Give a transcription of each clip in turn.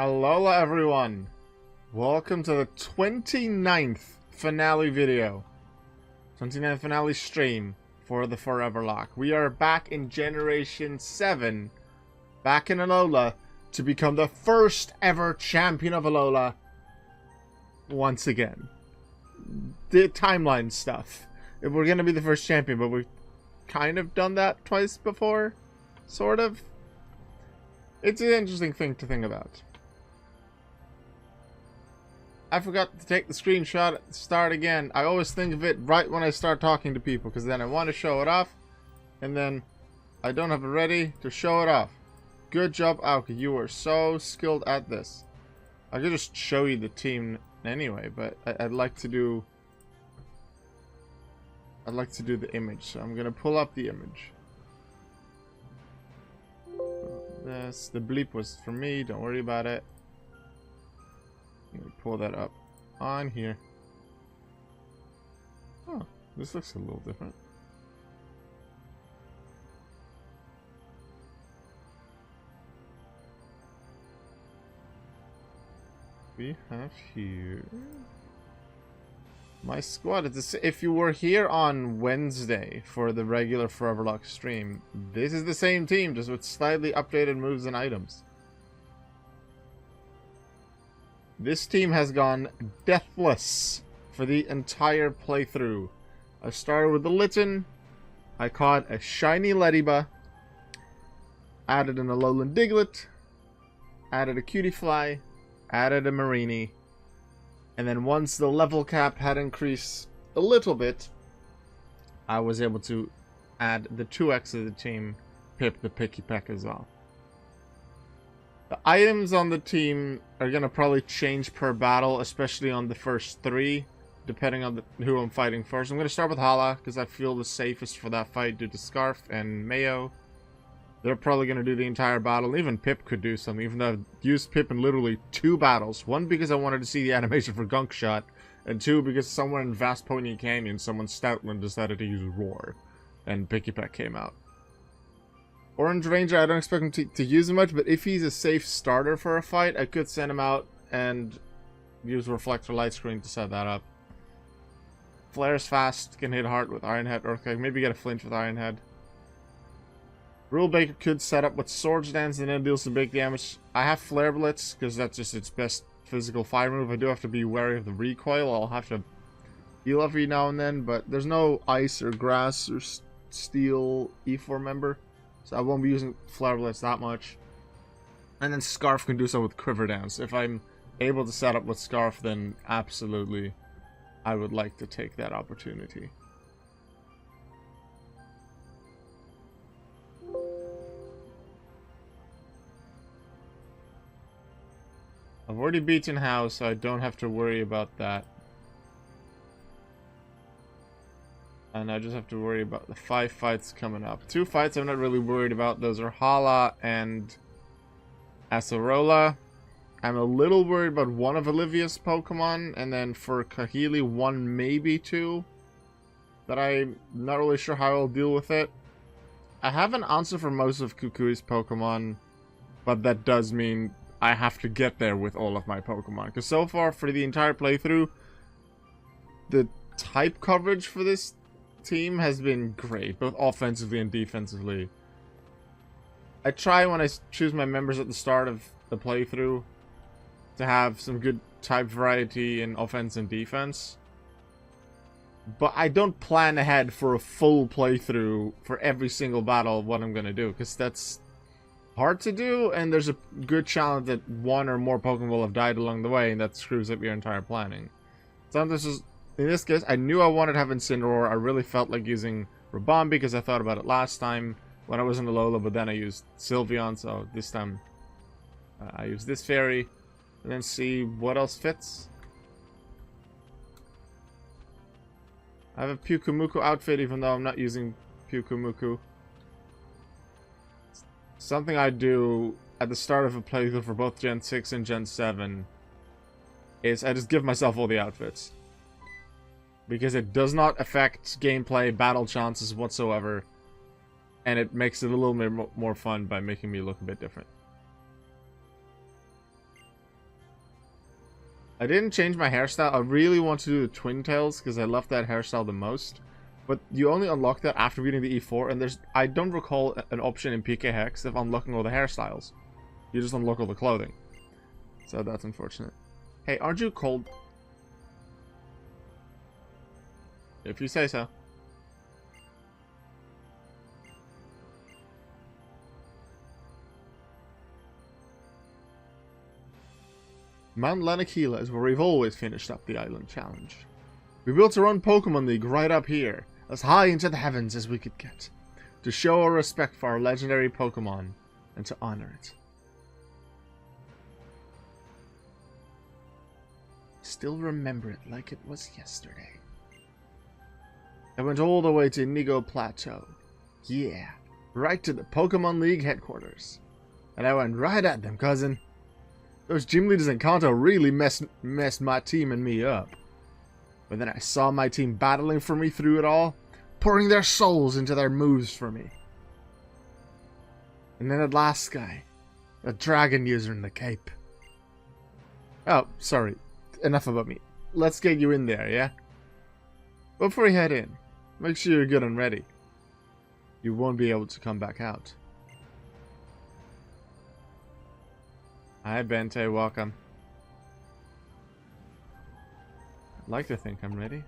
Alola everyone! Welcome to the 29th finale video. 29th finale stream for the Foreverlocke. We are back in Generation 7, back in Alola, to become the first ever Champion of Alola once again. The timeline stuff. If we're gonna be the first champion, but we've kind of done that twice before. Sort of. It's an interesting thing to think about. I forgot to take the screenshot at the start again. I always think of it right when I start talking to people, because then I want to show it off, and then I don't have it ready to show it off. Good job, Aoki. You are so skilled at this. I could just show you the team anyway, but I'd like to do the image, so I'm gonna pull up the image. This, the bleep was for me, don't worry about it. Let me pull that up on here. Oh, this looks a little different. We have here my squad. If you were here on Wednesday for the regular Foreverlocke stream, this is the same team, just with slightly updated moves and items. This team has gone deathless for the entire playthrough. I started with the Litten. I caught a shiny Ledyba. Added an Alolan Diglett. Added a Cutiefly. Added a Marini. And then once the level cap had increased a little bit, I was able to add the 2x of the team, Pip the Picky Peck as well. The items on the team are going to probably change per battle, especially on the first 3, depending on who I'm fighting first. I'm going to start with Hala, because I feel the safest for that fight due to Scarf and Mayo. They're probably going to do the entire battle. Even Pip could do something, even though I've used Pip in literally 2 battles. 1 because I wanted to see the animation for Gunk Shot, and 2 because somewhere in Vast Pony Canyon, someone Stoutland decided to use Roar, and Picky Peck came out. OrangeRanger, I don't expect him to use him much, but if he's a safe starter for a fight, I could send him out and use Reflector Light Screen to set that up. Flare's fast, can hit hard with Iron Head, Earthquake, maybe get a flinch with Iron Head. Rule Breaker could set up with Swords Dance and then deals some big damage. I have Flare Blitz, because that's just its best physical fire move. I do have to be wary of the recoil. I'll have to heal every now and then, but there's no Ice or Grass or Steel E4 member. So I won't be using Flare Blitz that much. And then Scarf can do so with Quiver Dance. If I'm able to set up with Scarf, then absolutely I would like to take that opportunity. I've already beaten House, so I don't have to worry about that. And I just have to worry about the 5 fights coming up. 2 fights I'm not really worried about. Those are Hala and Acerola. I'm a little worried about one of Olivia's Pokemon. And then for Kahili, 1, maybe 2. But I'm not really sure how I'll deal with it. I have an answer for most of Kukui's Pokemon. But that does mean I have to get there with all of my Pokemon. Because so far, for the entire playthrough, the type coverage for this team has been great, both offensively and defensively. I try when I choose my members at the start of the playthrough to have some good type variety in offense and defense. But I don't plan ahead for a full playthrough for every single battle of what I'm going to do, because that's hard to do, and there's a good chance that 1 or more Pokemon will have died along the way, and that screws up your entire planning. So this is, in this case, I knew I wanted to have Incineroar. I really felt like using Rabombi because I thought about it last time when I was in Alola, but then I used Sylveon, so this time I used this fairy, and then see what else fits. I have a Pyukumuku outfit, even though I'm not using Pyukumuku. Something I do at the start of a playthrough for both Gen 6 and Gen 7 is I just give myself all the outfits. Because it does not affect gameplay, battle chances whatsoever. And it makes it a little bit more fun by making me look a bit different. I didn't change my hairstyle. I really want to do the twin tails because I love that hairstyle the most. But you only unlock that after beating the E4, and I don't recall an option in PK Hex of unlocking all the hairstyles. You just unlock all the clothing. So that's unfortunate. Hey, aren't you cold? If you say so. Mount Lanakila is where we've always finished up the island challenge. We built our own Pokemon League right up here, as high into the heavens as we could get, to show our respect for our legendary Pokemon, and to honor it. Still remember it like it was yesterday. I went all the way to Inigo Plateau. Yeah, right to the Pokemon League headquarters. And I went right at them, cousin. Those gym leaders in Kanto really messed my team and me up. But then I saw my team battling for me through it all, pouring their souls into their moves for me. And then that last guy, the dragon user in the cape. Oh, sorry. Enough about me. Let's get you in there, yeah? Before we head in, make sure you're good and ready. You won't be able to come back out. Hi, Bente. Welcome. I'd like to think I'm ready.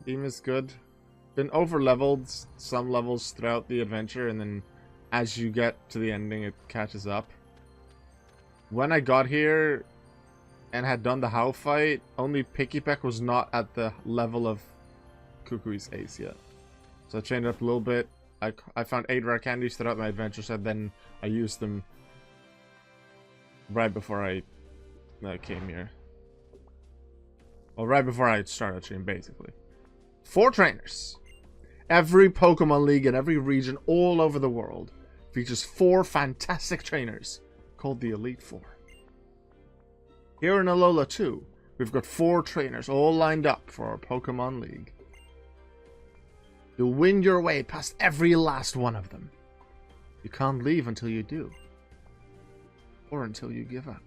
Team is good. Been over-leveled some levels throughout the adventure, and then as you get to the ending, it catches up. When I got here and had done the How fight, only Pikipek was not at the level of Kukui's Ace yet. So I trained up a little bit. I found 8 rare candies throughout my adventure, so then I used them right before I came here. Well, right before I started stream, basically. 4 trainers. Every Pokemon League in every region all over the world features 4 fantastic trainers called the Elite Four. Here in Alola too, we've got 4 trainers all lined up for our Pokemon League. You'll win your way past every last one of them. You can't leave until you do. Or until you give up.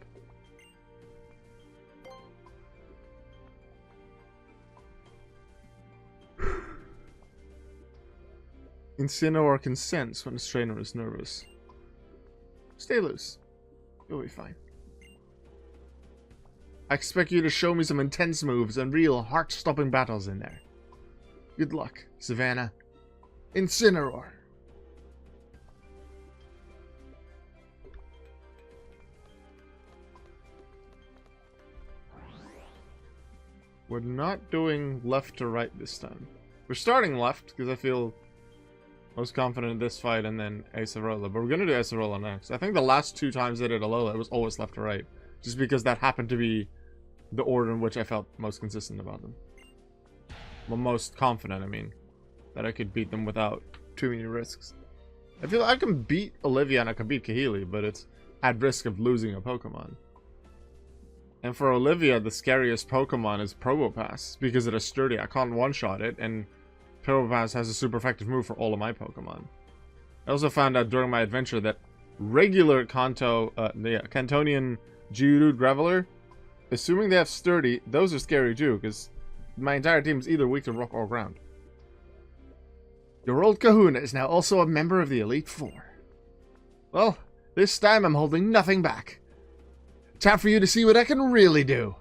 Incineroar can sense when his trainer is nervous. Stay loose. You'll be fine. I expect you to show me some intense moves and real heart-stopping battles in there. Good luck, Savannah. Incineroar. We're not doing left to right this time. We're starting left because I feel most confident in this fight and then Acerola. But we're going to do Acerola next. I think the last 2 times I did Alola, it was always left to right. Just because that happened to be the order in which I felt most consistent about them. Well, most confident, I mean. That I could beat them without too many risks. I feel like I can beat Olivia and I can beat Kahili, but it's at risk of losing a Pokemon. And for Olivia, the scariest Pokemon is Probopass, because it is sturdy. I can't one-shot it, and Probopass has a super effective move for all of my Pokemon. I also found out during my adventure that regular Cantonian Geodude Graveler, assuming they have sturdy, those are scary too, because my entire team is either weak to rock or ground. Your old kahuna is now also a member of the Elite Four. Well, this time I'm holding nothing back. Time for you to see what I can really do.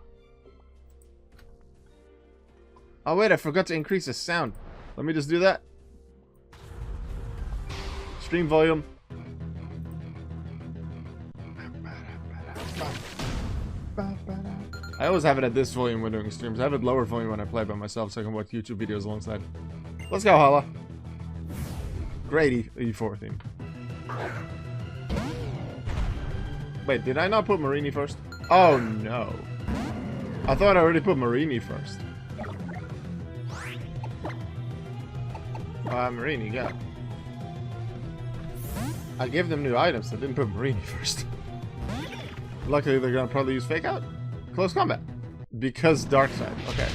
Oh wait, I forgot to increase the sound. Let me just do that. Stream volume. I always have it at this volume when doing streams. I have it lower volume when I play by myself so I can watch YouTube videos alongside. Let's go, Hala. Great E4 theme. Wait, did I not put Marini first? Oh no. I thought I already put Marini first. Marini, go. I gave them new items, so I didn't put Marini first. Luckily, they're gonna probably use Fake Out. Close combat. Because Dark Side. Okay.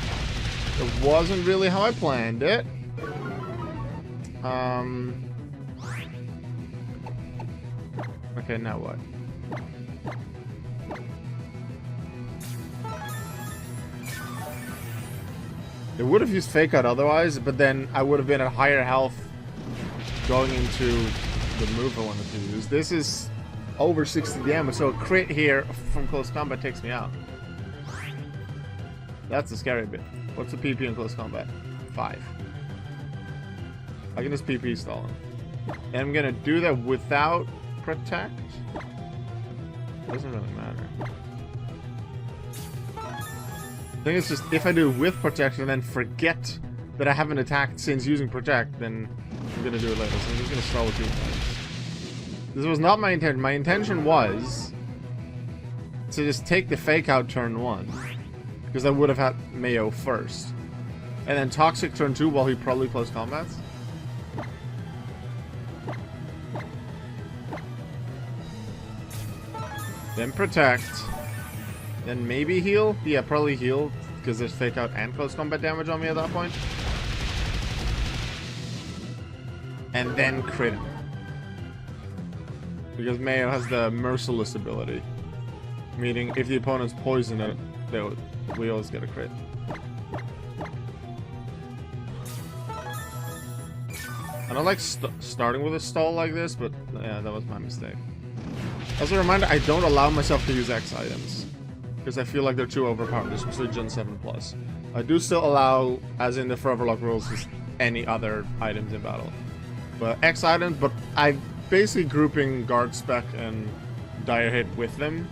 It wasn't really how I planned it. Okay, now what? It would have used Fake Out otherwise, but then I would have been at higher health going into the move I wanted to use. This is over 60 damage, so a crit here from close combat takes me out. That's the scary bit. What's the PP in close combat? 5. I can just PP stall him. And I'm gonna do that without Protect. Doesn't really matter. I think it's just if I do it with Protect and then forget that I haven't attacked since using Protect, then I'm gonna do it later. So I'm just gonna stall with 2 attacks. This was not my intention. My intention was to just take the Fake Out turn 1. Because I would have had Mayo first. And then Toxic turn 2 while he probably close combats. Then Protect. Then maybe heal? Yeah, probably heal. Because there's Fake Out and close combat damage on me at that point. And then crit him. Because Mayo has the Merciless ability. Meaning, if the opponent's poisoned, we always get a crit. And I like starting with a stall like this, but yeah, that was my mistake. As a reminder, I don't allow myself to use X items. Because I feel like they're too overpowered, especially Gen 7+. I do still allow, as in the Foreverlocke rules, just any other items in battle. But X items, but I'm basically grouping Guard Spec and Dire Hit with them.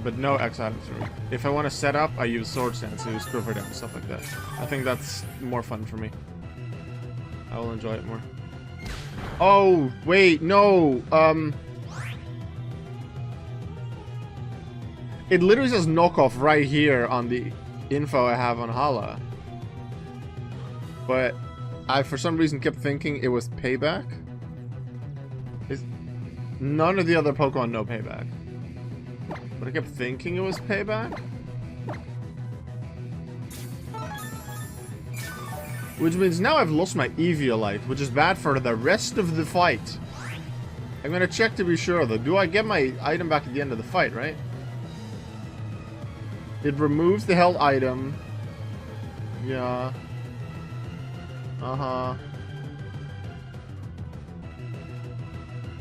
But no X items for me. If I want to set up, I use Sword Stance, I use Quiver Down, stuff like that. I think that's more fun for me. I will enjoy it more. Oh, wait, no! It literally says knockoff right here on the info I have on Hala. But I, for some reason, kept thinking it was payback. None of the other Pokemon know payback. But I kept thinking it was payback. Which means now I've lost my Eviolite, which is bad for the rest of the fight. I'm gonna check to be sure though. Do I get my item back at the end of the fight, right? It removes the held item. Yeah. Uh-huh.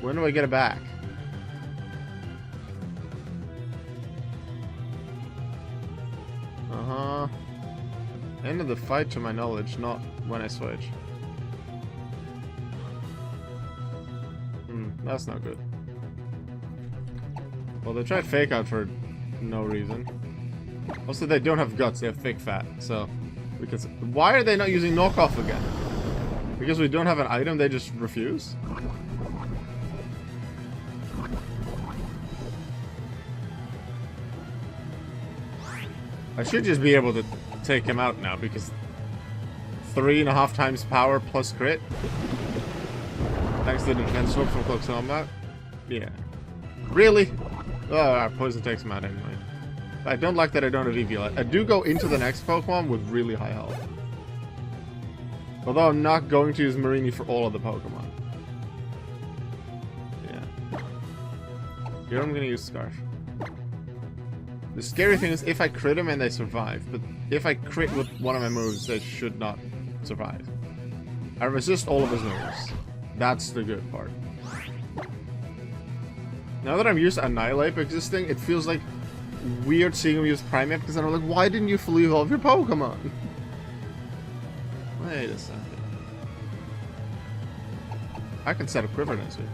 When do I get it back? Uh-huh. End of the fight to my knowledge, not when I switch. That's not good. Well, they tried Fake Out for no reason. Also, they don't have guts, they have fake fat, so we can. Why are they not using knockoff again? Because we don't have an item, they just refuse? I should just be able to take him out now because 3.5 times power plus crit. Thanks to the defense swap from close combat. Yeah. Really? Oh, our poison takes him out anyway. I don't like that I don't have Eviolite. I do go into the next Pokemon with really high health. Although I'm not going to use Marini for all of the Pokemon. Yeah. Here I'm going to use Scarf. The scary thing is if I crit them and they survive, but if I crit with one of my moves, they should not survive. I resist all of his moves. That's the good part. Now that I'm used to Annihilate existing, it feels like weird seeing him use Primate because I'm like, why didn't you fully evolve your Pokemon? Wait a second. I can set a Quiver Dance here.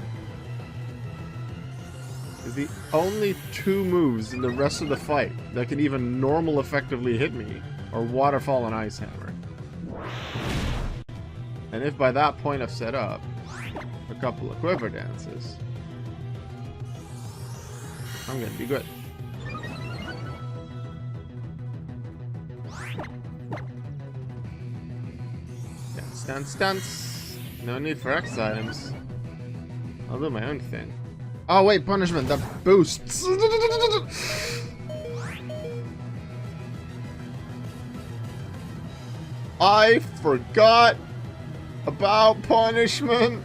Is the only 2 moves in the rest of the fight that can even normal effectively hit me are Waterfall and Ice Hammer. And if by that point I've set up a couple of Quiver Dances, I'm gonna be good. Dance, dance, dance. No need for X items. I'll do my own thing. Oh wait, punishment, that boosts. I forgot about punishment.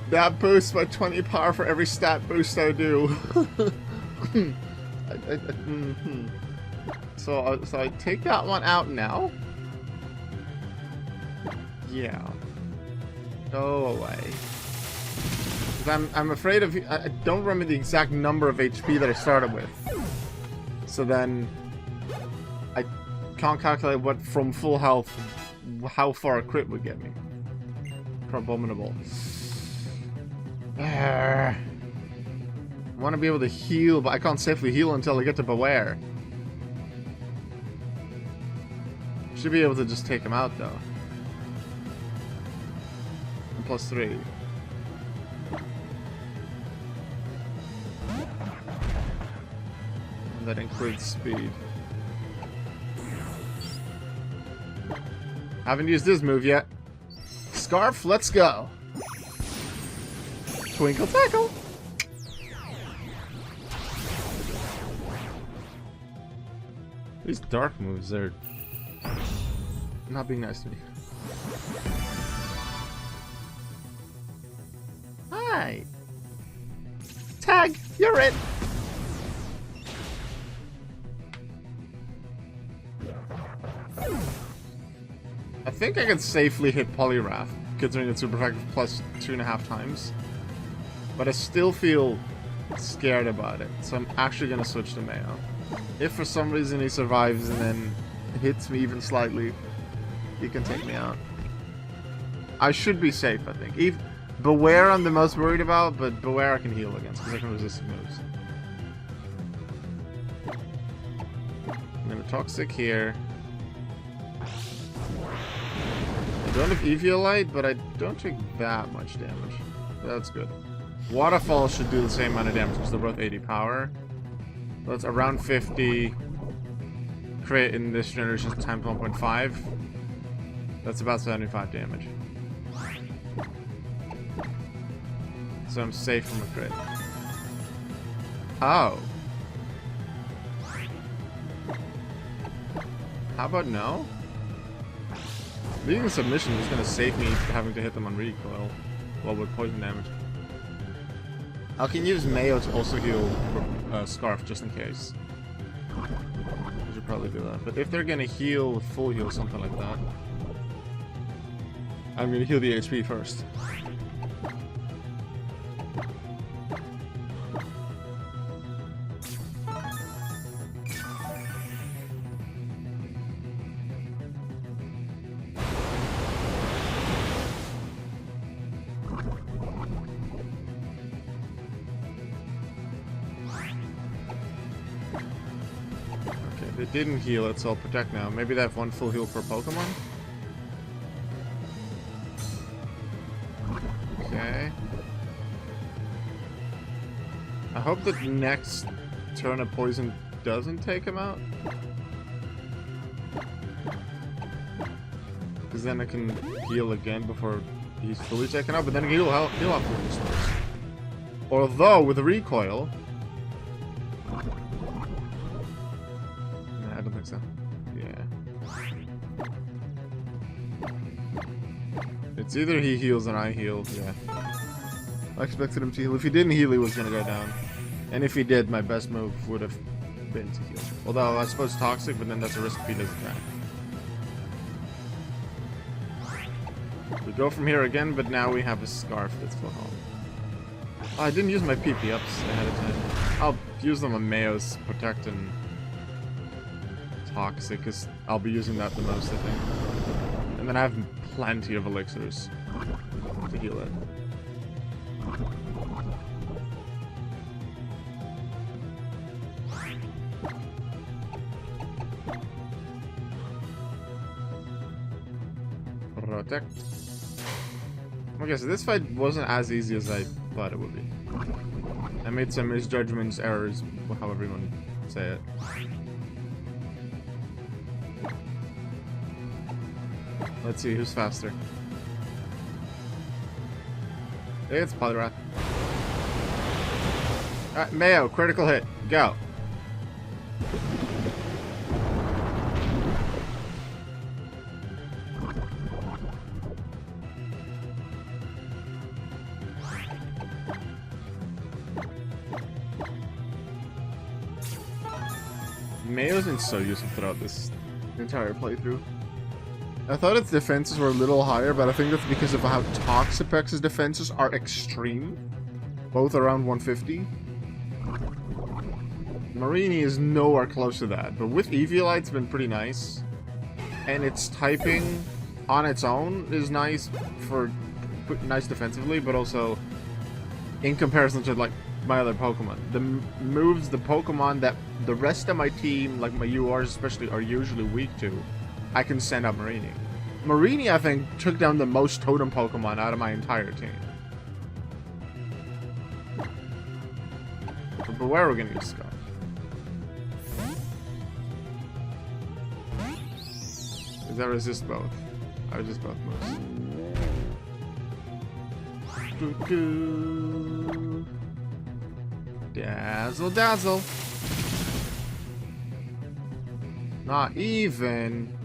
That boosts by 20 power for every stat boost I do. So I take that one out now? Yeah. Go away. 'Cause I'm afraid of... I don't remember the exact number of HP that I started with. So then... I can't calculate what from full health... how far a crit would get me. Abominable. I want to be able to heal, but I can't safely heal until I get to Beware. Should be able to just take him out, though. And +3. And that includes speed. Haven't used this move yet. Scarf, let's go. Twinkle tackle. These dark moves are not being nice to me. Hi. Tag, you're it. I think I can safely hit Poliwrath, considering it's super effective plus 2.5 times. But I still feel scared about it, so I'm actually going to switch to Mayo. If for some reason he survives and then hits me even slightly, he can take me out. I should be safe, I think. Beware I'm the most worried about, but Beware I can heal against, because I can resist his moves. I'm going to Toxic here. I don't have Eviolite, but I don't take that much damage. That's good. Waterfall should do the same amount of damage because they're both 80 power. So that's around 50. Crit in this generation is times 1.5. That's about 75 damage. So I'm safe from a crit. Oh. How about no? Leaving submission is going to save me having to hit them on recoil. Well, with poison damage. I can use Mayo to also heal Scarf just in case. I should probably do that. But if they're going to heal with full heal, something like that, I'm going to heal the HP first. It didn't heal it, so I'll protect now. Maybe they have one full heal per Pokemon? Okay. I hope that next turn of poison doesn't take him out. Because then I can heal again before he's fully taken out, but then he'll have to restore. Although, with the recoil... I don't think so. Yeah. It's either he heals or I heal. Yeah. I expected him to heal. If he didn't heal, he was going to go down. And if he did, my best move would have been to heal. Although, I suppose Toxic, but then that's a risk if he does attack. We go from here again, but now we have a Scarf that's full health. Oh, I didn't use my PP ups ahead of time. I'll use them on Mayo's Protect and Toxic, because I'll be using that the most, I think. And then I have plenty of elixirs to heal it. Protect. Okay, so this fight wasn't as easy as I thought it would be. I made some misjudgments, errors, however you want to say it. Let's see who's faster. It's Poliwrath. Alright, Mayo, critical hit. Go. Mayo's been so useful throughout this entire playthrough. I thought its defenses were a little higher, but I think that's because of how Toxapex's defenses are extreme. Both around 150. Marini is nowhere close to that, but with Eviolite it's been pretty nice. And its typing on its own is nice defensively, but also in comparison to like my other Pokemon. The moves, the Pokemon that the rest of my team, like my URs especially, are usually weak to, I can send up Marini. Marini, I think, took down the most totem Pokemon out of my entire team. But where are we gonna use Scarf? Does that resist both? I resist both moves. Dazzle, dazzle. Not even.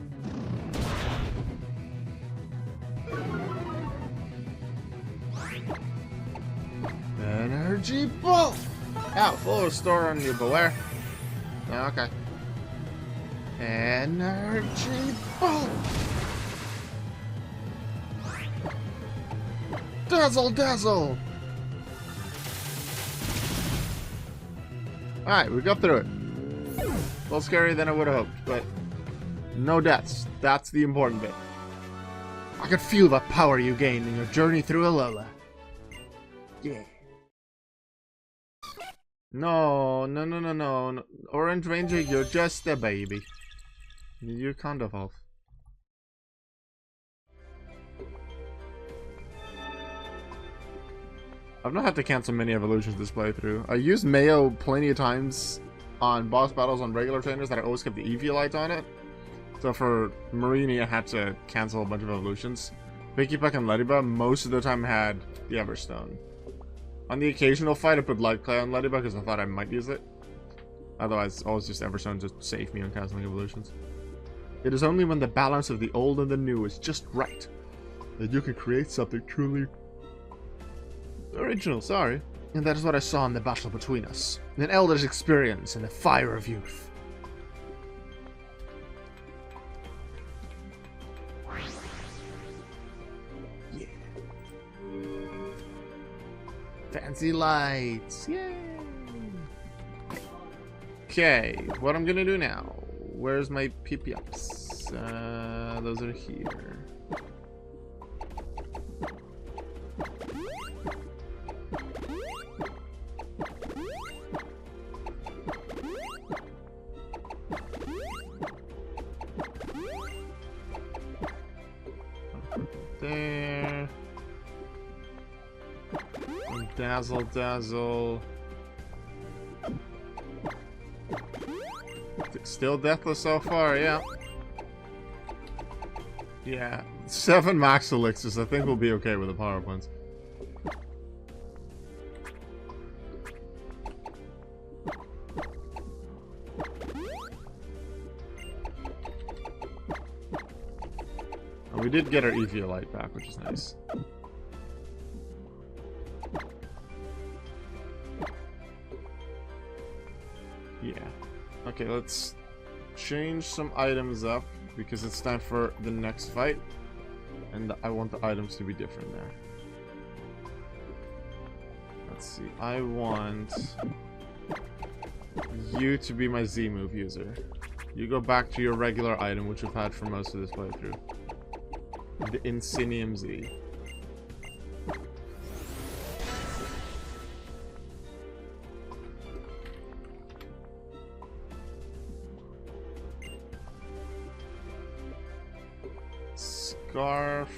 Energy ball. Out, full restore on you, beware. Okay. Energy ball. Dazzle, dazzle. Alright, we got through it. A little scarier than I would have hoped, but no deaths. That's the important bit. I could feel the power you gained in your journey through Alola. Yeah. No. OrangeRanger, you're just a baby. You can't evolve. I've not had to cancel many evolutions this playthrough. I used Mayo plenty of times on boss battles on regular trainers that I always kept the Eviolite on it. So for Marini, I had to cancel a bunch of evolutions. Pikipek and Ledyba most of the time had the Everstone. On the occasional fight, I put Light Clay on Ledyba because I thought I might use it. Otherwise, always just Everstone to save me on canceling evolutions. It is only when the balance of the old and the new is just right that you can create something truly original, sorry. And that is what I saw in the battle between us. An elder's experience and the fire of youth. Yeah. Fancy lights. Yay! Okay, what I'm gonna do now. Where's my PP-ups? Those are here. There. And dazzle, dazzle. Still deathless so far, yeah. Yeah, 7 max elixirs. I think we'll be okay with the power points. And we did get our Eviolite back, which is nice. Yeah. Okay, let's change some items up because it's time for the next fight. And I want the items to be different there. Let's see. I want you to be my Z move user. You go back to your regular item, which we've had for most of this playthrough. The Insinium Z. Scarf.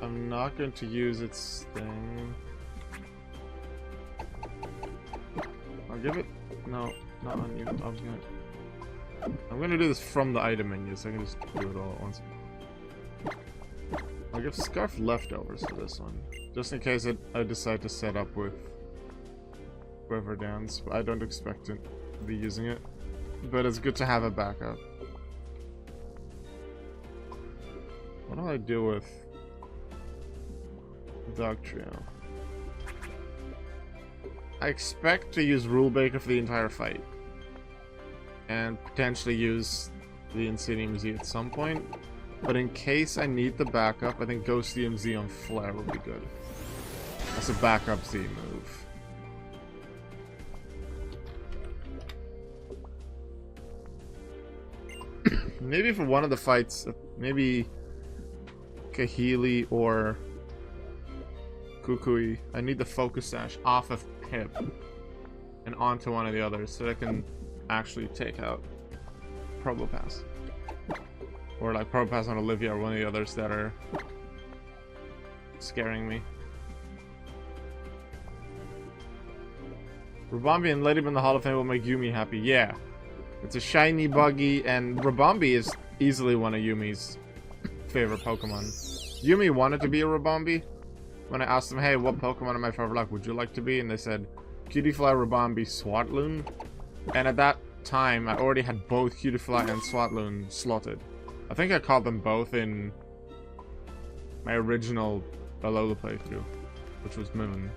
I'm not going to use its thing. I'll give it. No, not on you. I'm gonna do this from the item menu, so I can just do it all at once. I'll give Scarf leftovers for this one, just in case I decide to set up with whoever downs. I don't expect to be using it, but it's good to have a backup. What do I do with Dog Trio? I expect to use Rule Breaker for the entire fight. and potentially use the Insidium Z at some point. But in case I need the backup, I think Ghostium Z on Flare would be good. That's a backup Z move. Maybe for one of the fights, maybe Kahili or Kukui, I need the Focus Sash off of Pip and onto one of the others so that I can actually take out Probopass. Or like Probopass on Olivia or one of the others that are scaring me. Rabombi and Ledyba in the Hall of Fame will make Yumi happy. Yeah. It's a shiny buggy, and Rabombi is easily one of Yumi's favorite Pokemon. Yumi wanted to be a Rabombi. When I asked them, hey, what Pokemon in my Foreverlocke would you like to be? And they said, Cutiefly, Rabombi, Swatloon. And at that time, I already had both Cutiefly and Swatloon slotted. I think I caught them both in my original Alola playthrough, which was Moon.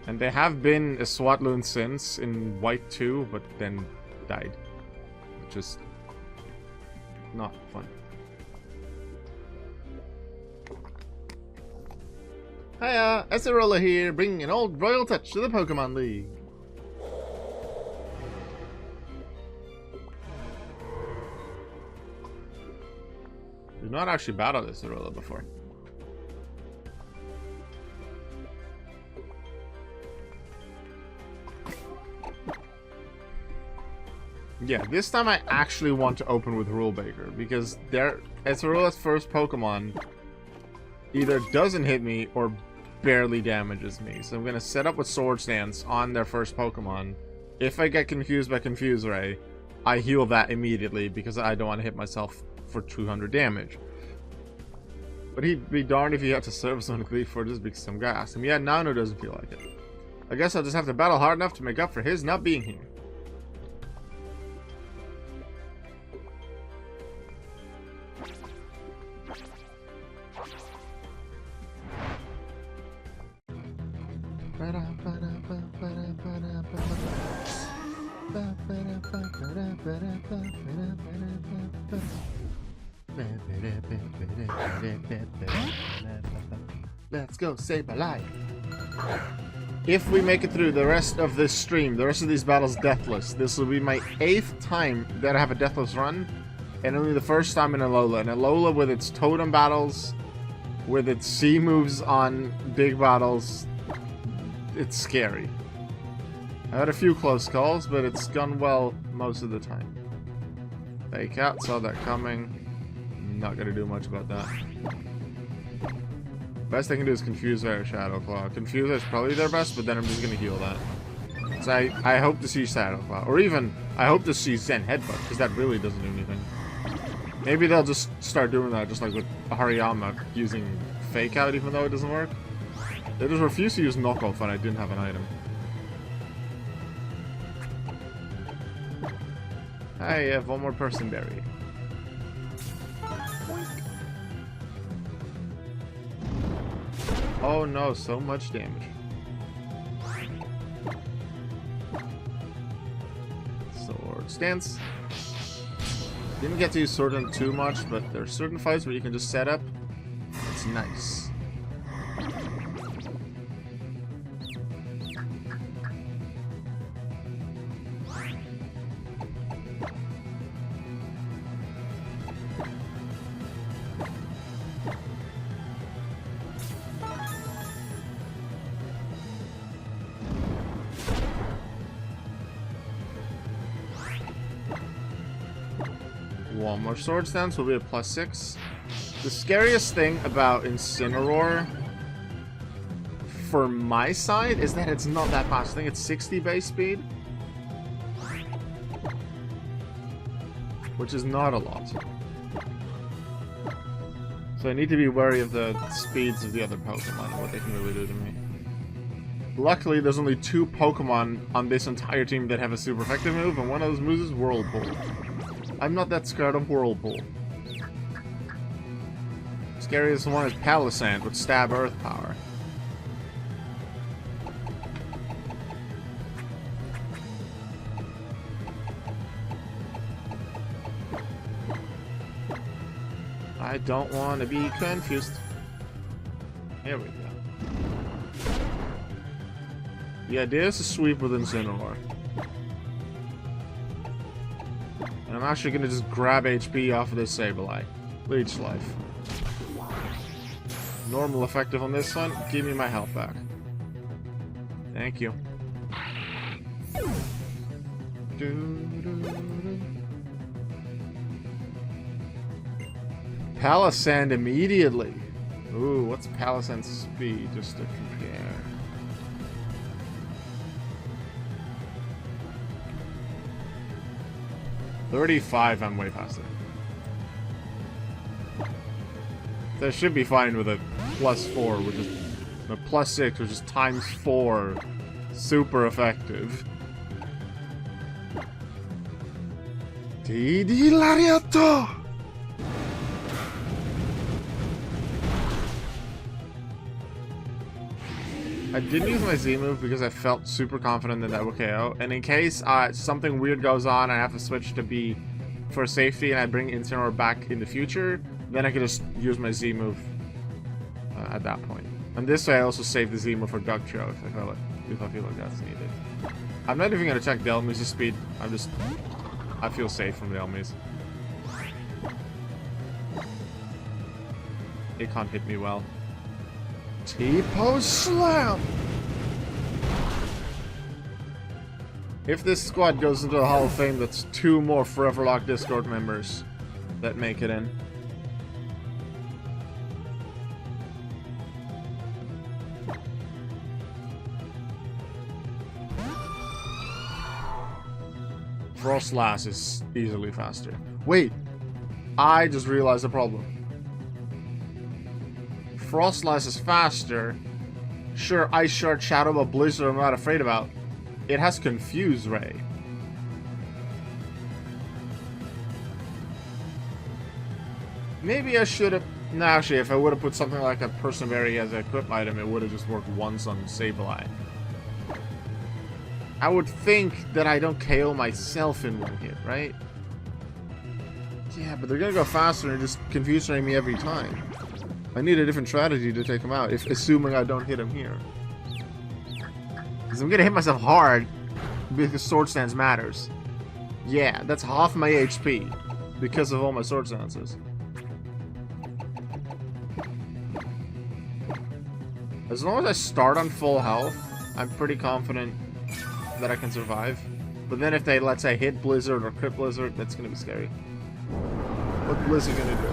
And they have been a Swatloon since in White 2, but then died. Which is not fun. Hiya, Acerola here, bringing an old royal touch to the Pokemon League. We've not actually battled Acerola before. Yeah, this time I actually want to open with Rule Breaker because Acerola's first Pokemon either doesn't hit me or barely damages me. So I'm going to set up with Swords Dance on their first Pokemon. If I get confused by Confuse Ray, I heal that immediately because I don't want to hit myself for 200 damage. But he'd be darned if he had to service on a Glee for just because some guy asked him. Yeah, Nano doesn't feel like it. I guess I'll just have to battle hard enough to make up for his not being here. Let's go save my life. If we make it through the rest of this stream, the rest of these battles deathless, this will be my 8th time that I have a deathless run, and only the first time in Alola. And Alola, with its totem battles, with its C moves on big battles, it's scary. I had a few close calls, but it's gone well most of the time. Fake out, saw that coming. Not gonna do much about that. Best I can do is Confuse Ray or Shadow Claw. Confuse Ray is probably their best, but then I'm just gonna heal that. So I hope to see Shadow Claw, or even I hope to see Zen Headbutt, because that really doesn't do anything. Maybe they'll just start doing that, just like with Hariyama using Fake Out, even though it doesn't work. They just refused to use Knockoff when I didn't have an item. I have one more person buried. Oh no, so much damage. Sword Stance. Didn't get to use Sword Dance too much, but there are certain fights where you can just set up. It's nice. One more Sword Stance will be a +6. The scariest thing about Incineroar for my side is that it's not that fast. I think it's 60 base speed, which is not a lot. So I need to be wary of the speeds of the other Pokemon and what they can really do to me. Luckily, there's only 2 Pokemon on this entire team that have a super effective move, and one of those moves is Whirlpool. I'm not that scared of Whirlpool. Scariest one is Palisand with Stab Earth power. I don't want to be confused. Here we go. The idea is to sweep with Incineroar. And I'm actually going to just grab HP off of this Sableye. Leech Life. Normal effective on this one. Give me my health back. Thank you. Palisand immediately. Ooh, what's Palisand's speed? Just to compare. $35, I'm way faster. That should be fine with a +4, which is a +6, which is ×4. Super effective. Didi Lariato! I didn't use my Z move because I felt super confident that that would KO. And in case something weird goes on and I have to switch to B for safety and I bring Incineroar back in the future, then I could just use my Z move at that point. And this way I also save the Z move for Dugtrio if I feel like that's needed. I'm not even going to check Delmi's speed. I feel safe from Delmi's. It can't hit me well. T-pose slam! If this squad goes into the Hall of Fame, that's 2 more Foreverlocke Discord members that make it in. Frostlass is easily faster. Wait! I just realized the problem. Frostlass is faster. Sure, Ice Shard, Shadow, but Blizzard I'm not afraid about. It has Confuse Ray. Maybe I should have... No, actually, if I would have put something like a Perseverance as an equip item, it would have just worked once on Sableye. I would think that I don't KO myself in one hit, right? Yeah, but they're gonna go faster and just Confuse Ray me every time. I need a different strategy to take him out, assuming I don't hit him here. Because I'm gonna hit myself hard because Sword Stance matters. Yeah, that's half my HP because of all my Sword Stances. As long as I start on full health, I'm pretty confident that I can survive. But then if they, let's say, hit Blizzard or crit Blizzard, that's gonna be scary. What Blizzard gonna do?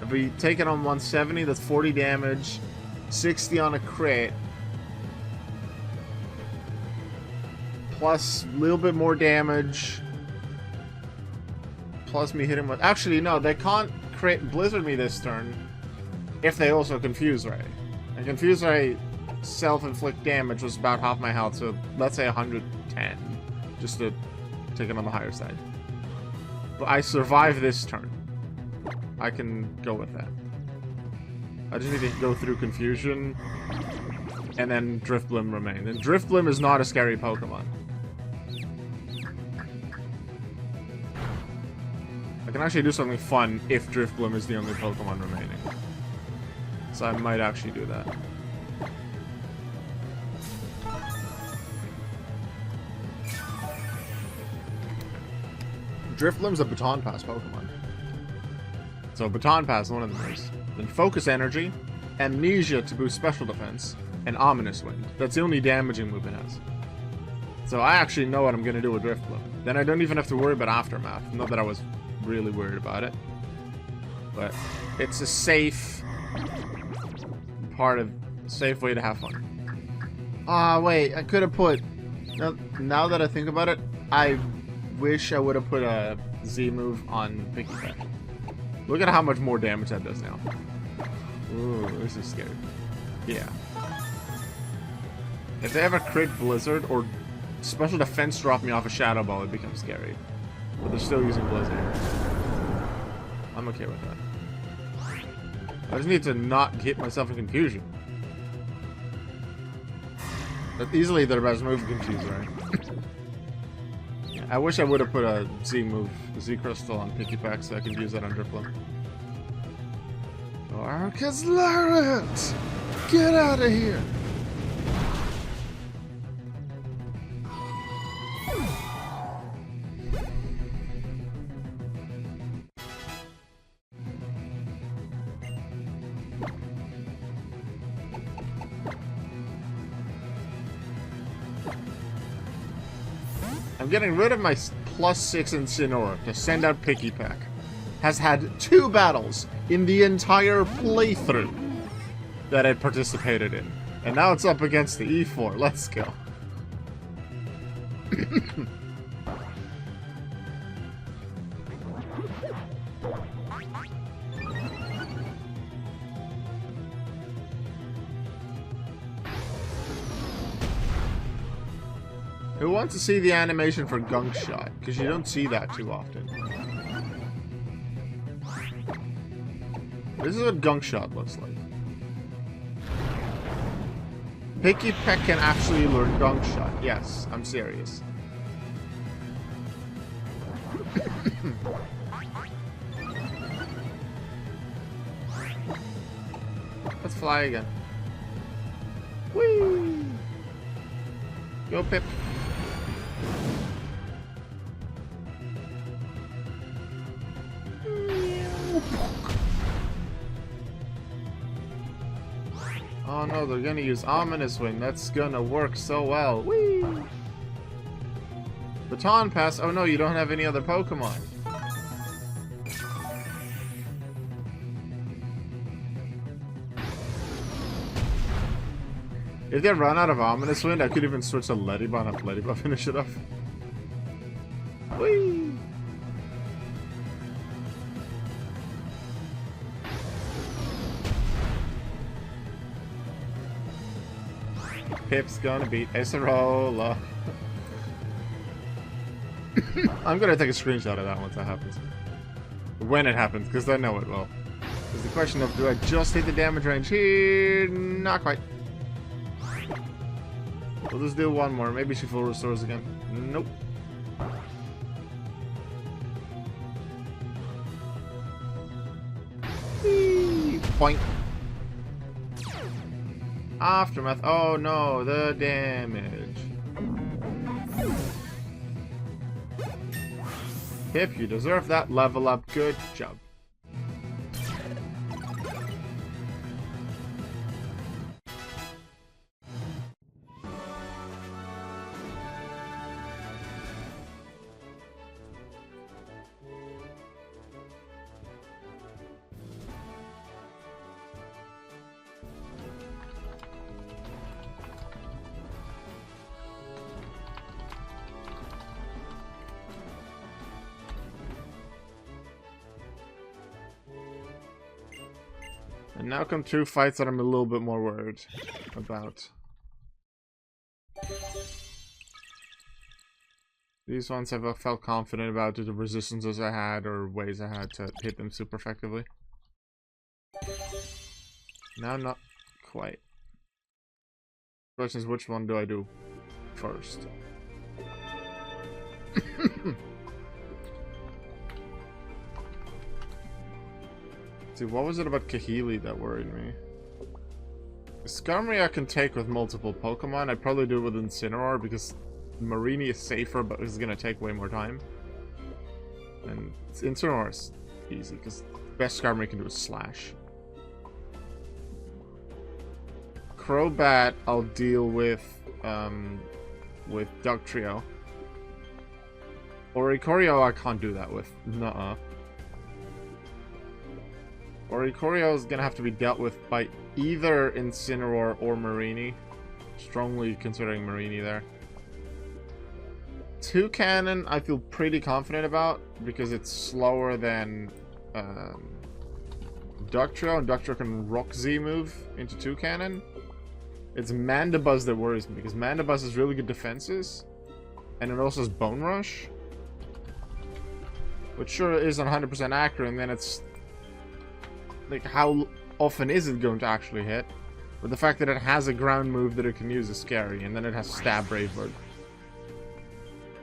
If we take it on 170, that's 40 damage, 60 on a crit, plus a little bit more damage, plus me hitting with... Actually, no, they can't crit Blizzard me this turn if they also Confuse Ray. And Confuse Ray self-inflict damage was about half my health, so let's say 110, just to take it on the higher side. But I survive this turn. I can go with that. I just need to go through Confusion and then Drifblim remain. And Drifblim is not a scary Pokemon. I can actually do something fun if Drifblim is the only Pokemon remaining. So I might actually do that. Drifblim's a Baton Pass Pokemon. So Baton Pass, one of them is. Then Focus Energy, Amnesia to boost special defense, and Ominous Wind. That's the only damaging move it has. So I actually know what I'm going to do with Drifblim. Then I don't even have to worry about Aftermath. Not that I was really worried about it. But it's a safe safe way to have fun. Wait, I could have put... Now that I think about it, I wish I would have put a Z move on Picky Pet. Look at how much more damage that does now. Ooh, this is scary. Yeah. If they ever crit Blizzard or special defense drop me off a Shadow Ball, it becomes scary. But they're still using Blizzard. I'm okay with that. I just need to not get myself in confusion. That's easily their best move, confuse, right? I wish I would have put a Z move, Z crystal on Picky Pack so I could use that on Driplo. Arcus Lariat! Get out of here! I'm getting rid of my +6 Incineroar to send out Picky Pack. Has had 2 battles in the entire playthrough that it participated in. And now it's up against the E4. Let's go. Who wants to see the animation for Gunk Shot? Because you don't see that too often. This is what Gunk Shot looks like. Picky Peck can actually learn Gunk Shot. Yes, I'm serious. Let's fly again. Whee! Go, Pip. Oh no, they're gonna use Ominous Wing. That's gonna work so well. Whee! Baton Pass. Oh no, you don't have any other Pokemon. If they run out of Ominous Wind, I could even switch to Ledyba and have Ledyba finish it off. Whee! Pip's gonna beat Acerola. I'm gonna take a screenshot of that once that happens. When it happens, because I know it will. There's the question of, do I just hit the damage range here? Not quite. We'll just do one more. Maybe she full restores again. Nope. Point. Aftermath. Oh no, the damage. Pip, you deserve that level up. Good job. And now come 2 fights that I'm a little bit more worried about. These ones I've felt confident about due to resistances I had or ways I had to hit them super effectively. Now not quite. The question is, which one do I do first? See, what was it about Kahili that worried me? Skarmory I can take with multiple Pokemon. I'd probably do it with Incineroar because Marini is safer, but it's gonna take way more time. And Incineroar is easy because the best Skarmory can do is Slash. Crobat I'll deal with Dugtrio. Oricorio I can't do that with. Nuh-uh. Oricorio is gonna have to be dealt with by either Incineroar or Marini. Strongly considering Marini there. Toucannon I feel pretty confident about because it's slower than Dugtrio, and Dugtrio can Rock Z move into Toucannon. It's Mandibuzz that worries me because Mandibuzz has really good defenses and it also has Bone Rush. Which sure isn't 100% accurate, and then it's like, how often is it going to actually hit? But the fact that it has a ground move that it can use is scary, and then it has Stab Bravebird.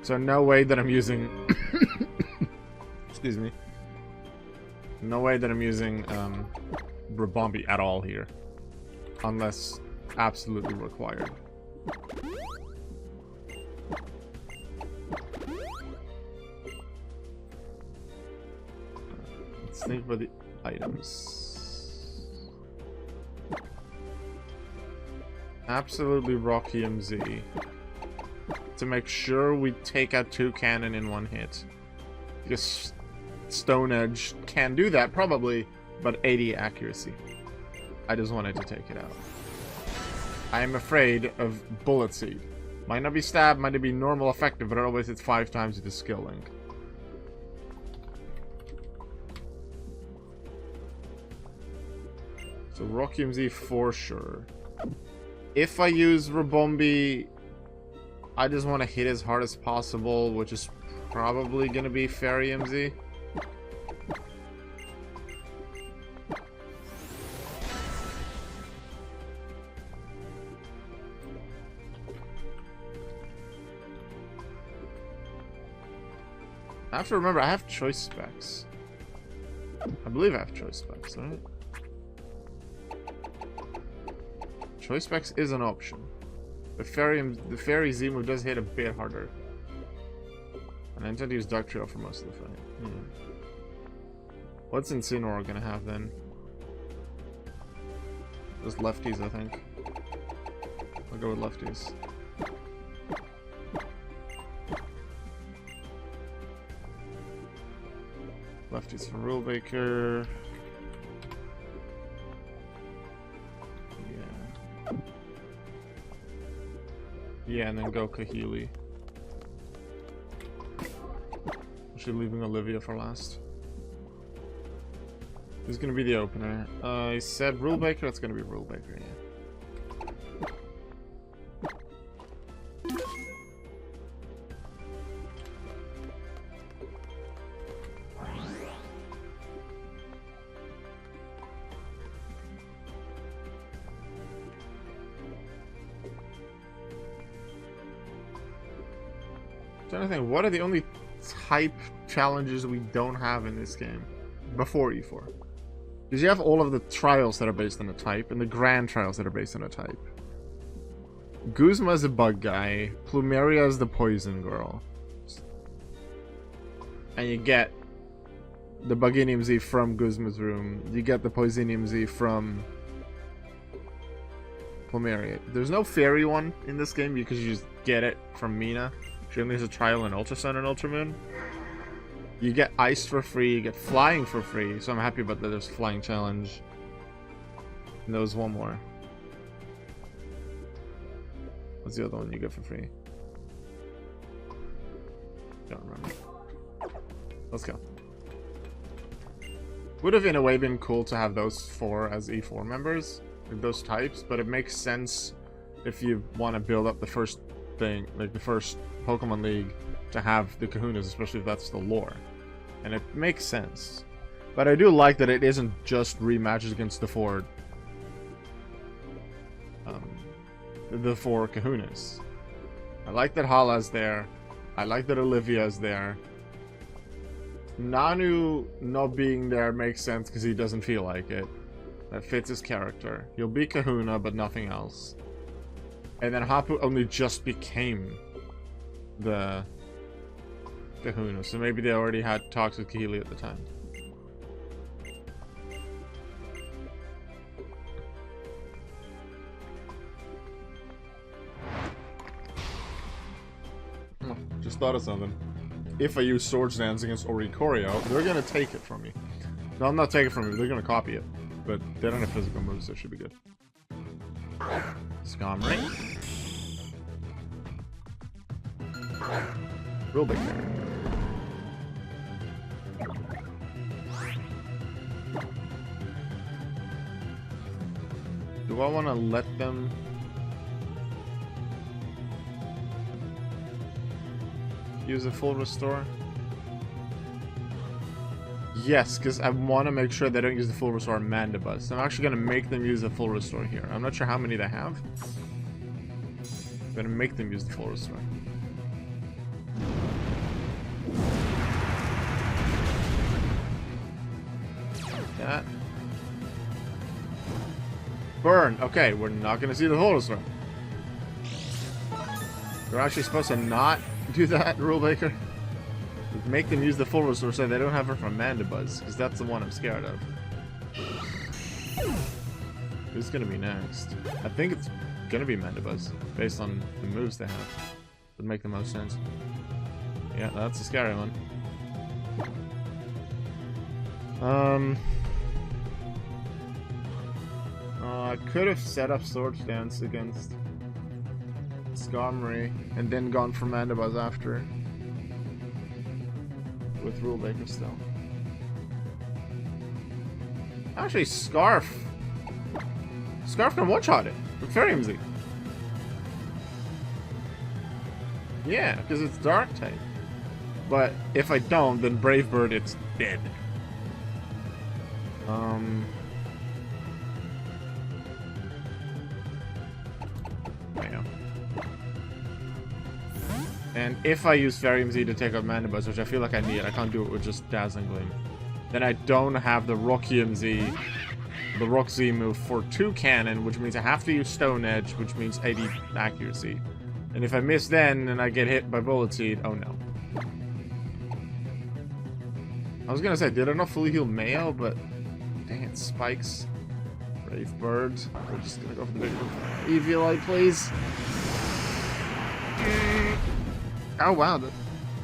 So no way that I'm using... Excuse me. No way that I'm using Ribombee at all here. Unless absolutely required. Let's think about the items. Absolutely Rocky MZ. To make sure we take out 2 cannon in 1 hit. Because Stone Edge can do that, probably, but 80 accuracy. I just wanted to take it out. I am afraid of Bullet Seed. Might not be stab, might not be normal effective, but it always hits 5 times with the skill link. So Rocky MZ for sure. If I use Ribombee, I just want to hit as hard as possible, which is probably going to be Fairy MZ. I have to remember, I have choice specs. I believe I have choice specs, right? Choice specs is an option. The fairy Z move does hit a bit harder. And I intend to use Dark Trail for most of the fight. What's Incineroar gonna have then? Just lefties, I think. I'll go with lefties. Lefties for Rule Breaker. Yeah, and then go Kahili. Actually leaving Olivia for last. Who's gonna be the opener? I said Rule Breaker, it's gonna be Rule Breaker, yeah. I'm trying to think, what are the only type challenges we don't have in this game before E4? Because you have all of the trials that are based on a type, and the grand trials that are based on a type. Guzma is the bug guy, Plumeria is the poison girl. And you get the Buginium Z from Guzma's room, you get the Poisonium Z from Plumeria. There's no fairy one in this game because you just get it from Mina. She only has a trial in Ultra Sun and Ultra Moon. You get Ice for free, you get Flying for free, so I'm happy about that there's Flying Challenge. And there was one more. What's the other one you get for free? Don't remember. Let's go. Would have in a way been cool to have those 4 as E4 members, like those types, but it makes sense if you want to build up the first thing, like the first Pokemon League, to have the Kahunas, especially if that's the lore. And it makes sense. But I do like that it isn't just rematches against the 4 Kahunas. I like that Hala's there. I like that Olivia's there. Nanu not being there makes sense because he doesn't feel like it. That fits his character. He'll be Kahuna, but nothing else. And then Hapu only just became the Kahuna, so maybe they already had talks with Kahili at the time. Oh, just thought of something. If I use Swords Dance against Oricorio, they're gonna take it from me. No, I'm not taking it from me, they're gonna copy it. But they don't have physical moves, so it should be good. Skarmory. Real big there. Do I want to let them... use a full restore? Yes, because I want to make sure they don't use the full restore on Mandibuzz. So I'm actually going to make them use the full restore here. I'm not sure how many they have. I'm going to make them use the full restore. That. Burn. Okay, we're not going to see the full restore. We're actually supposed to not do that, Rule Breaker. Make them use the full restore so they don't have her from Mandibuzz, because that's the one I'm scared of. Who's gonna be next? I think it's gonna be Mandibuzz, based on the moves they have. Would make the most sense. Yeah, that's a scary one. I could have set up Swords Dance against Skarmory and then gone for Mandibuzz after. With Rule Breaker still. Actually, Scarf can one-shot it with Fairy MZ. Yeah, because it's Dark type. But if I don't, then Brave Bird, it's dead. And if I use Fairy MZ to take out Mandibuzz, which I feel like I need, I can't do it with just Dazzling Gleam, then I don't have the Rocky MZ, the Rock Z move for 2 cannon, which means I have to use Stone Edge, which means 80 accuracy. And if I miss then, and I get hit by Bullet Seed, oh no. I was gonna say, did I not fully heal Mayo, but dang it, Spikes. Brave Bird. We're just gonna go for the big one. Eviolite, please. Oh wow, that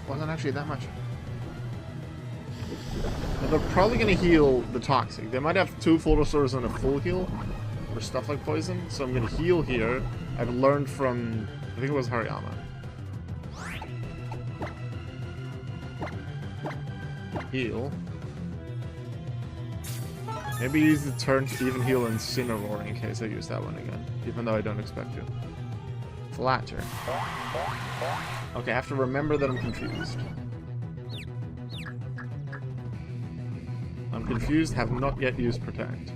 wasn't actually that much. Now, they're probably going to heal the Toxic. They might have 2 full restores and a full heal for stuff like Poison, so I'm going to heal here. I've learned from, I think it was Hariyama. Heal. Maybe use the turn to even heal Incineroar in case I use that one again, even though I don't expect to. Flatter. Okay, I have to remember that I'm confused. I'm confused, have not yet used Protect.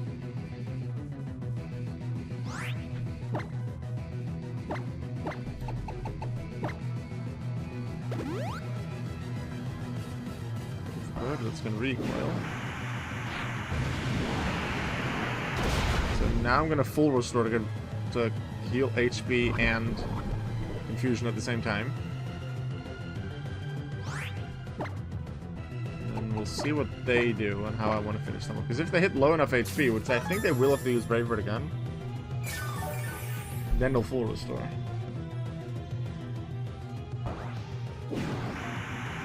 Good, that's gonna recoil. So now I'm gonna full restore to heal HP and Confusion at the same time. And we'll see what they do and how I want to finish them up. Because if they hit low enough HP, which I think they will if they use Brave Bird again, then they'll full restore.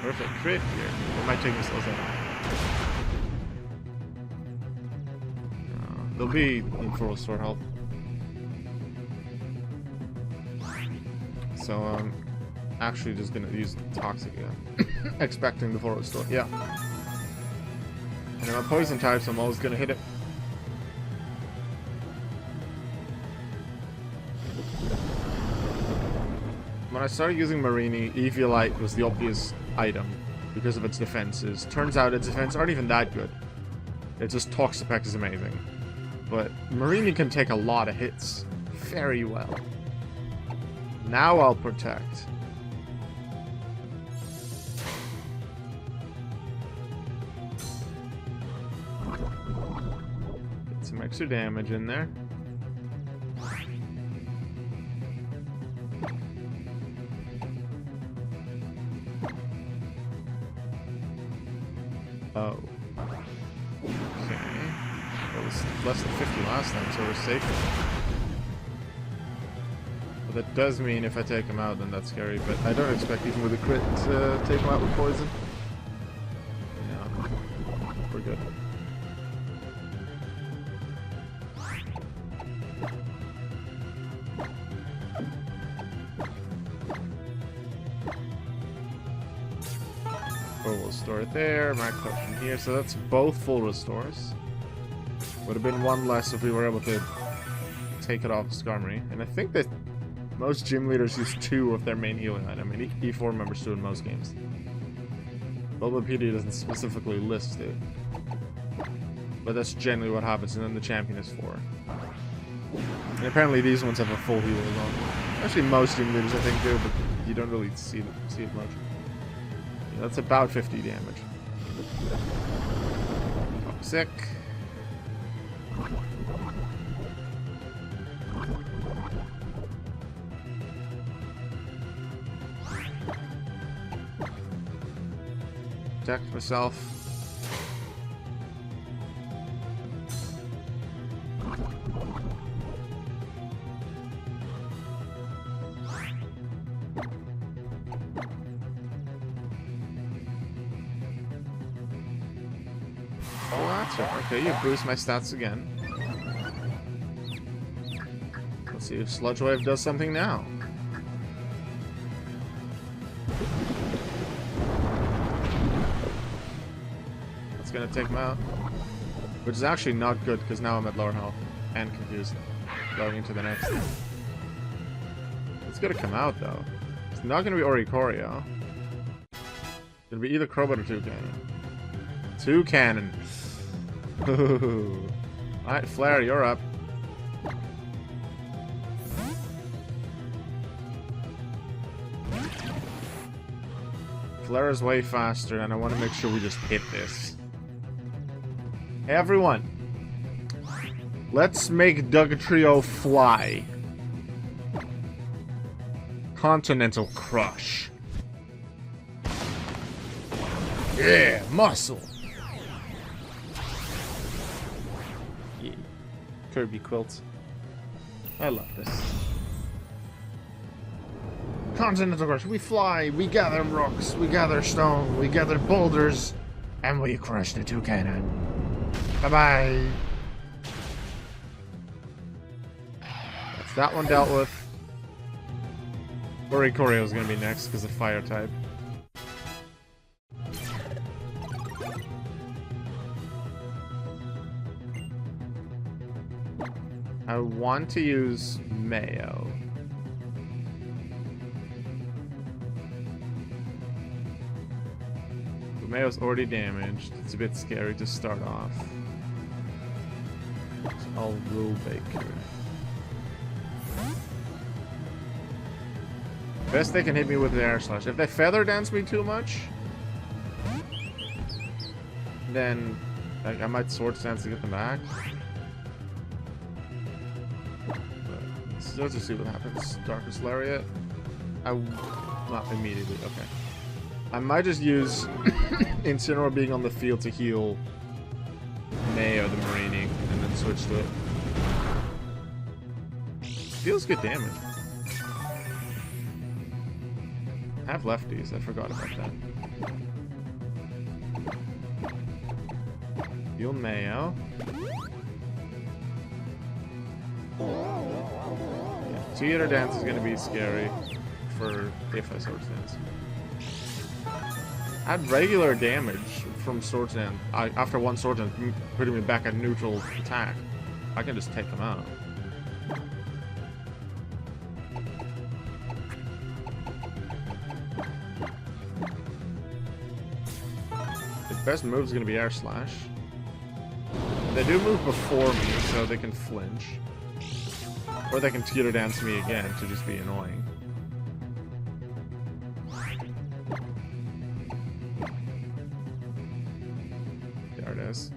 Perfect crit here. It might take me slow down. They'll be in full restore health. So I'm actually just gonna use Toxic again. Expecting the full restore. Yeah. And my poison types, I'm always gonna hit it. When I started using Marini, Eviolite was the obvious item because of its defenses. Turns out its defenses aren't even that good. It's just Toxapex is amazing. But Marini can take a lot of hits very well. Now I'll Protect. Get some extra damage in there. Oh. Okay. It was less than 50 last time, so we're safe. But that does mean if I take him out, then that's scary. But I don't expect even with a crit to take him out with poison. No. We're good. Full restore there, max up from here. So that's both full restores. Would have been one less if we were able to take it off Skarmory. And I think that most gym leaders use 2 of their main healing item. I mean, E4 members do in most games. Bulbapedia doesn't specifically list it. But that's generally what happens, and then the champion is 4. And apparently these ones have a full heal as well. Actually most team leaders I think do, but you don't really see it much. Yeah, that's about 50 damage. Toxic. Protect myself. Oh, that's right. Okay, you boost my stats again. Let's see if Sludge Wave does something now. That's gonna take him out. Which is actually not good, because now I'm at lower health. And confused. Going into the next. It's gonna come out, though. It's not gonna be Oricorio. It's gonna be either Crobat or Toucannon. Toucannon. Alright, Flare, you're up. Flare is way faster, and I want to make sure we just hit this. Hey, everyone. Let's make Dugtrio fly. Continental Crush. Yeah, muscle. Yeah. Kirby quilts. I love this. Continental Crush. We fly, we gather rocks, we gather stone, we gather boulders, and we crush the Toucannon. Bye-bye. That's that one dealt with. Oricorio is going to be next because of fire type. I want to use Mayo. But Mayo's already damaged. It's a bit scary to start off. So I'll Rule Baker. Best they can hit me with the Air Slash. If they Feather Dance me too much, then I might Swords Dance to get them back. Let's just see what happens. Darkest Lariat. Not immediately. Okay. I might just use Incineroar being on the field to heal Mayo the Marine Ink, and then switch to it. Deals good damage. I have lefties. I forgot about that. Heal Mayo. Theater Dance is going to be scary for if I Swords Dance. Add regular damage from Swords Dance. After one Swords Dance, putting me back at neutral attack. I can just take them out. The best move is going to be Air Slash. They do move before me, so they can flinch. Or they can Teeter Dance me again to just be annoying. There it is.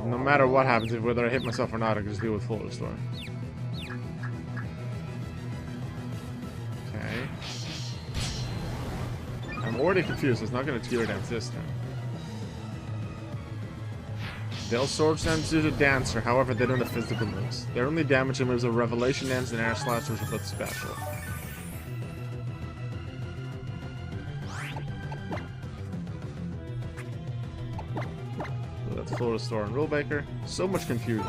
No matter what happens, whether I hit myself or not, I can just deal with Full Restore. Okay. I'm already confused. It's not going to Teeter Dance this time. They'll Swords Dance due to Dancer, however they don't have physical moves. Their only damaging moves are Revelation Dance and Air Slash, which are both special. So that's Full Restore and Rule Breaker. So much confusion.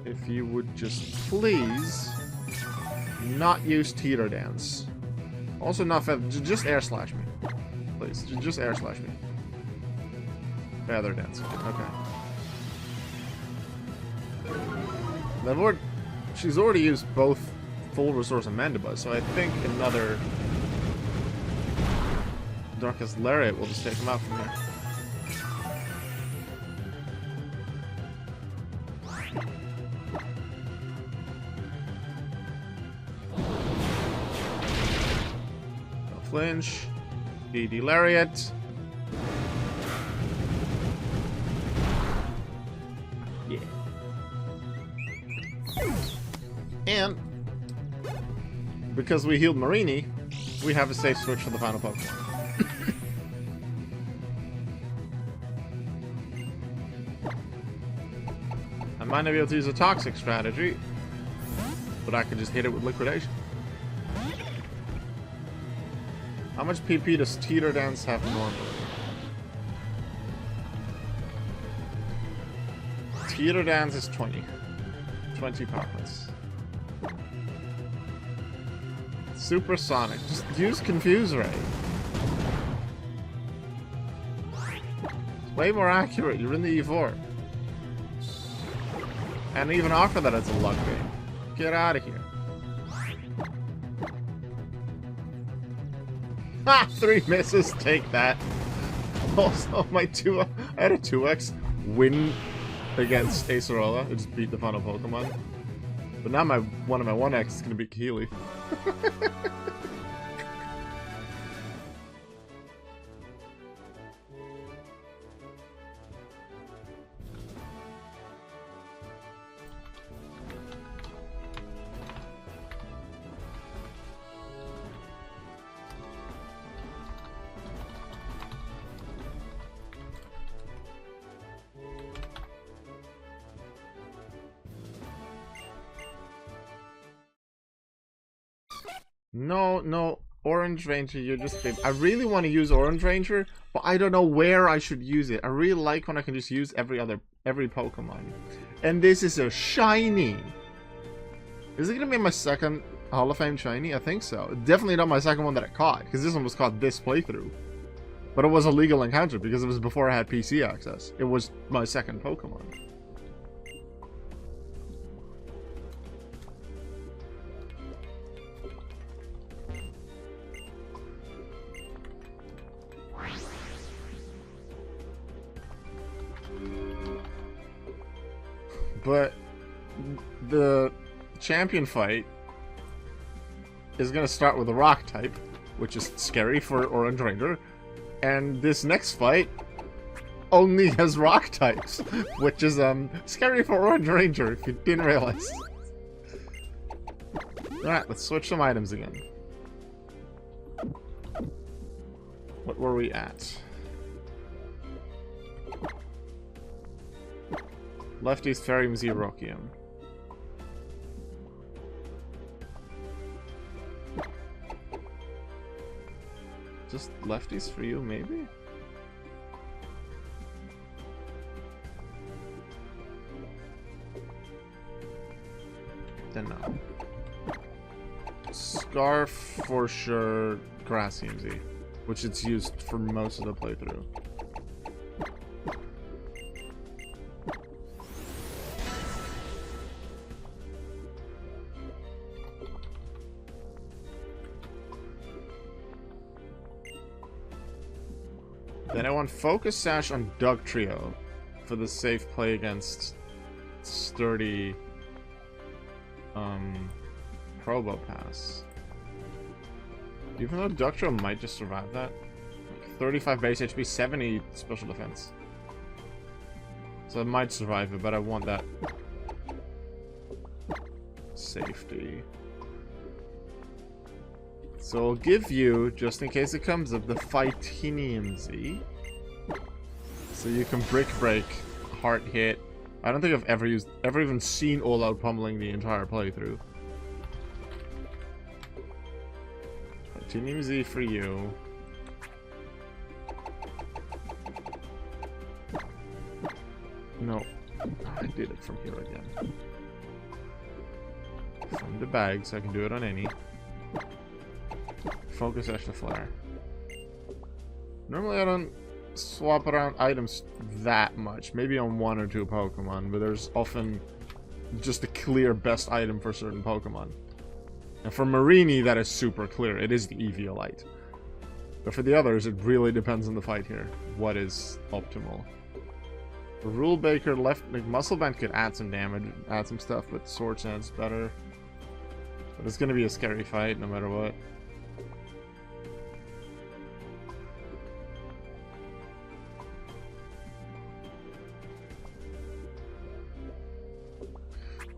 If you would just please not use Teeter Dance. Also not Feather. Just Air Slash me. Please. Just Air Slash me. Feather Dance. Okay. She's already used both Full Resource and Mandiba, so I think another Darkest Lariat will just take him out from here. No flinch. DD Lariat. Yeah. And because we healed Marini, we have a safe switch for the final Pokemon. I might not be able to use a toxic strategy, but I can just hit it with liquidation. How much PP does Teeter Dance have normally? Teeter Dance is 20. 20 power points. Supersonic. Just use Confuse Ray. It's way more accurate. You're in the E4. And even after that, it's a luck game. Get out of here. Ha! 3 misses. Take that. Also, I had a 2x win against Acerola. I just beat the final Pokemon. But now one of my 1x is going to be Keely. No, OrangeRanger, you're just babe. I really want to use OrangeRanger, but I don't know where I should use it. I really like when I can just use every Pokemon. And this is a shiny. Is it gonna be my second Hall of Fame shiny? I think so. Definitely not my second one that I caught, because this one was caught this playthrough. But it was a legal encounter because it was before I had PC access. It was my second Pokemon. But the champion fight is going to start with a rock type, which is scary for OrangeRanger. And this next fight only has rock types, which is scary for OrangeRanger if you didn't realize. Alright, let's switch some items again. What were we at? Lefty's Ferium Xerokium. Just lefties for you, maybe? Then no. Scarf for sure, Grass EMZ, which it's used for most of the playthrough. Then I want Focus Sash on Dugtrio for the safe play against sturdy Probopass. Even though Dugtrio might just survive that. Like 35 base HP, 70 special defense. So it might survive it, but I want that safety. So I'll give you, just in case it comes up, the Fightinium Z. So you can Brick Break, Heart Hit. I don't think I've ever even seen All Out Pummeling the entire playthrough. Fightinium Z for you. No, I did it from here again. From the bag, so I can do it on any. Focus Sash to Flare. Normally I don't swap around items that much. Maybe on 1 or 2 Pokemon, but there's often just the clear best item for certain Pokemon. And for Marini, that is super clear. It is the Eviolite. But for the others, it really depends on the fight here. What is optimal? For Rule Breaker, like, Muscle Band could add some damage, add some stuff, but Sword Sand's better. But it's gonna be a scary fight, no matter what.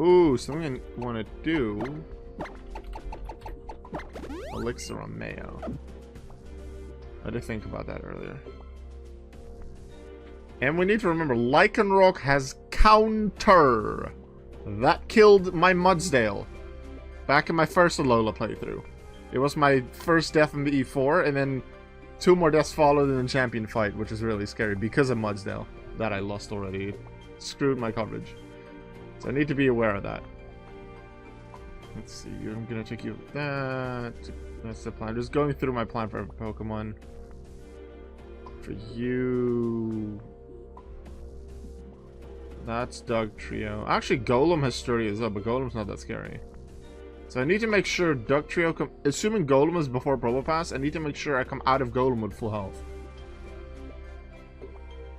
Ooh, something I want to do. Elixir on Mayo. I did think about that earlier. And we need to remember, Lycanroc has counter. That killed my Mudsdale back in my first Alola playthrough. It was my first death in the E4, and then 2 more deaths followed in the champion fight, which is really scary because of Mudsdale that I lost already. It screwed my coverage. So I need to be aware of that. Let's see, I'm gonna take you that. That's the plan. Just going through my plan for Pokemon. For you, that's Dug Trio. Actually, Golem has Sturdy as well, but Golem's not that scary. So I need to make sure Dug Trio assuming Golem is before Probopass, I need to make sure I come out of Golem with full health.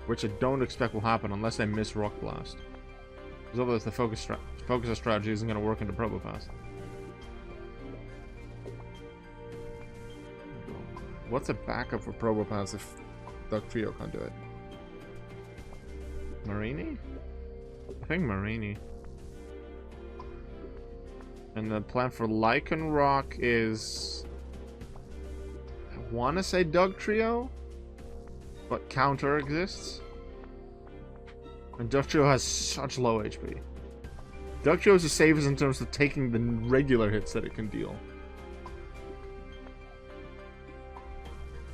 Which I don't expect will happen unless I miss Rock Blast. Because otherwise the focus strategy isn't going to work into Probopass. What's a backup for Probopass if Dug Trio can't do it? Marini? I think Marini. And the plan for Lycanroc is... I want to say Dug Trio? But counter exists. And Dug Trio has such low HP. Dug Trio is the safest in terms of taking the regular hits that it can deal.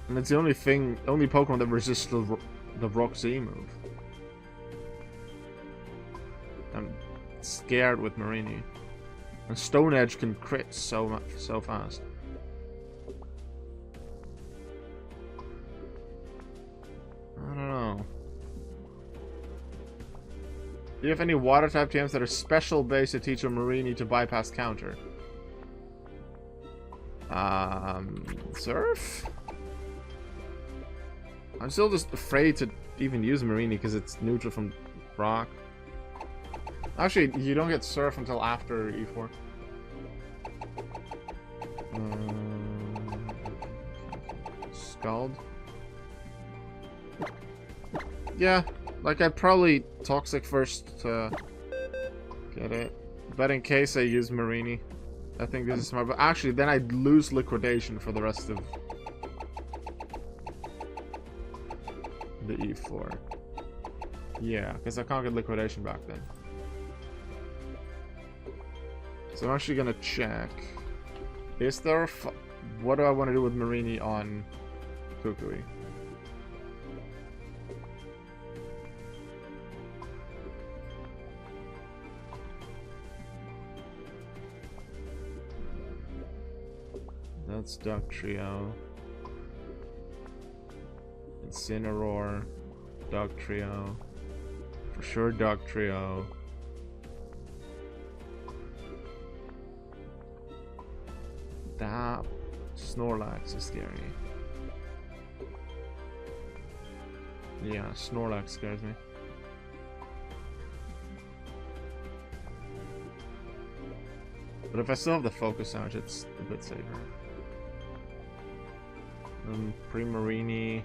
And it's the only Pokemon that resists the Rock Z move. I'm scared with Marini. And Stone Edge can crit so fast. I don't know. Do you have any water type TMs that are special based to teach a Marini to bypass counter? Surf? I'm still just afraid to even use Marini because it's neutral from Rock. Actually, you don't get Surf until after E4. Scald? Yeah, like I'd probably Toxic first to get it. But in case I use Marini, I think this is smart. But actually, then I'd lose Liquidation for the rest of the E4. Yeah, because I can't get Liquidation back then. So I'm actually gonna check. Is there what do I want to do with Marini on Kukui? That's Dug Trio. Incineroar. Dug Trio. For sure Dug Trio. That Snorlax is scary. Yeah, Snorlax scares me. But if I still have the Focus Sash, it's a bit safer. Pre-Marini.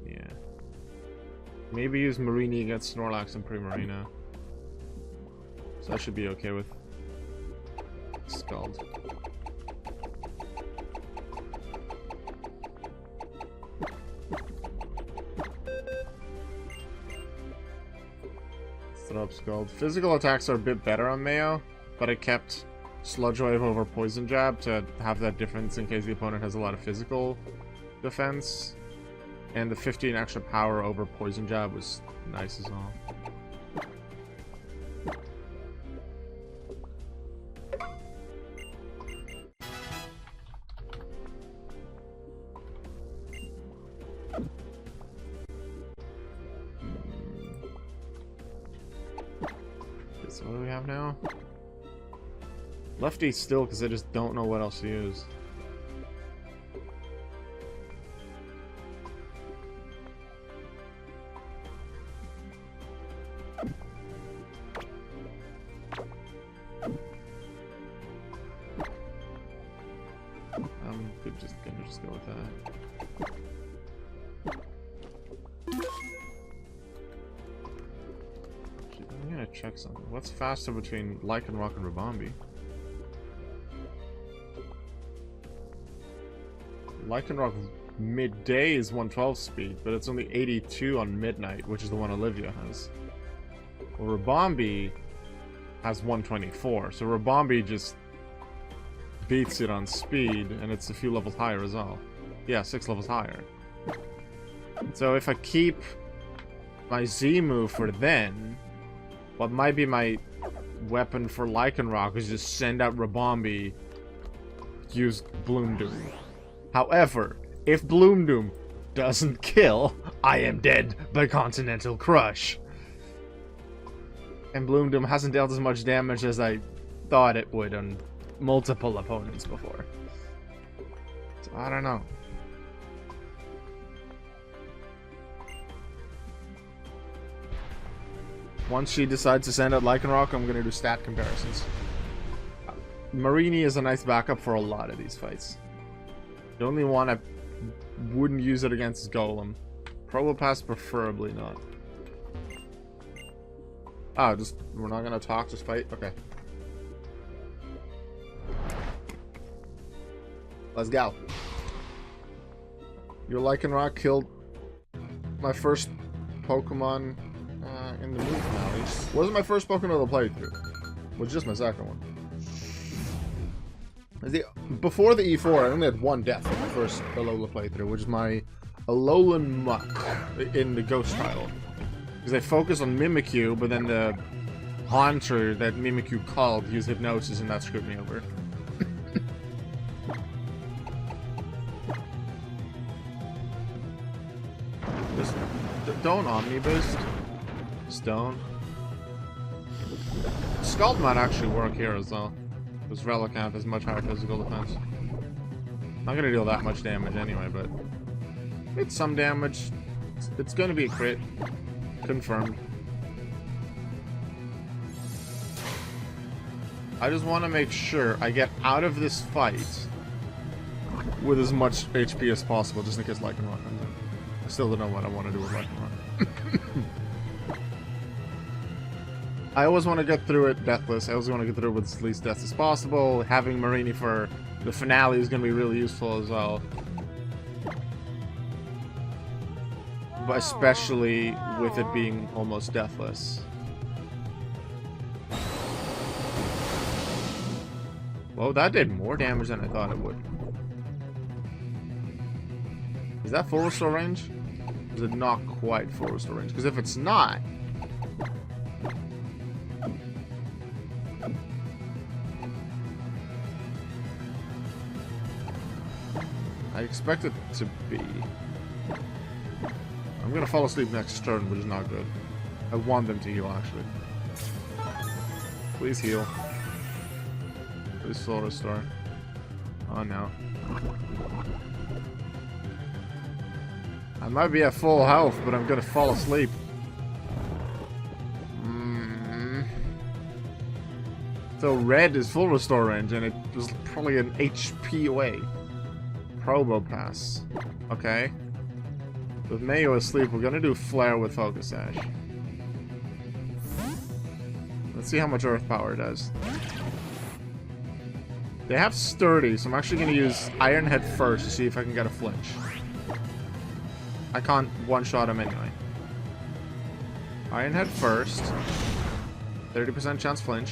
Yeah. Maybe use Marini against Snorlax and Primarina. So I should be okay with Scald. Throw up Scald. Physical attacks are a bit better on Mayo, but I kept Sludge Wave over Poison Jab to have that difference in case the opponent has a lot of physical defense. And the 15 extra power over Poison Jab was nice as well. what do we have now? Lefty still, because I just don't know what else to use. I'm just gonna go with that. I'm gonna check something. What's faster between Lycanroc and Rabombi? Lycanroc midday is 112 speed, but it's only 82 on midnight, which is the one Olivia has. Well, Rabombi has 124, so Rabombi just beats it on speed, and it's a few levels higher as well. Yeah, 6 levels higher. So if I keep my Z move for then, what might be my weapon for Lycanroc is just send out Rabombi, use Bloom Doom. However, if Bloom Doom doesn't kill, I am dead by Continental Crush. And Bloom Doom hasn't dealt as much damage as I thought it would on multiple opponents before. So I don't know. Once she decides to send out Lycanroc, I'm gonna do stat comparisons. Marini is a nice backup for a lot of these fights. The only one I wouldn't use it against is Golem. Probopass preferably not. Oh, just we're not gonna talk, just fight? Okay. Let's go. Your Lycanroc killed my first Pokemon in the move finale. Wasn't my first Pokemon to play through. It was just my second one. Before the E4, I only had one death in my first Alola playthrough, which is my Alolan Muck in the Ghost title. Because I focused on Mimikyu, but then the Haunter that Mimikyu called used Hypnosis, and that screwed me over. Just don't Omni Boost. Stone. Scald might actually work here as well. Because Relicanth has much higher physical defense. Not gonna deal that much damage anyway, but it's some damage. It's gonna be a crit. Confirmed. I just want to make sure I get out of this fight with as much HP as possible, just in case Lycanroc comes in. I still don't know what I want to do with Lycanroc. I always want to get through it deathless. I always want to get through it with as least deaths as possible. Having Marini for the finale is going to be really useful as well. But especially with it being almost deathless. Well, that did more damage than I thought it would. Is that full restore range? Is it not quite full restore range? Because if it's not... I expect it to be. I'm gonna fall asleep next turn, which is not good. I want them to heal, actually. Please heal. Please full restore. Oh no. I might be at full health, but I'm gonna fall asleep. So red is full restore range, and it was probably an HP away. Probopass. Okay. With Mayo asleep, we're gonna do Flare with Focus Sash. Let's see how much Earth Power does. They have Sturdy, so I'm actually gonna use Iron Head first to see if I can get a flinch. I can't one-shot him anyway. Iron Head first. 30% chance flinch.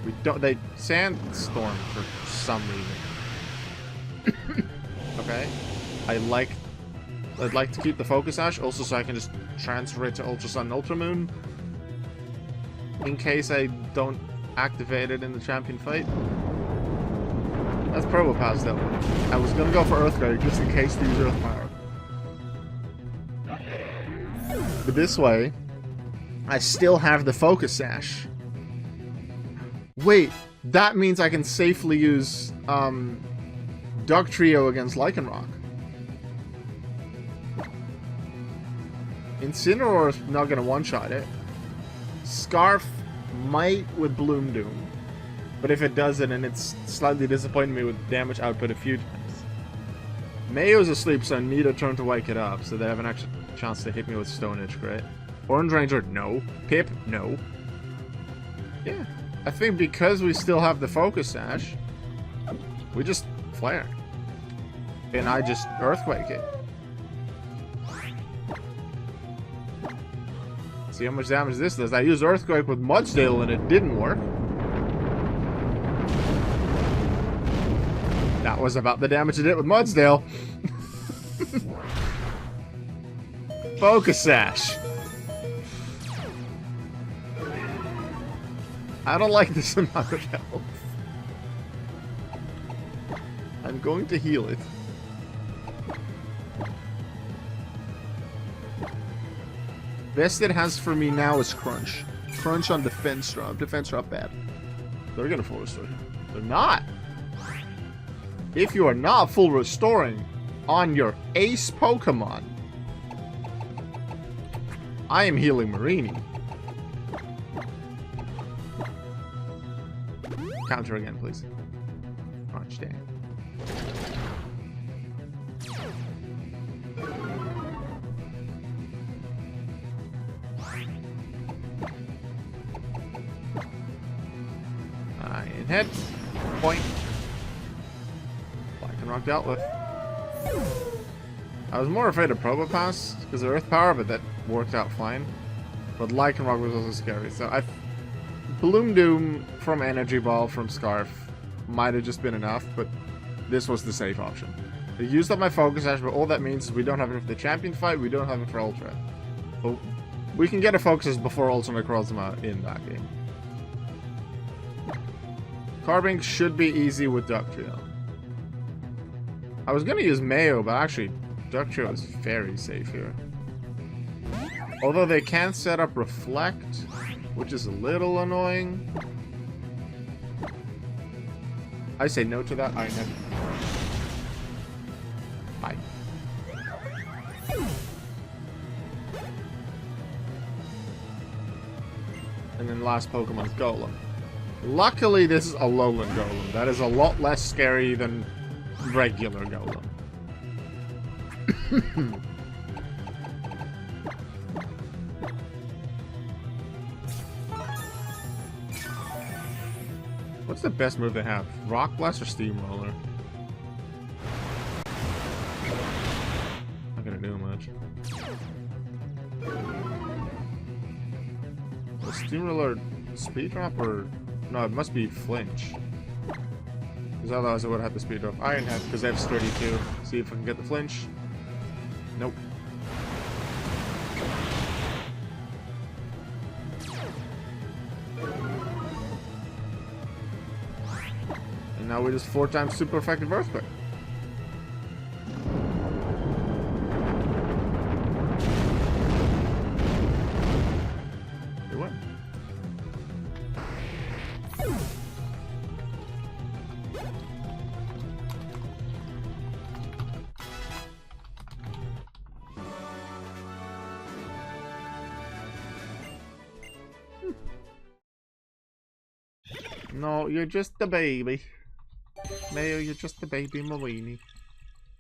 We don't. They Sandstorm for some reason. Okay. I'd like to keep the Focus Sash, also so I can just transfer it to Ultra Sun and Ultra Moon. In case I don't activate it in the champion fight. That's Probopass though. I was gonna go for Earthquake just in case to use Earth Power. But this way, I still have the Focus Sash. Wait, that means I can safely use Duck Trio against Lycanroc. Incineroar's not gonna one-shot it. Scarf might with Bloom Doom. But if it doesn't, and it's slightly disappointing me with damage output a few times. Mayo's asleep, so I need a turn to wake it up, so they have an extra chance to hit me with Stone Edge, great. OrangeRanger, no. Pip, no. Yeah, I think because we still have the Focus Sash, we just flare. And I just Earthquake it. See how much damage this does. I used Earthquake with Mudsdale and it didn't work. That was about the damage it did with Mudsdale. Focus Sash. I don't like this amount of health. I'm going to heal it. Best it has for me now is Crunch. Crunch on Defense Drop. Defense Drop bad. They're gonna full restore. They're not. If you are not full restoring on your ace Pokemon, I am healing Marini. Counter again, please. Crunch, dang. Iron Head. Point. Lycanroc dealt with. I was more afraid of Probopass because of Earth Power, but that worked out fine. But Lycanroc was also scary, so I... Bloom Doom from Energy Ball from Scarf might have just been enough, but this was the safe option. I used up my Focus Sash, but all that means is we don't have it for the Champion fight, we don't have it for Ultra. But we can get a Focus before Ultra Necrozma in that game. Carbink should be easy with Duck Trio. I was going to use Mayo, but actually Duck Trio is very safe here. Although they can set up Reflect, which is a little annoying. I say no to that. Iron Head. Bye. And then last Pokemon's Golem. Luckily, this is Alolan Golem. That is a lot less scary than regular Golem. What's the best move they have? Rock Blast or Steamroller? Not gonna do much. The Steamroller Speed Drop or... No, it must be Flinch. Because otherwise I would have had the Speed Drop. Iron Head, because I have Sturdy too. See if I can get the Flinch. Nope. And now we just 4 times super effective Earthquake. We win. No, you're just a baby. Mayo, you're just a baby Marini.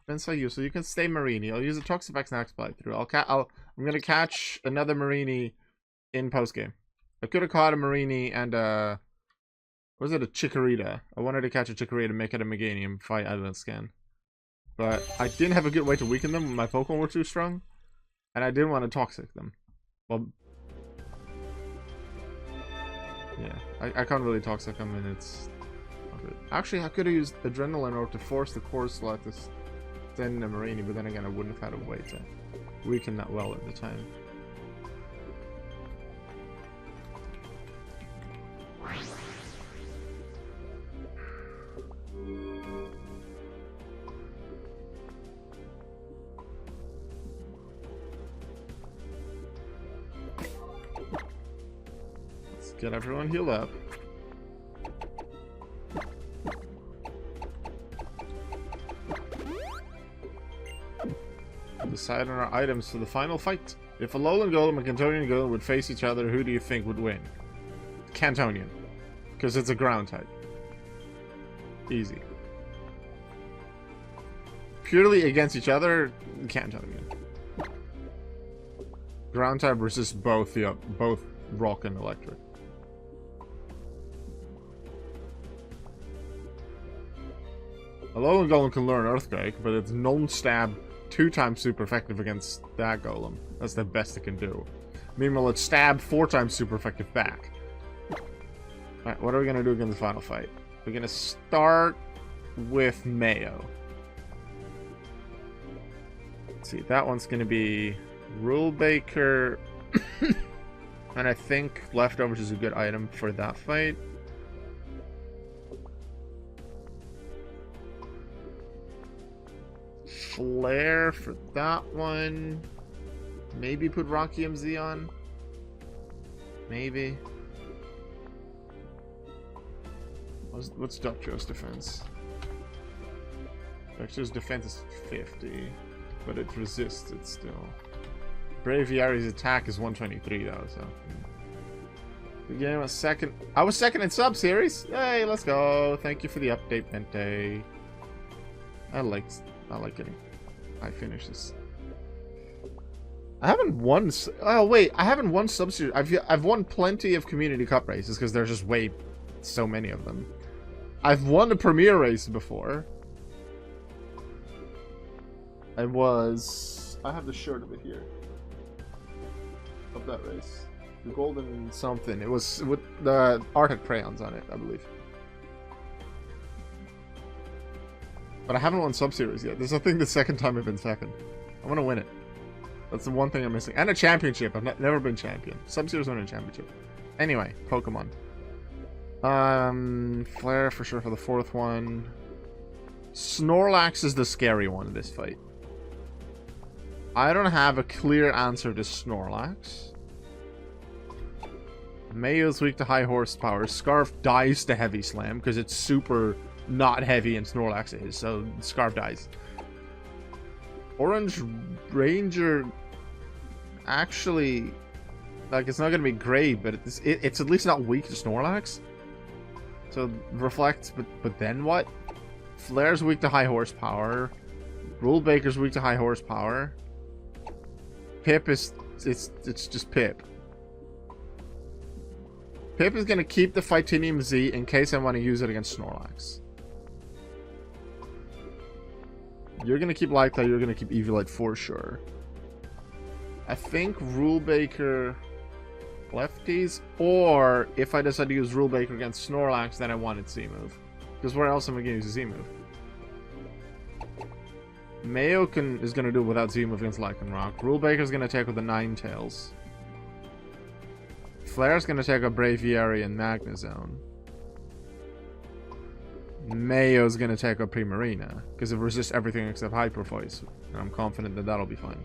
Been so useful. You can stay Marini. I'll use a Toxapex next playthrough. I'm gonna catch another Marini in postgame. I could have caught a Marini and was it a Chikorita? I wanted to catch a Chikorita and make it a Meganium fight Island Scan. But I didn't have a good way to weaken them when my Pokemon were too strong. And I didn't want to Toxic them. Well, yeah, I can't really Toxic them and it's not good. Actually, I could have used Adrenaline Orb to force the core slot to send a Marini, but then again I wouldn't have had a way to weaken that well at the time. Let's get everyone healed up. Decide on our items for the final fight. If Alolan Golem and Cantonian Golem would face each other, who do you think would win? Cantonian. Because it's a ground type. Easy. Purely against each other, Cantonian. Ground type resists both rock and electric. Alolan Golem can learn Earthquake, but it's non-stab 2 times super effective against that Golem. That's the best it can do. Meanwhile, it's stab 4 times super effective back. Alright, what are we going to do against the final fight? We're going to start with Mayo. Let's see, that one's going to be Rule Baker. And I think Leftovers is a good item for that fight. Flare for that one. Maybe put Rocky MZ on. Maybe. What's Ductio's defense? Ductio's defense is 50, but it resists it still. Braviary's attack is 123 though, so. The game was second. I was second in sub-series. Hey, let's go. Thank you for the update, Bente. I like getting high finishes. I haven't won. Oh wait, I haven't won sub-series. I've won plenty of community cup races because there's just so many of them. I've won a premier race before. I have the shirt of it here. Of that race. The golden something. It was with the Arctic crayons on it, I believe. But I haven't won sub-series yet. This is, I think, the second time I've been second. I want to win it. That's the one thing I'm missing. And a championship. I've never been champion. Sub-series won a championship. Anyway, Pokemon. Flare for sure for the 4th one. Snorlax is the scary one in this fight. I don't have a clear answer to Snorlax. Mayo's weak to high horsepower. Scarf dies to Heavy Slam because it's super not heavy and Snorlax is, so Scarf dies. OrangeRanger actually, like, it's not going to be great, but it's at least not weak to Snorlax. So Reflect, but then what? Flare's weak to high horsepower. Rule Baker's weak to high horsepower. Pip is it's just Pip. Pip is gonna keep the Fightinium Z in case I want to use it against Snorlax. You're gonna keep Light Clay, you're gonna keep Eviolite for sure. I think Rule Baker lefties, or if I decide to use Rule Baker against Snorlax, then I want its Z move. Because where else am I gonna use a Z move? Mayo is gonna do it without Z move against Lycanroc. Rule Baker's gonna take with the Ninetales. Flare's gonna take a Braviary and Magnezone. Mayo's gonna take a Primarina because it resists everything except Hyper Voice, and I'm confident that that'll be fine.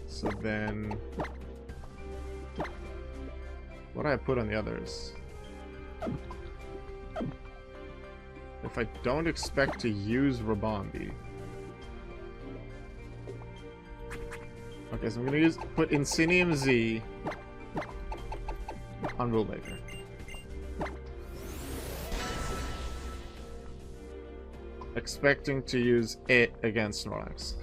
So then, what do I put on the others? If I don't expect to use Rabombi. Okay, so I'm gonna put Insinium Z on Rule Baker. Expecting to use it against Snorlax.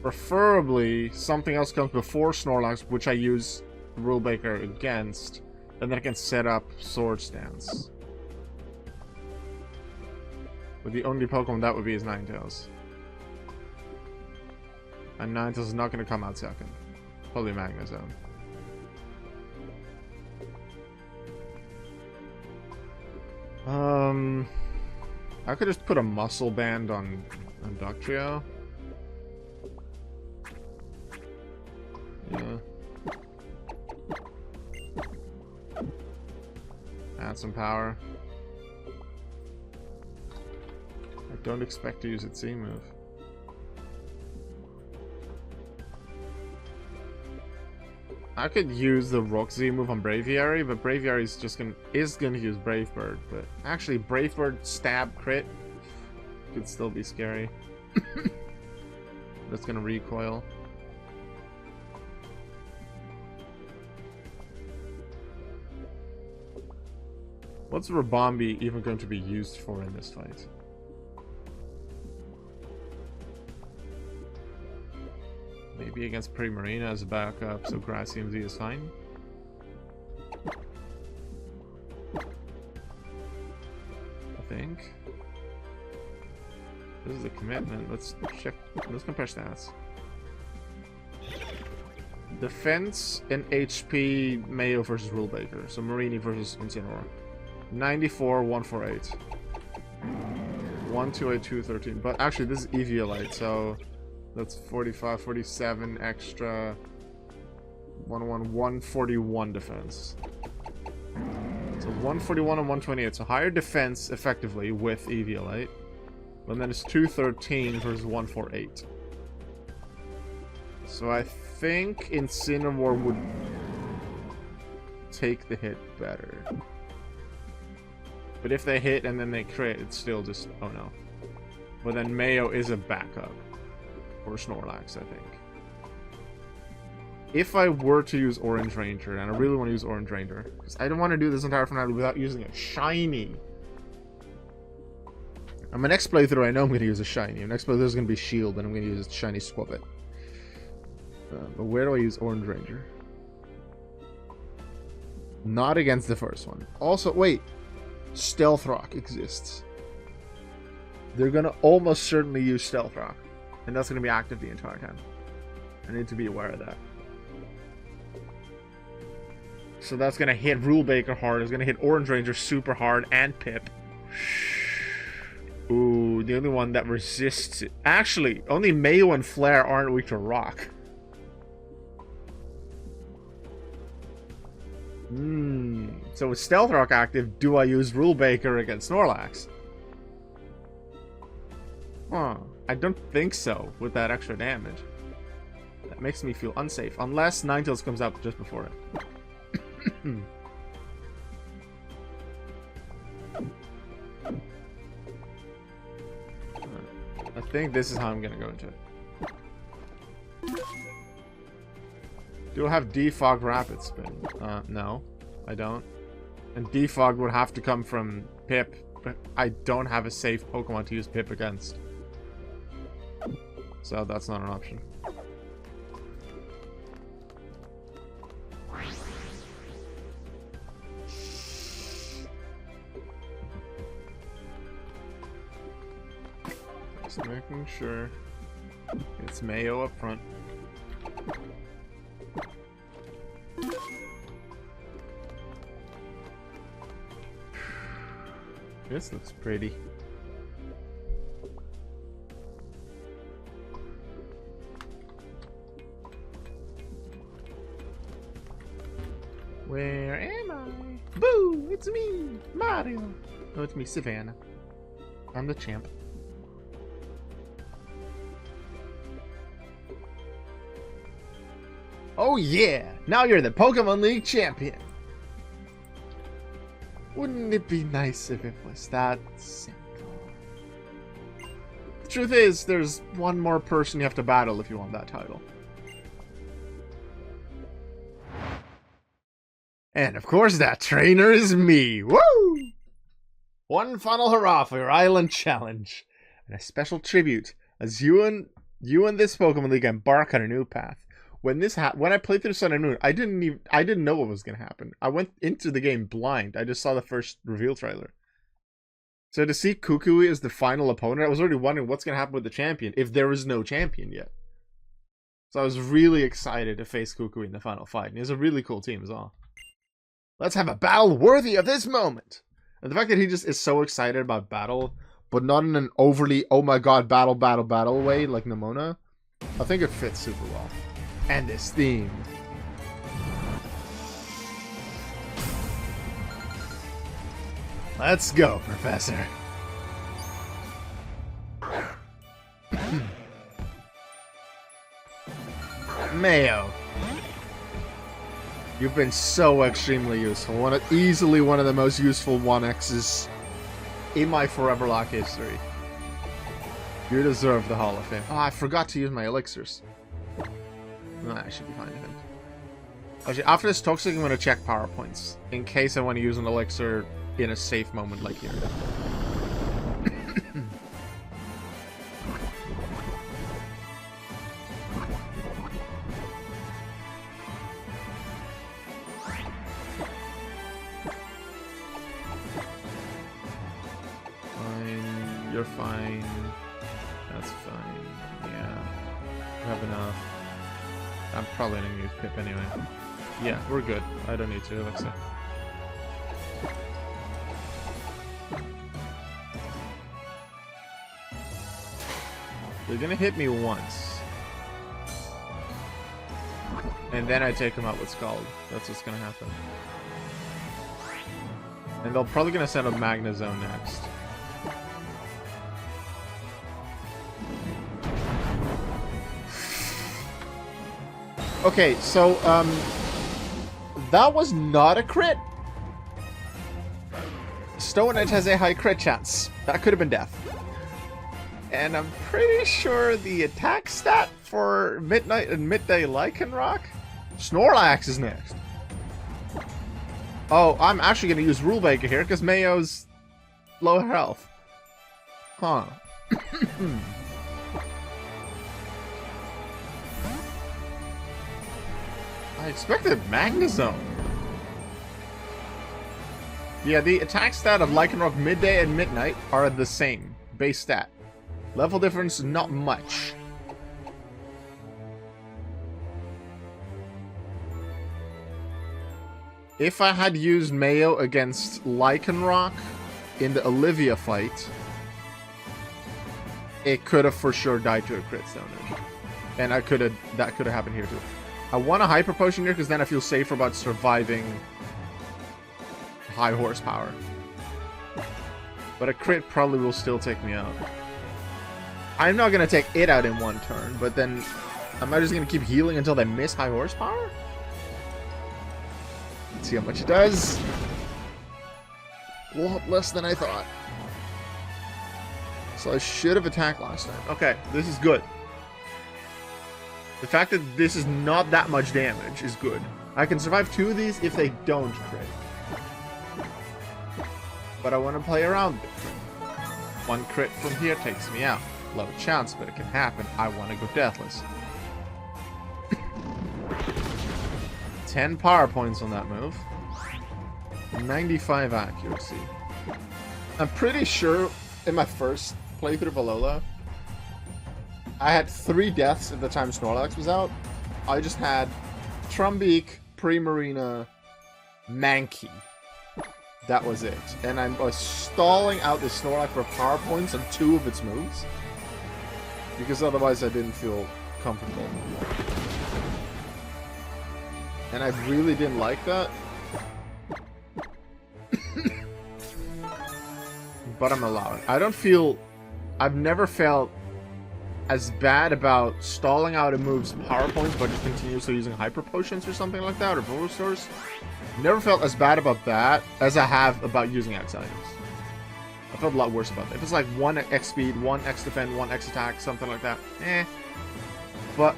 Preferably, something else comes before Snorlax, which I use Rule Baker against, and then I can set up Swords Dance. But the only Pokemon that would be is Ninetales. And Ninetales is not going to come out second. Probably Magnezone. I could just put a Muscle Band on Ductrio. Yeah. Add some power. I don't expect to use its Z move. I could use the Roxy move on Braviary, but Braviary is just gonna use Brave Bird. But actually, Brave Bird stab crit could still be scary. That's gonna recoil. What's Rabombi even going to be used for in this fight? Maybe against Primarina as a backup, so Grass CMZ is fine. I think. This is a commitment. Let's check. Let's compare stats. Defense and HP Mayo versus Rulebreaker. So Marini versus Incineroar. 94, 148. 128, 213. But actually, this is Eviolite, so that's 45, 47 extra. 101, 141 defense. So 141 and 128. So higher defense effectively with Eviolite. And then it's 213 versus 148. So I think Incineroar would take the hit better. But if they hit and then they crit, it's still just... oh no. But then Mayo is a backup. For Snorlax, I think. If I were to use OrangeRanger, and I really want to use OrangeRanger, because I don't want to do this entire finale without using a shiny. On my next playthrough, I know I'm going to use a shiny. My next playthrough is going to be Shield, and I'm going to use a shiny Squabbit. But where do I use OrangeRanger? Not against the first one. Also, wait. Stealth Rock exists. They're going to almost certainly use Stealth Rock. And that's going to be active the entire time. I need to be aware of that. So that's going to hit Rulebreaker hard. It's going to hit OrangeRanger super hard and Pip. Ooh, the only one that resists it. Actually, only Mayo and Flare aren't weak to Rock. So with Stealth Rock active, do I use Rulebreaker against Snorlax? Huh. I don't think so, with that extra damage. That makes me feel unsafe. Unless Ninetales comes out just before it. I think this is how I'm gonna go into it. Do I have Defog Rapid Spin? No, I don't. And Defog would have to come from Pip, but I don't have a safe Pokemon to use Pip against. So that's not an option. Just making sure it's Mayo up front. This looks pretty. Where am I? Boo! It's me, Mario. No, it's me, Savannah. I'm the champ. Oh yeah! Now you're the Pokemon League champion! Wouldn't it be nice if it was that simple? The truth is, there's one more person you have to battle if you want that title. And of course that trainer is me! Woo! One final hurrah for your island challenge. And a special tribute as you and this Pokemon League embark on a new path. When I played through Sun and Moon, I didn't know what was gonna happen. I went into the game blind. I just saw the first reveal trailer. So to see Kukui as the final opponent, I was already wondering what's gonna happen with the champion if there is no champion yet. So I was really excited to face Kukui in the final fight, and he has a really cool team as well. Let's have a battle worthy of this moment. And the fact that he just is so excited about battle, but not in an overly oh my god battle way like Nemona, I think it fits super well. And this theme. Let's go, Professor. Mayo. You've been so extremely useful. Easily one of the most useful 1Xs in my Foreverlocke history. You deserve the Hall of Fame. Oh, I forgot to use my elixirs. Nah, I should be fine, I think. Actually, after this Toxic, I'm going to check power points. In case I want to use an elixir in a safe moment like here. Fine. You're fine. That's fine. Yeah. We have enough. I'm probably going to use Pip anyway. Yeah, we're good. I don't need to, Alexa. They're gonna hit me once. And then I take them out with Scald. That's what's gonna happen. And they're probably gonna send a Magnezone next. Okay, so, that was not a crit. Stone Edge has a high crit chance. That could have been death. And I'm pretty sure the attack stat for Midnight and Midday Lycanroc? Snorlax is next. Oh, I'm actually going to use Rule Breaker here because Mayo's low health. Huh. I expected Magnezone. Yeah, the attack stat of Lycanroc Midday and Midnight are the same. Base stat. Level difference, not much. If I had used Mayo against Lycanroc in the Olivia fight, it could have for sure died to a crit Stone Edge. And that could have happened here too. I want a Hyper Potion here because then I feel safer about surviving high horsepower. But a crit probably will still take me out. I'm not going to take it out in one turn, but then am I just going to keep healing until they miss high horsepower? Let's see how much it does. A lot less than I thought. So I should have attacked last time. Okay, this is good. The fact that this is not that much damage is good. I can survive 2 of these if they don't crit. But I want to play around with it. 1 crit from here takes me out. Low chance, but it can happen. I want to go deathless. 10 power points on that move. 95 accuracy. I'm pretty sure in my first playthrough of Alola, I had 3 deaths at the time Snorlax was out. I just had Trumbeak, Primarina, Mankey. That was it. And I was stalling out the Snorlax for power points on 2 of its moves. Because otherwise I didn't feel comfortable. And I really didn't like that. But I'm allowed. I've never felt as bad about stalling out a move's power points but just continuously using Hyper Potions or something like that, or Bulbasaurs. Never felt as bad about that as I have about using X items. I felt a lot worse about that. If it's like 1 X speed, 1 X defend, 1 X attack, something like that, But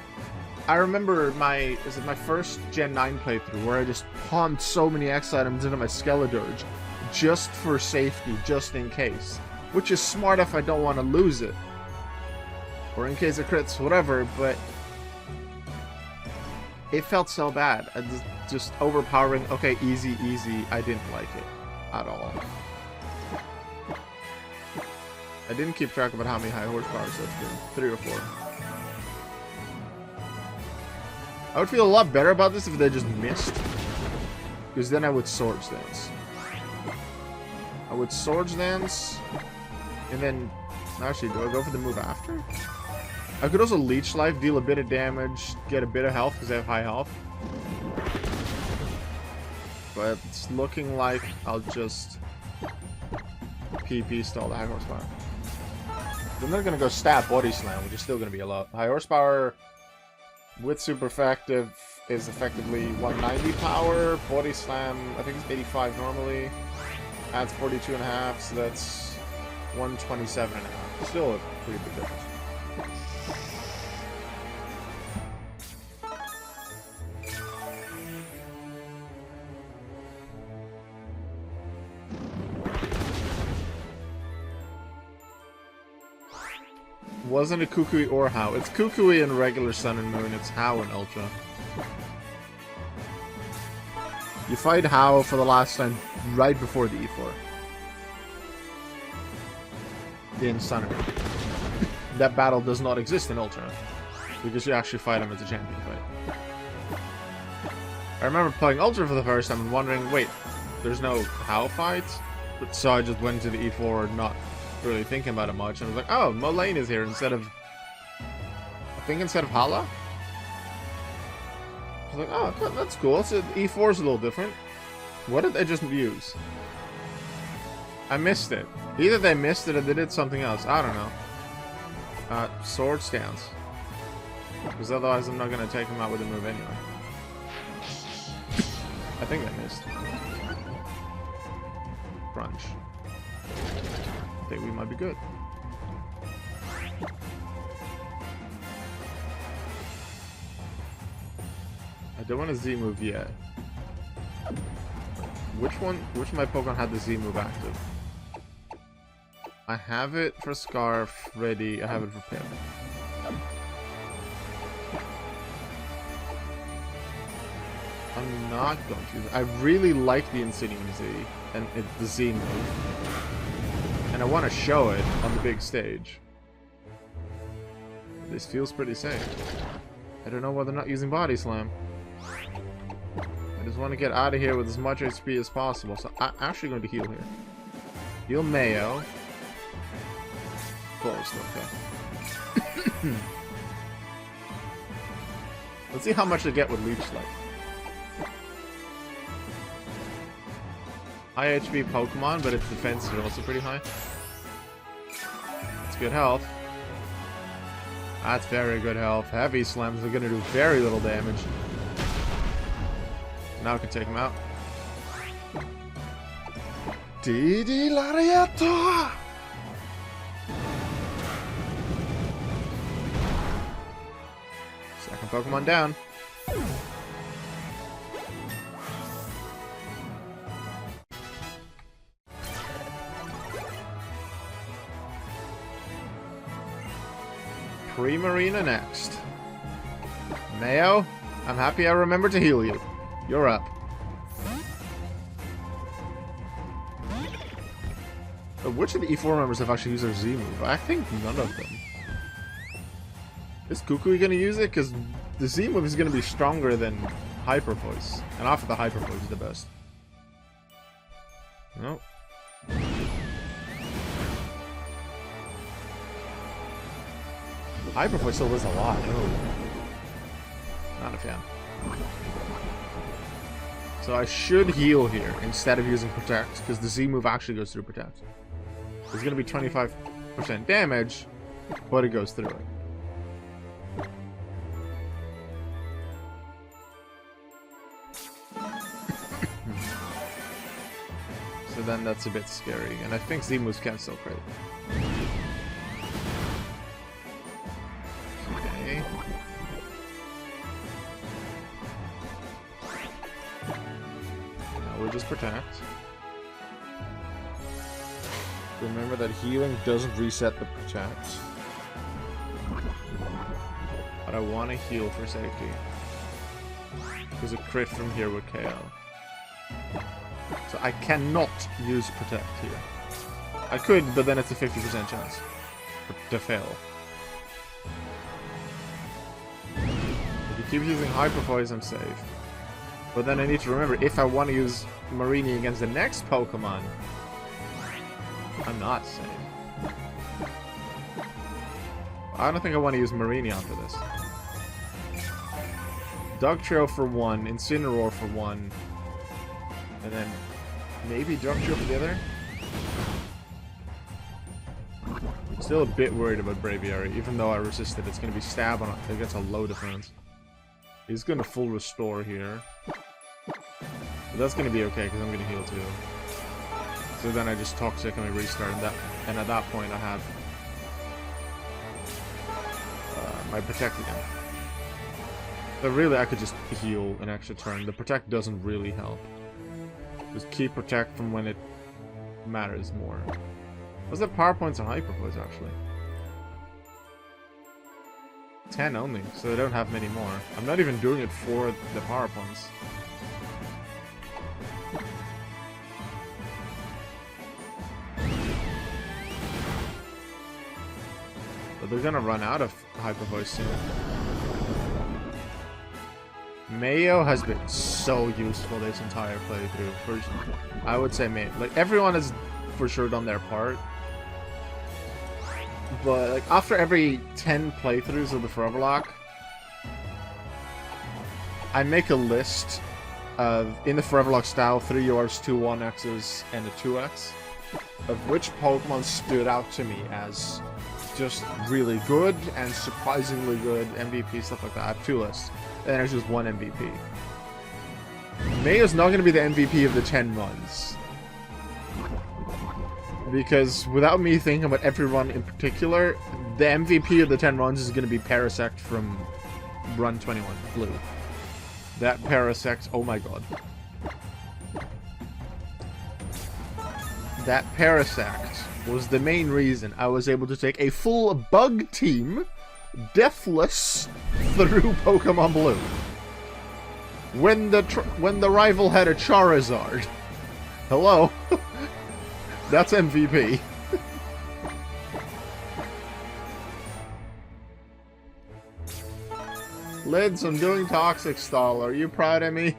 I remember my first Gen 9 playthrough where I just pumped so many X items into my Skeledirge just for safety, just in case. Which is smart if I don't want to lose it. Or in case it crits, whatever, but it felt so bad. Just overpowering, okay, easy, I didn't like it at all. I didn't keep track about how many high horsepower sets been. 3 or 4. I would feel a lot better about this if they just missed. Because then I would Swords Dance. I would Swords Dance, and then... Actually, do I go for the move after? I could also Leech Life, deal a bit of damage, get a bit of health because I have high health. But it's looking like I'll just PP stall the high horsepower. Then they're going to go stab Body Slam, which is still going to be a lot. High horsepower with super effective is effectively 190 power. Body Slam, I think it's 85 normally. Adds 42.5, so that's 127.5. Still a pretty big difference. Wasn't a Kukui or How. It's Kukui in regular Sun and Moon, it's How in Ultra. You fight How for the last time right before the E4. In Sun and Moon. That battle does not exist in Ultra. Because you actually fight him as a champion fight. I remember playing Ultra for the first time and wondering, wait, there's no How fight? So I just went to the E4 not really thinking about it much, and I was like, oh, Molayne is here instead of... I think instead of Hala? I was like, oh, that's cool. So E4 is a little different. What did they just use? I missed it. Either they missed it or they did something else. I don't know. Sword stance. Because otherwise I'm not going to take him out with a move anyway. I think they missed. Crunch. I think we might be good. I don't want a Z move yet. Which of my Pokemon had the Z move active? I have it for Scarf ready. I have it for Pip. I'm not going to. I really like the Insidium Z and the Z move. And I want to show it on the big stage. This feels pretty safe. I don't know why they're not using Body Slam. I just want to get out of here with as much HP as possible. So I'm actually going to heal here. Heal Mayo. Close, okay. Let's see how much they get with Leech Life. High HP Pokemon, but its defense is also pretty high. It's good health. That's very good health. Heavy Slams are going to do very little damage. Now we can take him out. Didi Lariato! Second Pokemon down. Primarina next. Mayo, I'm happy I remembered to heal you. You're up. Which of the E4 members have actually used their Z move? I think none of them. Is Kukui gonna use it? Because the Z move is gonna be stronger than Hyper Voice. And after the Hyper Voice is the best. Nope. Hyper Voice still does a lot. Oh. Not a fan. So I should heal here instead of using Protect, because the Z move actually goes through Protect. It's going to be 25% damage, but it goes through it. So then that's a bit scary, and I think Z moves can still crit. Okay. Now we'll just Protect. Remember that healing doesn't reset the Protect. But I want to heal for safety. Because a crit from here would KO. So I cannot use Protect here. I could, but then it's a 50% chance to fail. If you keep using Hyper Voice, I'm safe. But then I need to remember, if I want to use Marini against the next Pokemon, I'm not safe. I don't think I want to use Marini after this. Dugtrio for one, Incineroar for one, and then maybe Dugtrio for the other? Still a bit worried about Braviary, even though I resisted. It's going to be Stab on it against a low defense. He's gonna full restore here. But that's gonna be okay, because I'm gonna heal too. So then I just Toxic and I restart, and at that point I have my Protect again. But really, I could just heal an extra turn. The Protect doesn't really help. Just keep Protect from when it matters more. What's the power points on Hyper Voice, actually? 10 only, so I don't have many more. I'm not even doing it for the power points. But they're gonna run out of Hyper Voice soon. Mayo has been so useful this entire playthrough. I would say Mayo. Like, everyone has for sure done their part. But, like, after every 10 playthroughs of the Foreverlocke, I make a list of, in the Foreverlocke style, 3 Yours, 2 1Xs, and a 2X, of which Pokemon stood out to me as just really good and surprisingly good MVP, stuff like that. I have 2 lists, and there's just 1 MVP. Mayo's not going to be the MVP of the 10 runs. Because without me thinking about every run in particular, the MVP of the 10 runs is going to be Parasect from run 21, Blue. That Parasect, oh my god. That Parasect was the main reason I was able to take a full bug team, deathless, through Pokemon Blue. When the rival had a Charizard. Hello? That's MVP. Lids, I'm doing Toxic Stall. Are you proud of me?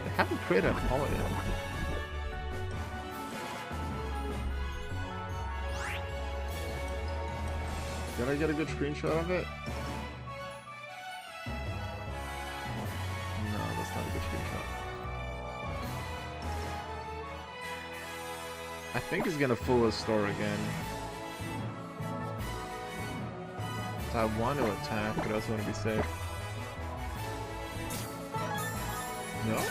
I haven't created a Alola yet. Did I get a good screenshot of it? No, that's not a good screenshot. I think he's gonna full restore again. I want to attack, but I also want to be safe. No?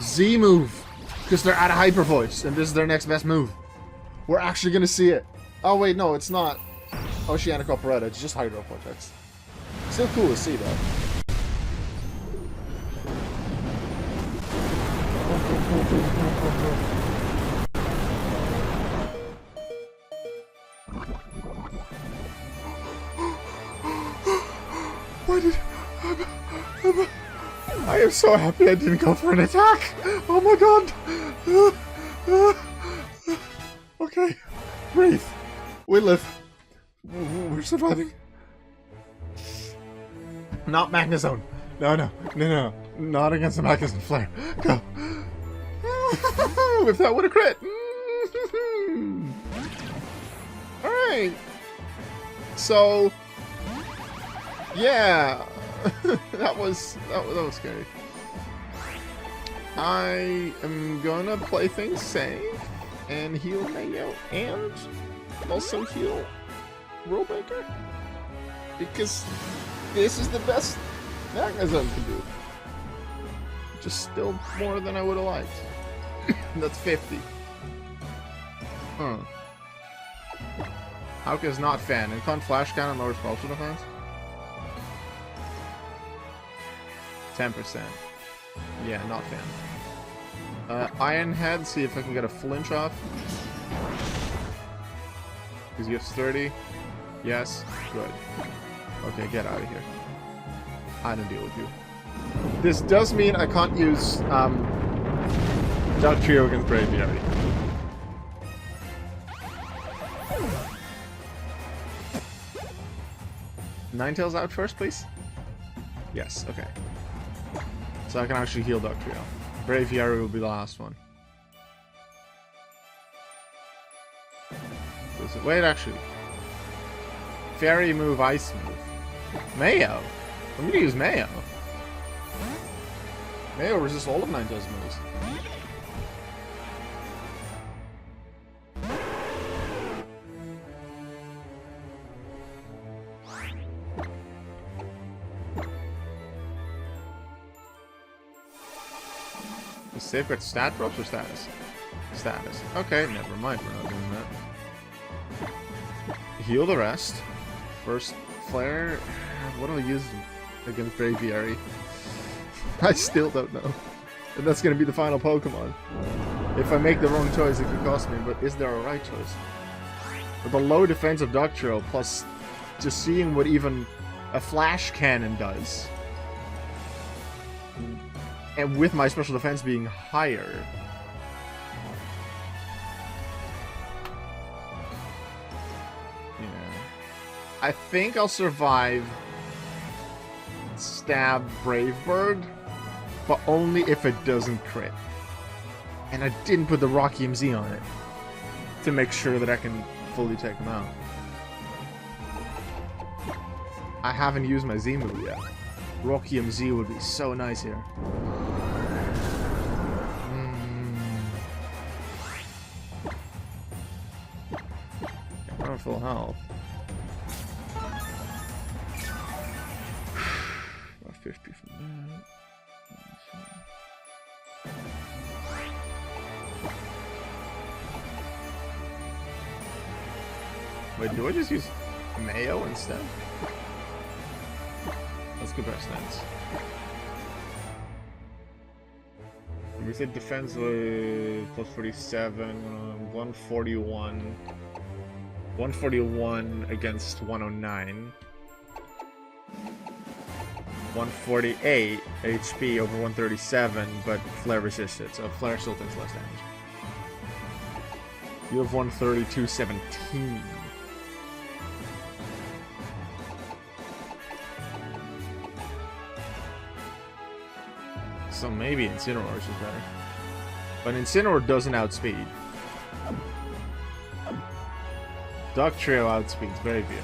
Z move! Because they're out of Hyper Voice, and this is their next best move. We're actually gonna see it. Oh wait, no, it's not Oceanic Operetta, it's just Hydro Vortex. Still cool to see, though. Why did... I am so happy I didn't go for an attack! Oh my god! Okay, breathe. We live. We're surviving. Not Magnezone. No. Not against the Magnezone Flare. Go. If that would have crit. Alright. So, yeah. that was scary. I am gonna play things safe and heal Mayo and also heal Rollbreaker, because this is the best Magnezone can do. Just still more than I would have liked. That's 50. Huh. Hauka's not fan. And can't Flash Cannon lower Spellshield defense? 10%. Yeah, not fan. Iron Head, see if I can get a flinch off. Because he gets 30. Yes, good. Okay, get out of here. I don't deal with you. This does mean I can't use Dark Trio against Braviary. Ninetales out first, please? Yes, okay. So I can actually heal Dugtrio. Braviary will be the last one. Wait, actually. Fairy move, Ice move. Mayo. I'm gonna use Mayo. Mayo resists all of Ninetales moves. The safeguard stat drops or status? Status. Okay, never mind. We're not doing that. Heal the rest. First flare. What do I use against Braviary? I still don't know. And that's going to be the final Pokemon. If I make the wrong choice, it could cost me, but is there a right choice? With the low defense of Dugtrio, plus just seeing what even a Flash Cannon does, and with my special defense being higher, I think I'll survive Stab Brave Bird, but only if it doesn't crit. And I didn't put the Rocky MZ on it to make sure that I can fully take him out. I haven't used my Z move yet. Rocky MZ would be so nice here. I'm on full health. 50 from that. Wait, do I just use Mayo instead? Let's compare stats. We said defense with plus 47, 141. 141 against 109. 148 HP over 137, but flare resisted, so flare still takes less damage. You have 132.17. So maybe Incineroar is better. But Incineroar doesn't outspeed. Dugtrio outspeeds Braviary.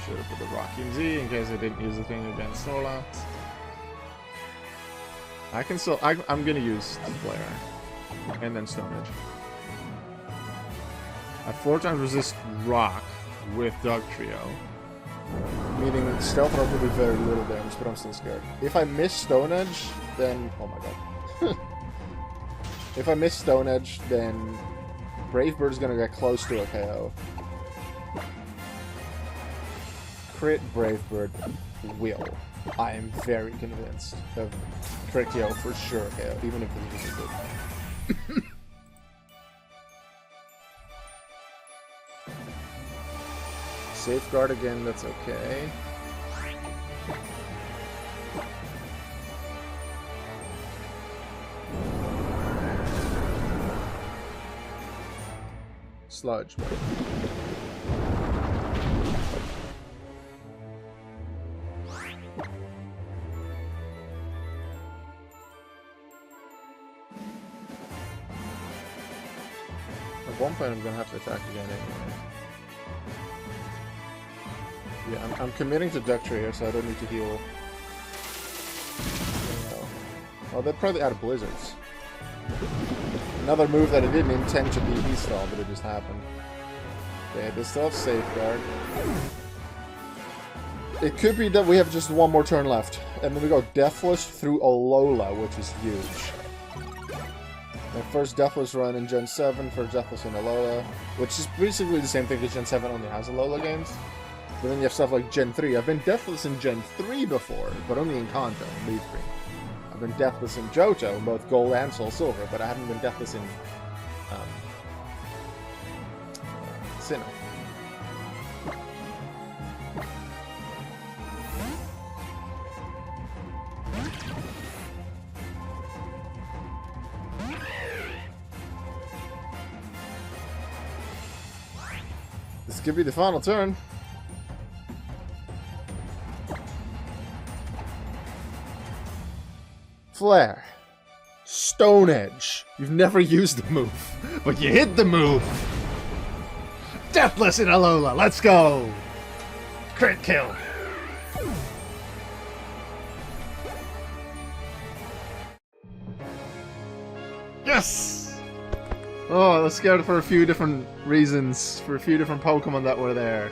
Should have put the Rocky MZ in case I didn't use the thing against Snorlax. I can still. I'm gonna use Flare and then Stone Edge. I 4 times resist Rock with Dugtrio, meaning that Stealth Rock will do very little damage, but I'm still scared. If I miss Stone Edge, then oh my god. If I miss Stone Edge, then Brave Bird is gonna get close to a KO. Crit Brave Bird will. I am very convinced of crit KO for sure KO, even if this isn't good. Safeguard again, that's okay. Sludge. At one point I'm gonna have to attack again anyway. Yeah, I'm committing to Dugtrio, so I don't need to heal. Oh, they'd probably add Blizzards. Another move that I didn't intend to be Beastall, but it just happened. Okay, they still have Safeguard. It could be that we have just one more turn left, and then we go Deathless through Alola, which is huge. My first Deathless run in Gen 7 for Deathless and Alola, which is basically the same thing because Gen 7 only has Alola games. But then you have stuff like Gen 3. I've been Deathless in Gen 3 before, but only in Kanto and Leaf Green. I've been Deathless in Johto, in both Gold and Soul Silver, but I haven't been Deathless in Sinnoh. This could be the final turn. Flare. Stone Edge. You've never used the move, but you hit the move. Deathless in Alola. Let's go. Crit kill. Yes! Oh, I was scared for a few different reasons, for a few different Pokemon that were there.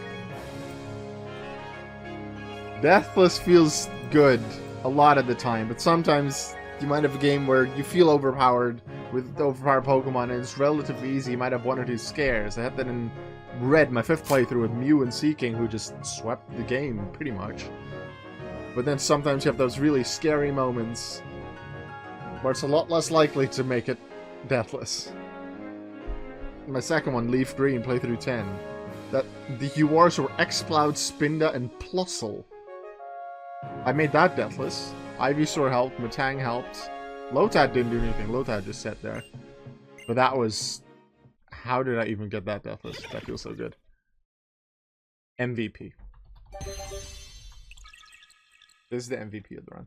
Deathless feels good a lot of the time, but sometimes you might have a game where you feel overpowered with overpowered Pokemon and it's relatively easy. You might have one or two scares. I had that in Red, my 5th playthrough with Mew and Seeking, who just swept the game, pretty much. But then sometimes you have those really scary moments where it's a lot less likely to make it deathless. My second one, Leaf Green, playthrough 10. The URs were Exploud, Spinda, and Plusle. I made that deathless. Ivysaur helped, Metang helped. Lotad didn't do anything, Lotad just sat there. But that was... How did I even get that deathless? That feels so good. MVP. This is the MVP of the run.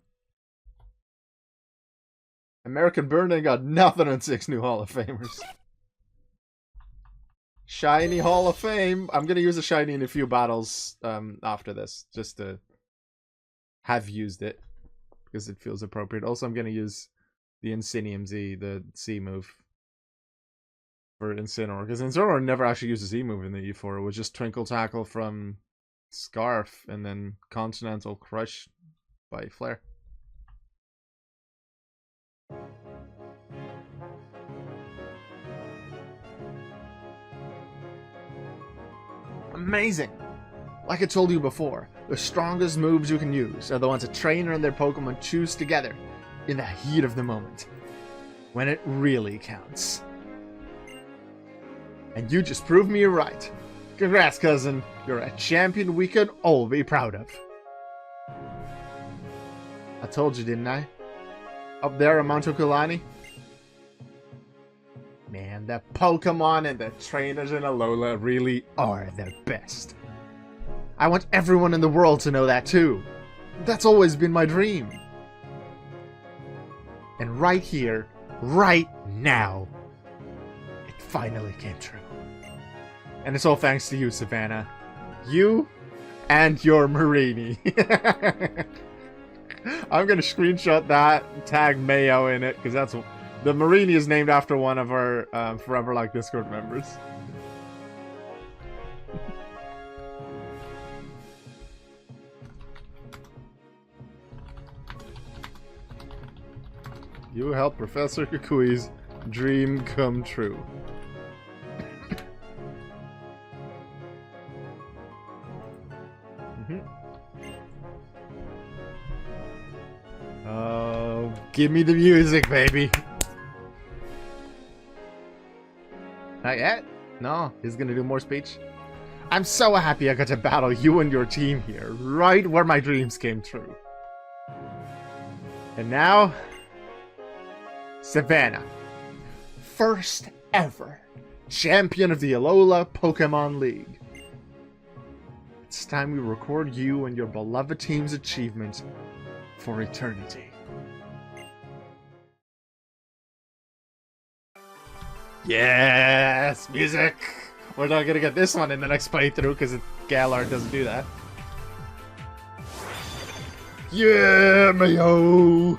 American Burning got nothing on 6 new Hall of Famers. Shiny Hall of Fame. I'm gonna use a shiny in a few battles after this, just to have used it because it feels appropriate. Also, I'm gonna use the Insinium Z, the C move, for Incineroar, because Incineroar never actually used a Z move in the E4. It was just Twinkle Tackle from Scarf and then Continental Crush by Flare. Amazing! Like I told you before, the strongest moves you can use are the ones a trainer and their Pokemon choose together in the heat of the moment, when it really counts. And you just proved me right. Congrats, cousin. You're a champion we can all be proud of. I told you, didn't I? Up there on Mount Ukulani? Man, the Pokemon and the trainers in Alola really are the best. I want everyone in the world to know that too. That's always been my dream. And right here, right now, it finally came true. And it's all thanks to you, Savannah. You and your Marini. I'm gonna screenshot that and tag Mayo in it, because that's... The Marini is named after one of our Foreverlocke Discord members. You helped Professor Kukui's dream come true. Oh, give me the music, baby. Not yet? No, he's gonna do more speech. I'm so happy I got to battle you and your team here, right where my dreams came true. And now, Savannah, first ever champion of the Alola Pokemon League. It's time we record you and your beloved team's achievement for eternity. Yes! Music! We're not gonna get this one in the next playthrough because Galar doesn't do that. Yeah, Mayo!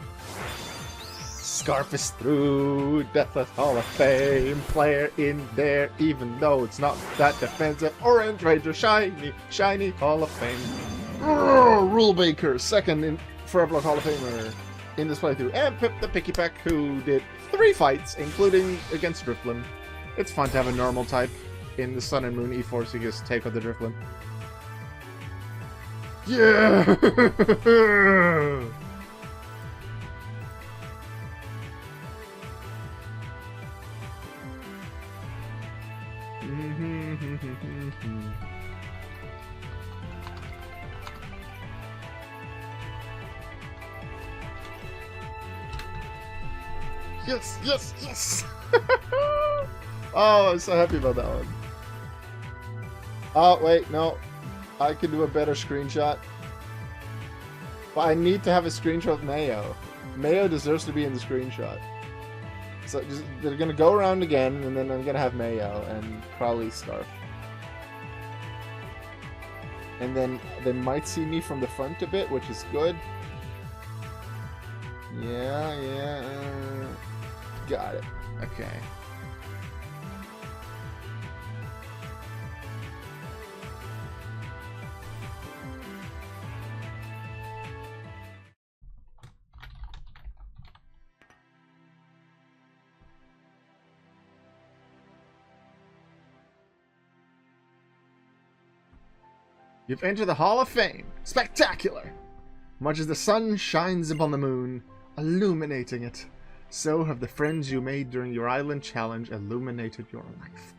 Scarf is through, Deathless Hall of Fame, player in there, even though it's not that defensive. OrangeRanger, shiny Hall of Fame. Rule Baker, second in Foreverlocke Hall of Famer in this playthrough. And Pip the Picky Peck, who did 3 fights, including against Drifloon. It's fun to have a normal type in the Sun and Moon E4, so you just take out the Drifloon. Yeah! Yes, yes, yes! Oh, I'm so happy about that one. Oh, wait, no. I can do a better screenshot. But I need to have a screenshot of Mayo. Mayo deserves to be in the screenshot. So they're gonna go around again, and then I'm gonna have Mayo and probably Scarf. And then they might see me from the front a bit, which is good. Yeah. Got it. Okay. You've entered the Hall of Fame. Spectacular! Much as the sun shines upon the moon, illuminating it, so have the friends you made during your island challenge illuminated your life.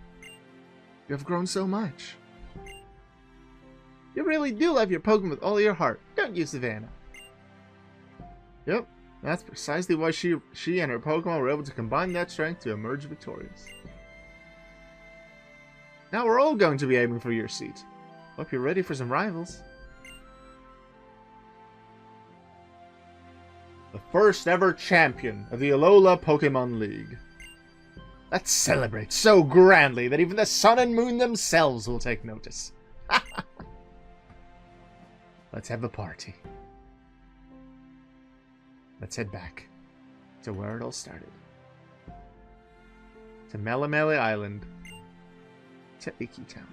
You have grown so much. You really do love your Pokemon with all your heart, don't you, Savannah? Yep, that's precisely why she and her Pokemon were able to combine that strength to emerge victorious. Now we're all going to be aiming for your seat. Hope you're ready for some rivals. The first ever champion of the Alola Pokemon League. Let's celebrate so grandly that even the sun and moon themselves will take notice. Let's have a party. Let's head back to where it all started. To Melemele Island. To Iki Town.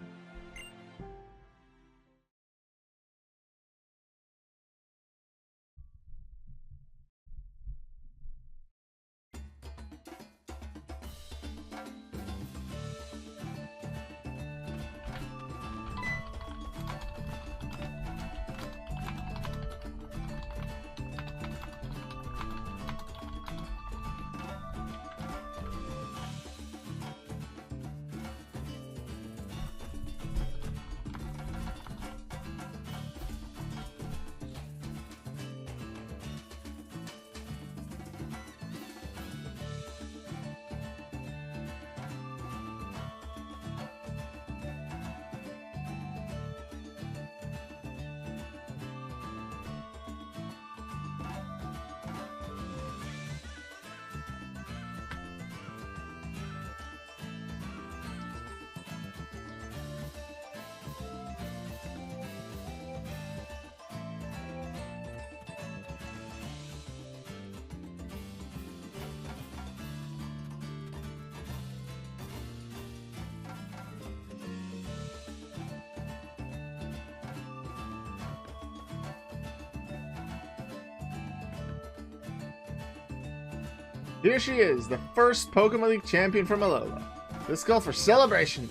Here she is, the first Pokemon League champion from Alola. Let's go for celebration,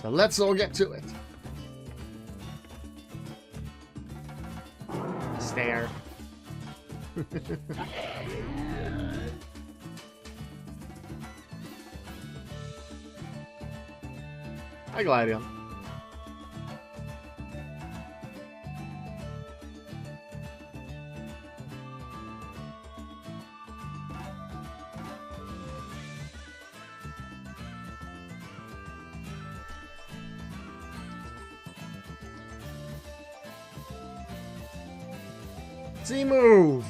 so let's all get to it. Stare. Hi, Gladion. Z-move!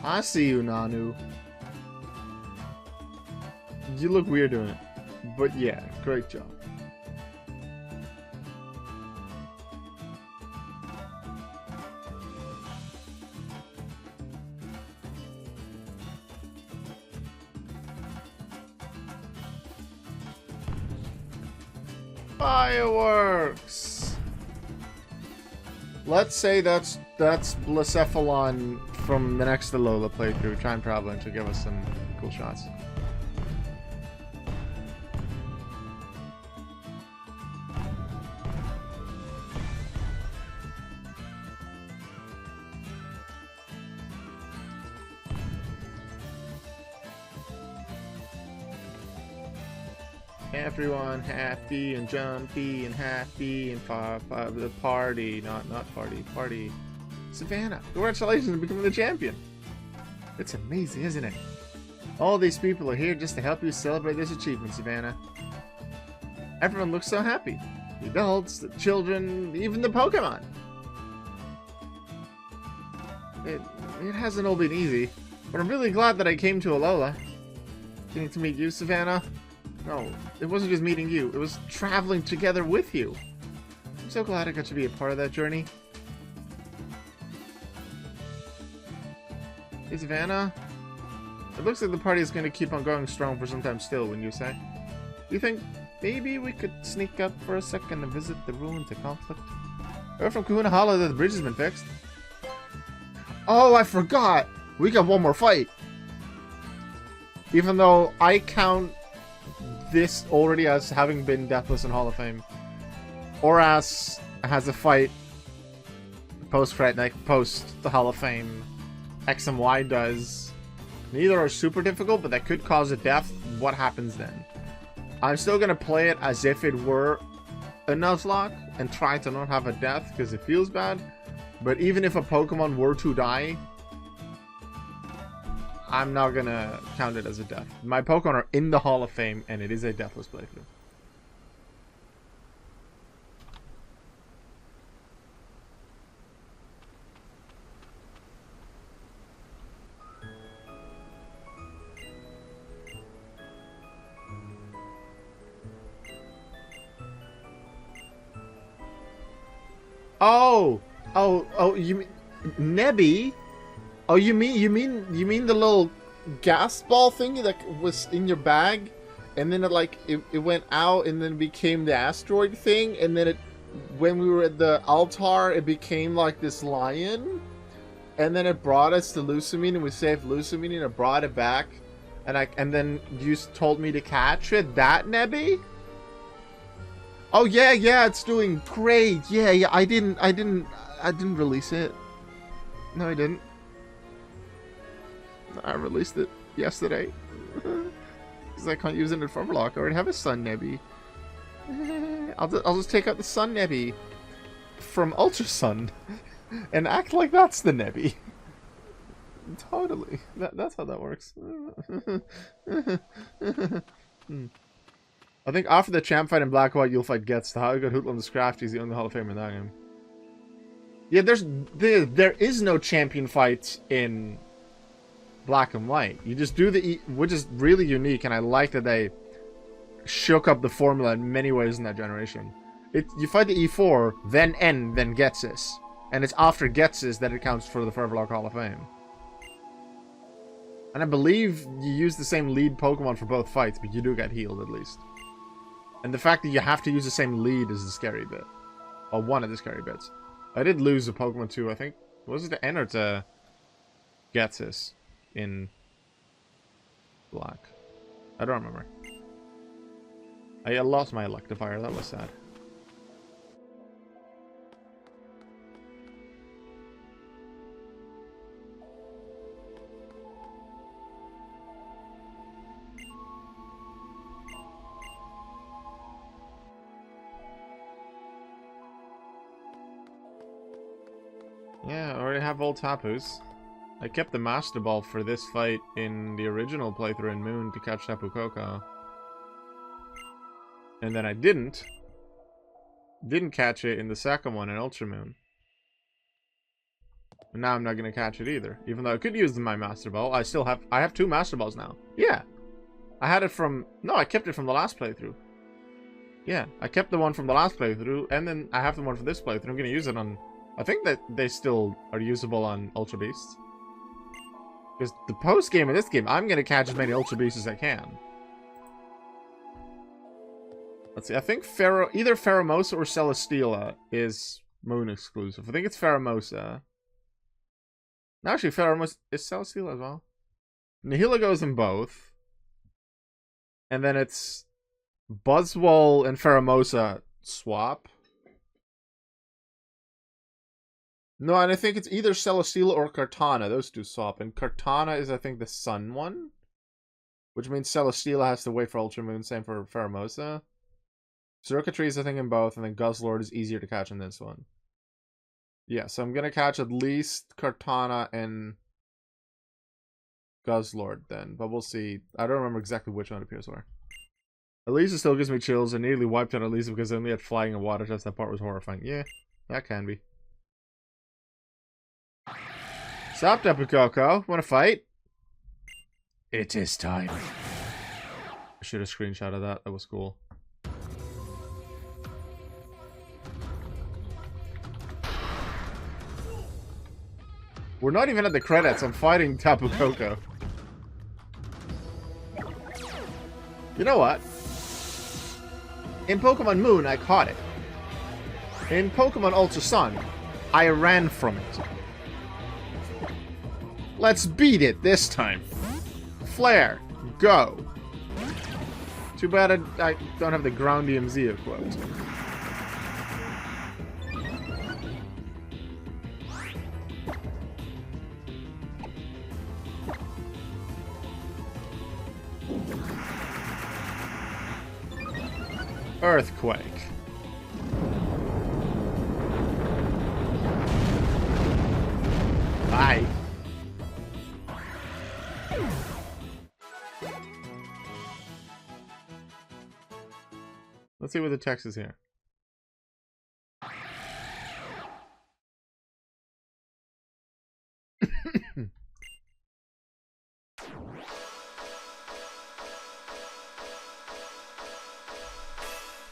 I see you, Nanu. You look weird doing it. But yeah, great job. Fireworks! Let's say that's Blacephalon from the next Alola playthrough. Try and probably to give us some cool shots. Everyone happy and jumpy and happy and the party, not party. Savannah, congratulations on becoming the champion. It's amazing, isn't it? All these people are here just to help you celebrate this achievement, Savannah. Everyone looks so happy. The adults, the children, even the Pokemon. It hasn't all been easy, but I'm really glad that I came to Alola. Getting to meet you, Savannah. No, it wasn't just meeting you, it was traveling together with you. I'm so glad I got to be a part of that journey. Hey, Savannah. It looks like the party is going to keep on going strong for some time still, wouldn't you say? Do you think maybe we could sneak up for a second and visit the ruins of conflict? I heard from Kahuna Hala that the bridge has been fixed. Oh, I forgot! We got one more fight! Even though I count this already as having been Deathless in Hall of Fame. Oras has a fight post-credit, like post the Hall of Fame. X and Y does. Neither are super difficult, but that could cause a death. What happens then? I'm still going to play it as if it were a Nuzlocke and try to not have a death because it feels bad. But even if a Pokemon were to die, I'm not going to count it as a death. My Pokemon are in the Hall of Fame and it is a deathless playthrough. Oh, you mean Nebby? Oh, you mean the little gas ball thingy that was in your bag, and then it went out and then became the asteroid thing, and then when we were at the altar, it became like this lion, and then it brought us to Lusamine, and we saved Lusamine, and it brought it back, and then you told me to catch it. That Nebby? Oh yeah, it's doing great. Yeah, I didn't release it. No, I didn't. I released it yesterday. Because I can't use it in Foreverlocke. I already have a Sun Nebby. I'll just take out the Sun Nebby from Ultra Sun and act like that's the Nebby. Totally. That's how that works. I think after the champ fight in Black and White, you'll fight Getz. The How Good Hootland the Scrafty is the only Hall of Famer in that game. Yeah, there is no champion fight in Black and White. You just do the which is really unique, and I like that they shook up the formula in many ways in that generation. You fight the E4, then N, then Ghetsis. And it's after Ghetsis that it counts for the Foreverlocke Hall of Fame. And I believe you use the same lead Pokemon for both fights, but you do get healed at least. And the fact that you have to use the same lead is the scary bit. Or one of the scary bits. I did lose a Pokemon too, I think. Was it the N or to Ghetsis in Black? I don't remember. I lost my Electivire, that was sad. Yeah, I already have all Tapus. I kept the Master Ball for this fight in the original playthrough in Moon to catch Tapu Koko. And then I didn't catch it in the second one in Ultra Moon. And now I'm not going to catch it either. Even though I could use my Master Ball, I have two Master Balls now. Yeah. I had it from... No, I kept it from the last playthrough. Yeah, I kept the one from the last playthrough, and then I have the one for this playthrough. I'm going to use it on... I think that they still are usable on Ultra Beasts. Because the post-game in this game, I'm going to catch as many Ultra Beasts as I can. Let's see, I think either Pheromosa or Celesteela is Moon exclusive. I think it's Pheromosa. No, actually, Pheromosa is Celesteela as well. Nihila goes in both. And then it's Buzzwole and Pheromosa swap. No, and I think it's either Celesteela or Kartana. Those two swap. And Kartana is, I think, the Sun one. Which means Celesteela has to wait for Ultra Moon. Same for Pheromosa. Circuitry is, I think, in both. And then Guzzlord is easier to catch in this one. Yeah, so I'm going to catch at least Kartana and Guzzlord then, but we'll see. I don't remember exactly which one appears where. Elisa still gives me chills. I nearly wiped out Elisa because I only had flying and water test. That part was horrifying. Yeah, that can be. Stop, Tapu Koko. Wanna fight? It is time. I should have screenshotted that. That was cool. We're not even at the credits. I'm fighting Tapu Koko. You know what? In Pokemon Moon, I caught it. In Pokemon Ultra Sun, I ran from it. Let's beat it this time. Flare, go. Too bad I don't have the Ground DMZ equipped. Earthquake. Bye. Let's see what the text is here.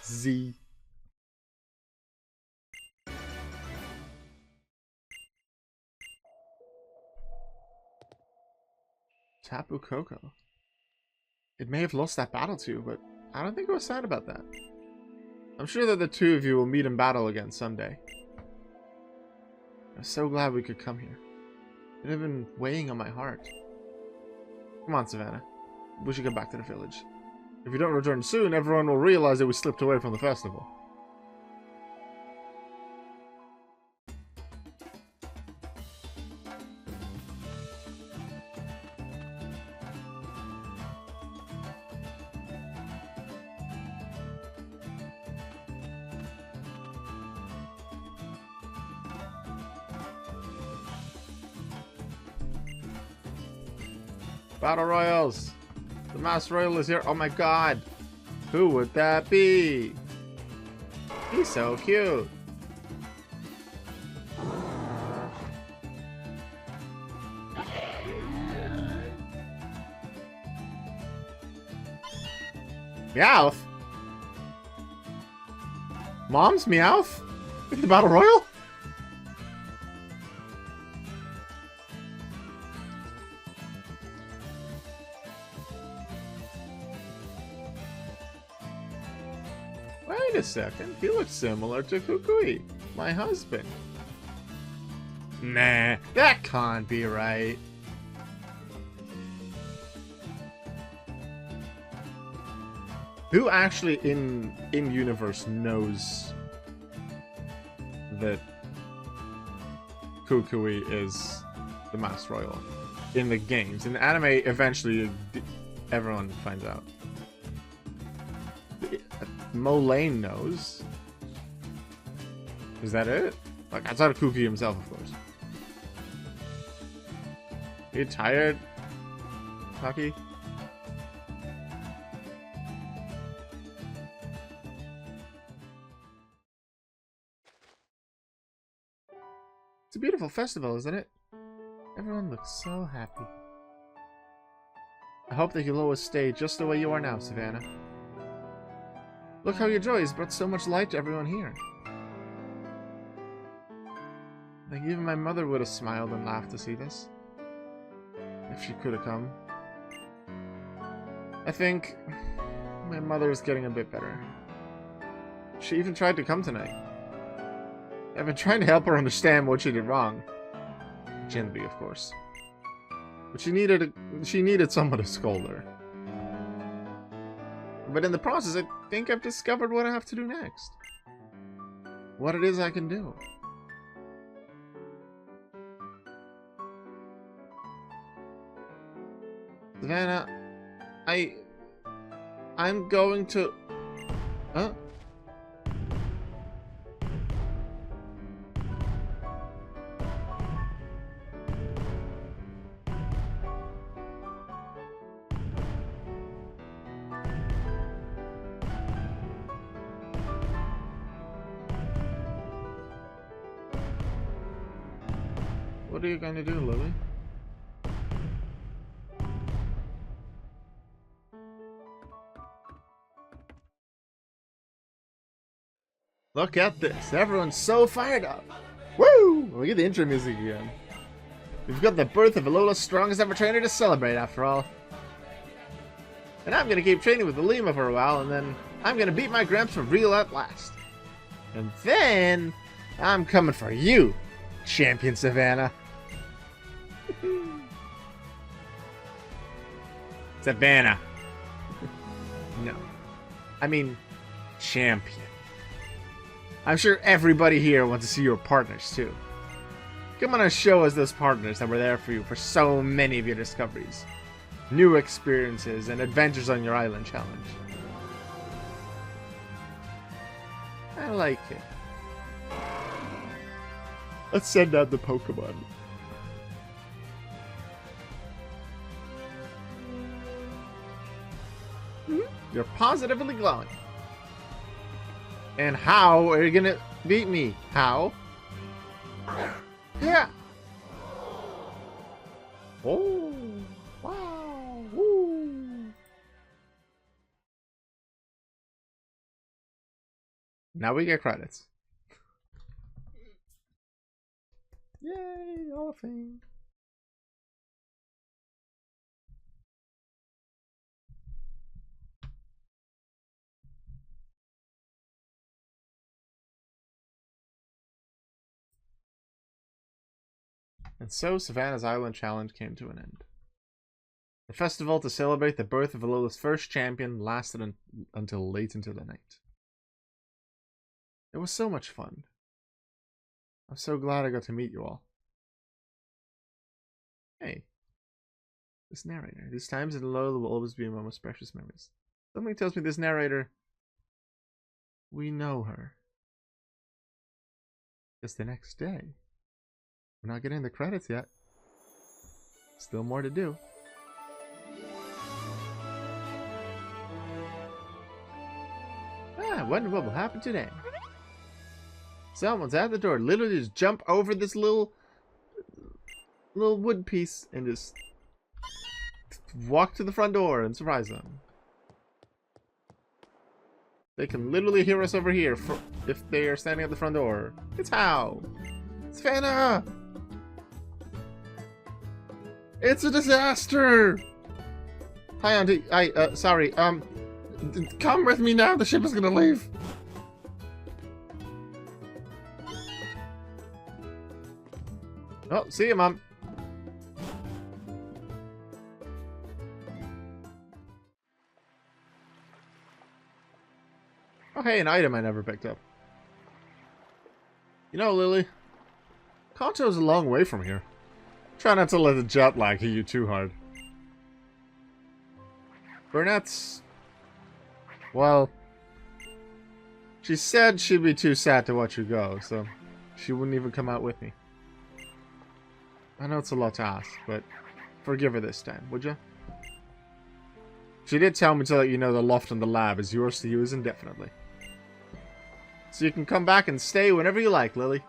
Z. Tapu Koko. It may have lost that battle too, but I don't think it was sad about that. I'm sure that the two of you will meet in battle again someday. I'm so glad we could come here. It had been weighing on my heart. Come on, Savannah. We should get back to the village. If we don't return soon, everyone will realize that we slipped away from the festival. Battle Royals! The Mass Royal is here. Oh my god! Who would that be? He's so cute! Meowth? Mom's Meowth? In the Battle Royal? Wait a second, he looks similar to Kukui, my husband. Nah, that can't be right. Who actually in universe knows that Kukui is the Master Royal in the games? In the anime, eventually everyone finds out. Molayne knows. Is that it? Like, outside of Kukui himself, of course. Are you tired, Taki? It's a beautiful festival, isn't it? Everyone looks so happy. I hope that you'll always stay just the way you are now, Savannah. Look how your joy has brought so much light to everyone here. I think even my mother would have smiled and laughed to see this. If she could have come. I think my mother is getting a bit better. She even tried to come tonight. I've been trying to help her understand what she did wrong. Gently, of course. But she needed someone to scold her. But in the process, I think I've discovered what I have to do next. What it is I can do. Savannah, I'm going to... Huh? What are you going to do, Lily? Look at this. Everyone's so fired up. Woo! We get the intro music again. We've got the birth of Alola's strongest ever trainer to celebrate, after all. And I'm gonna keep training with the Lima for a while, and then I'm gonna beat my Gramps for real at last. And then I'm coming for you, Champion Savannah. Savannah. No. I mean, Champion. I'm sure everybody here wants to see your partners, too. Come on and show us those partners that were there for you for so many of your discoveries. New experiences and adventures on your island challenge. I like it. Let's send out the Pokemon. You're positively glowing. And how are you gonna beat me? How? Yeah. Oh. Wow. Woo. Now we get credits. Yay, Hall of Fame. And so Savannah's Island Challenge came to an end. The festival to celebrate the birth of Alola's first champion lasted until late into the night. It was so much fun. I'm so glad I got to meet you all. Hey, this narrator. These times in Alola will always be my most precious memories. Something tells me this narrator, we know her. It's the next day. We're not getting the credits yet. Still more to do. I wonder what will happen today. Someone's at the door. Literally just jump over this little wood piece and just walk to the front door and surprise them. They can literally hear us over here if they are standing at the front door. It's how. Savannah! It's a disaster! Hi, Auntie. Sorry. Come with me now. The ship is gonna leave. Oh, see you, Mom. Oh, hey, an item I never picked up. You know, Lily, Kanto's a long way from here. Try not to let the jet lag hit you too hard. Burnett's... well... she said she'd be too sad to watch you go, so she wouldn't even come out with me. I know it's a lot to ask, but forgive her this time, would you? She did tell me to let you know the loft and the lab is yours to use indefinitely. So you can come back and stay whenever you like, Lily.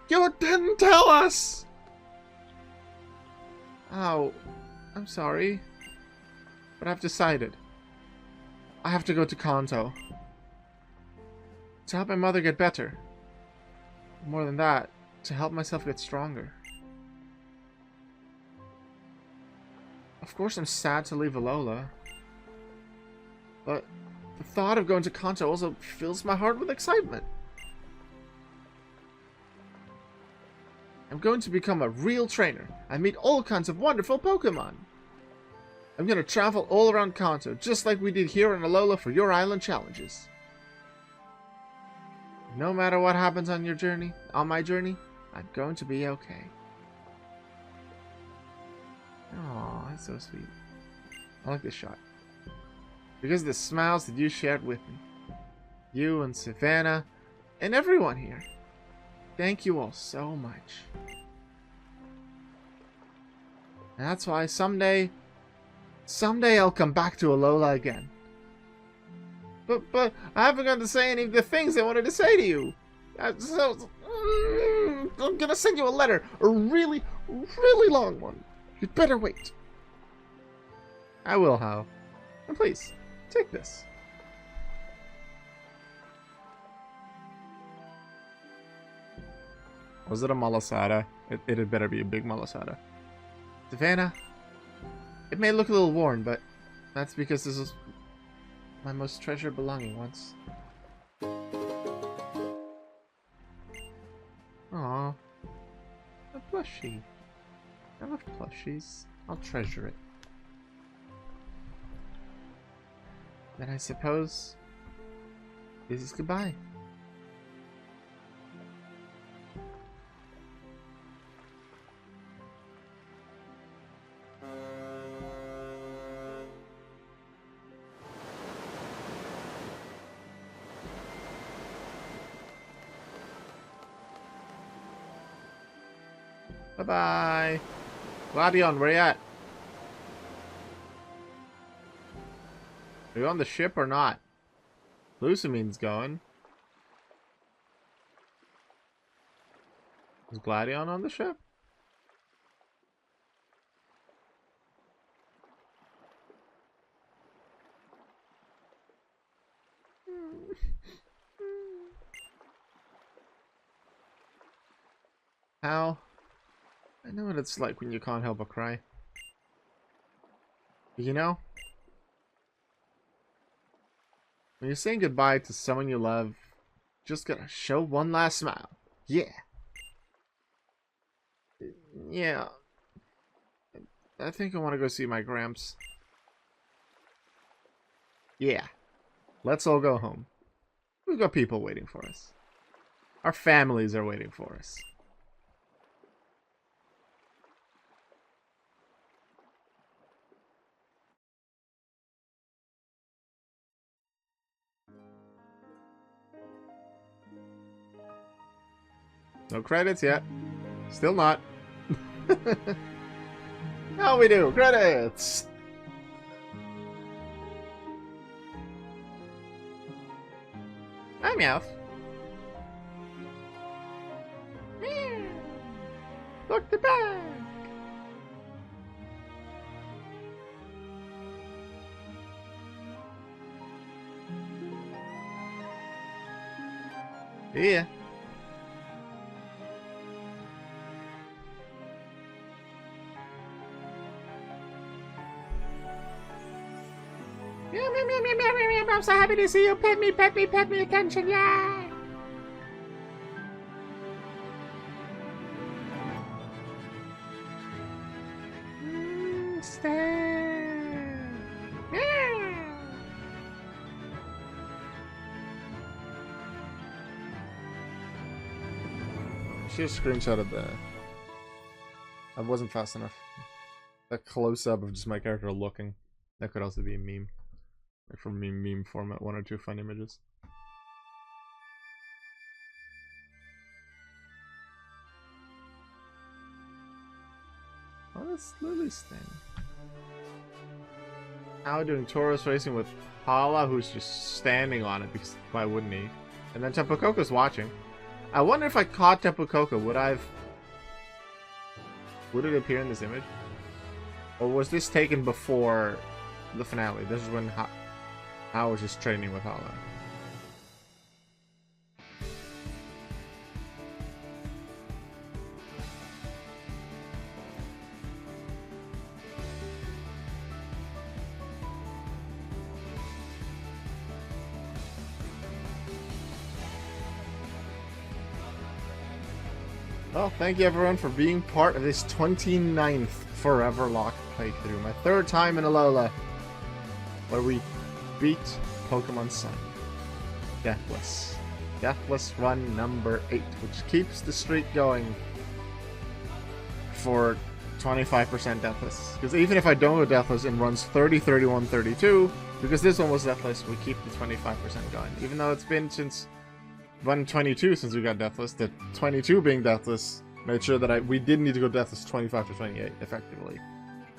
You didn't tell us! Oh, I'm sorry. But I've decided. I have to go to Kanto. To help my mother get better. More than that, to help myself get stronger. Of course I'm sad to leave Alola. But the thought of going to Kanto also fills my heart with excitement. I'm going to become a real trainer and meet all kinds of wonderful Pokemon. I'm going to travel all around Kanto, just like we did here in Alola for your island challenges. No matter what happens on your journey, on my journey, I'm going to be okay. Aw, that's so sweet. I like this shot. Because of the smiles that you shared with me. You and Savannah, and everyone here. Thank you all so much. And that's why someday I'll come back to Alola again. But I haven't got to say any of the things I wanted to say to you. I'm gonna send you a letter. A really, really long one. You'd better wait. I will, Hal. And please, take this. Was it a malasada? It had better be a big malasada. Savannah, it may look a little worn, but that's because this is my most treasured belonging once. Aww. A plushie. I love plushies. I'll treasure it. Then I suppose this is goodbye. Bye-bye. Gladion, where you at? Are you on the ship or not? Lucimine's going. Is Gladion on the ship? How? I know what it's like when you can't help but cry. You know? When you're saying goodbye to someone you love, just gotta show one last smile. Yeah. Yeah. I think I want to go see my Gramps. Yeah. Let's all go home. We've got people waiting for us. Our families are waiting for us. No credits yet. Still not. Now we do. Credits! Hi, Meowth. Look the bag! Yeah. I'm so happy to see you. Pet me, attention, yeah! Stay! Yeah! She just screenshotted the... I wasn't fast enough. A close-up of just my character looking. That could also be a meme. Like from meme format, 1 or 2 fun images. Oh, that's Lily's thing. Now doing Taurus racing with Hala, who's just standing on it, because why wouldn't he? And then Tempo Coco's watching. I wonder if I caught Tempo Coco, would it appear in this image? Or was this taken before the finale? This is when I was just training with Hala. Well, thank you everyone for being part of this 29th Foreverlocke playthrough. My 3rd time in Alola, where we beat Pokemon Sun. Deathless. Deathless run number 8, which keeps the streak going for 25% Deathless. Because even if I don't go Deathless, it runs 30, 31, 32. Because this one was Deathless, we keep the 25% going. Even though it's been since run 22 since we got Deathless, the 22 being Deathless made sure that we didn't need to go Deathless 25 to 28 effectively.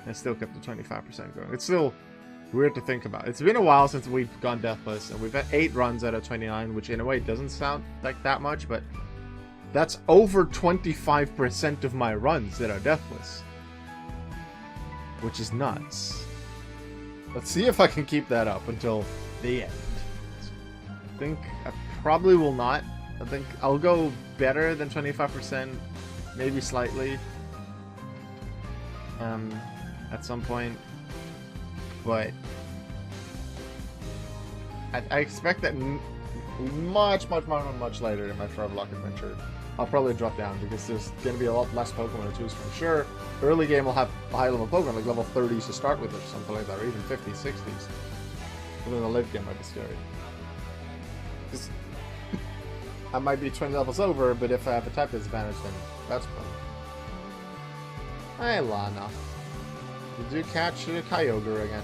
And still kept the 25% going. It's still weird to think about. It's been a while since we've gone deathless, and we've had 8 runs out of 29, which in a way doesn't sound like that much, but that's over 25% of my runs that are deathless. Which is nuts. Let's see if I can keep that up until the end. I think I probably will not. I think I'll go better than 25%, maybe slightly. At some point. But I expect that much later in my Foreverlocke adventure, I'll probably drop down because there's going to be a lot less Pokemon to choose from. Sure, early game will have high level Pokemon, like level 30s to start with or something like that, or even 50s, 60s. But then the late game might be scary. Because I might be 20 levels over, but if I have a type disadvantage, then that's fun. Hey, Lana. Did you catch a Kyogre again?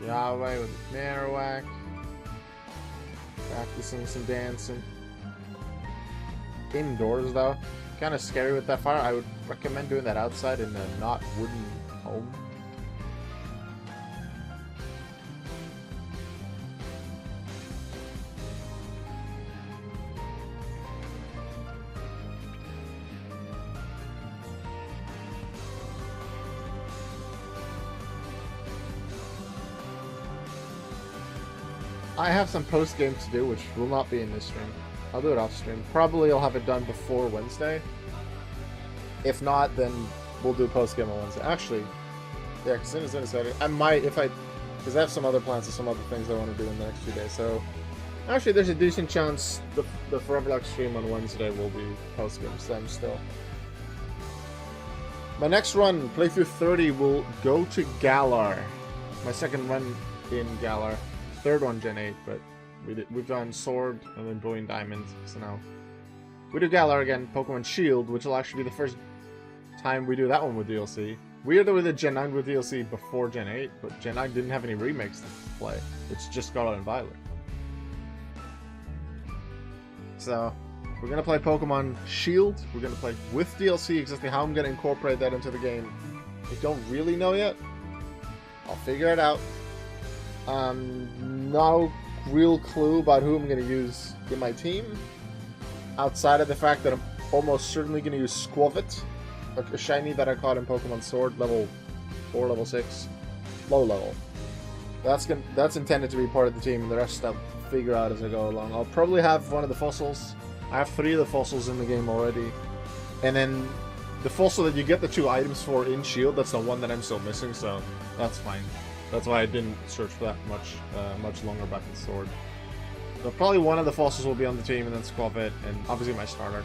Yahweh with Marowak. Practicing some dancing. Indoors though. Kind of scary with that fire. I would recommend doing that outside in a not wooden home. I have some post-game to do, which will not be in this stream. I'll do it off-stream. Probably I'll have it done before Wednesday. If not, then we'll do post-game on Wednesday. Actually, yeah, because as soon as I might, because I have some other plans and some other things I want to do in the next few days. So, actually, there's a decent chance the Foreverlocke stream on Wednesday will be post-game stem still. My next run, playthrough 30, will go to Galar. My second run in Galar. Third one Gen 8, but we've done Sword and then Boy and Diamond, so now we do Galar again, Pokemon Shield, which will actually be the first time we do that one with DLC. Weird that we did Gen 9 with DLC before Gen 8, but Gen 9 didn't have any remakes to play. It's just Scarlet and Violet. So, we're gonna play Pokemon Shield, we're gonna play with DLC. Exactly how I'm gonna incorporate that into the game, I don't really know yet. I'll figure it out. No real clue about who I'm going to use in my team, outside of the fact that I'm almost certainly going to use Squavit, a shiny that I caught in Pokemon Sword, level 4, level 6, low level. That's intended to be part of the team, and the rest I'll figure out as I go along. I'll probably have one of the fossils. I have 3 of the fossils in the game already, and then the fossil that you get the 2 items for in Shield, that's the one that I'm still missing, so that's fine. That's why I didn't search for that much longer back in Sword. So probably one of the fossils will be on the team, and then Squavit, and obviously my starter.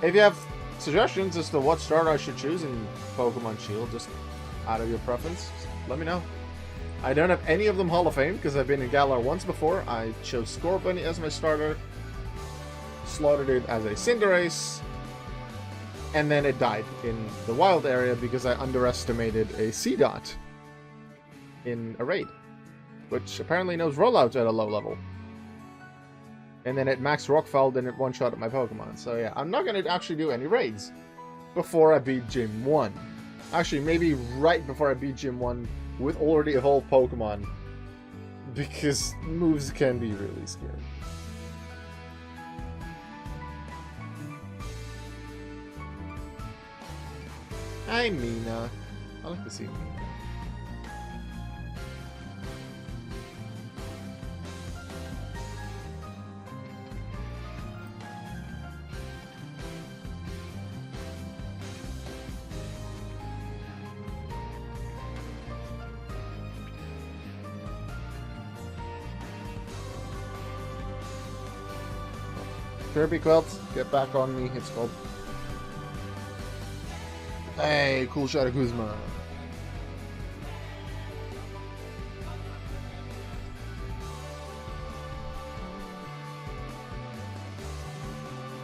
If you have suggestions as to what starter I should choose in Pokemon Shield, just out of your preference, let me know. I don't have any of them Hall of Fame, because I've been in Galar once before. I chose Scorbunny as my starter, slaughtered it as a Cinderace, and then it died in the wild area because I underestimated a C-Dot in a raid, which apparently knows rollouts at a low level. And then it max Rockfeld and it one-shot at my Pokemon. So yeah, I'm not going to actually do any raids before I beat Gym 1. Actually, maybe right before I beat Gym 1 with already evolved Pokemon, because moves can be really scary. Hi, Mina. I like to see Mina. Kirby Quilt, get back on me. It's called. Hey, cool shot of Kuzma.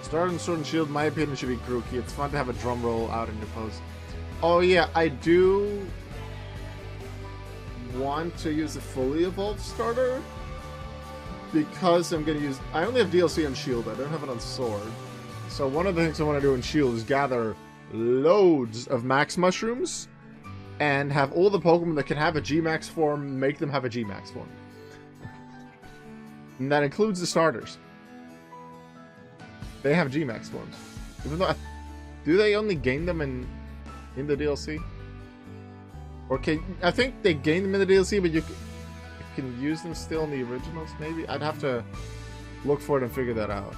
Start and Sword and Shield, in my opinion, should be Grookey. It's fun to have a drum roll out in your pose. Oh yeah, I do want to use a fully evolved starter because I'm gonna use. I only have DLC on Shield. I don't have it on Sword. So one of the things I want to do in Shield is gather loads of Max Mushrooms and have all the Pokemon that can have a G-Max form make them have a G-Max form. And that includes the starters. They have G-Max forms. Even though do they only gain them in the DLC? Or I think they gain them in the DLC, but you can use them still in the originals, maybe? I'd have to look for it and figure that out.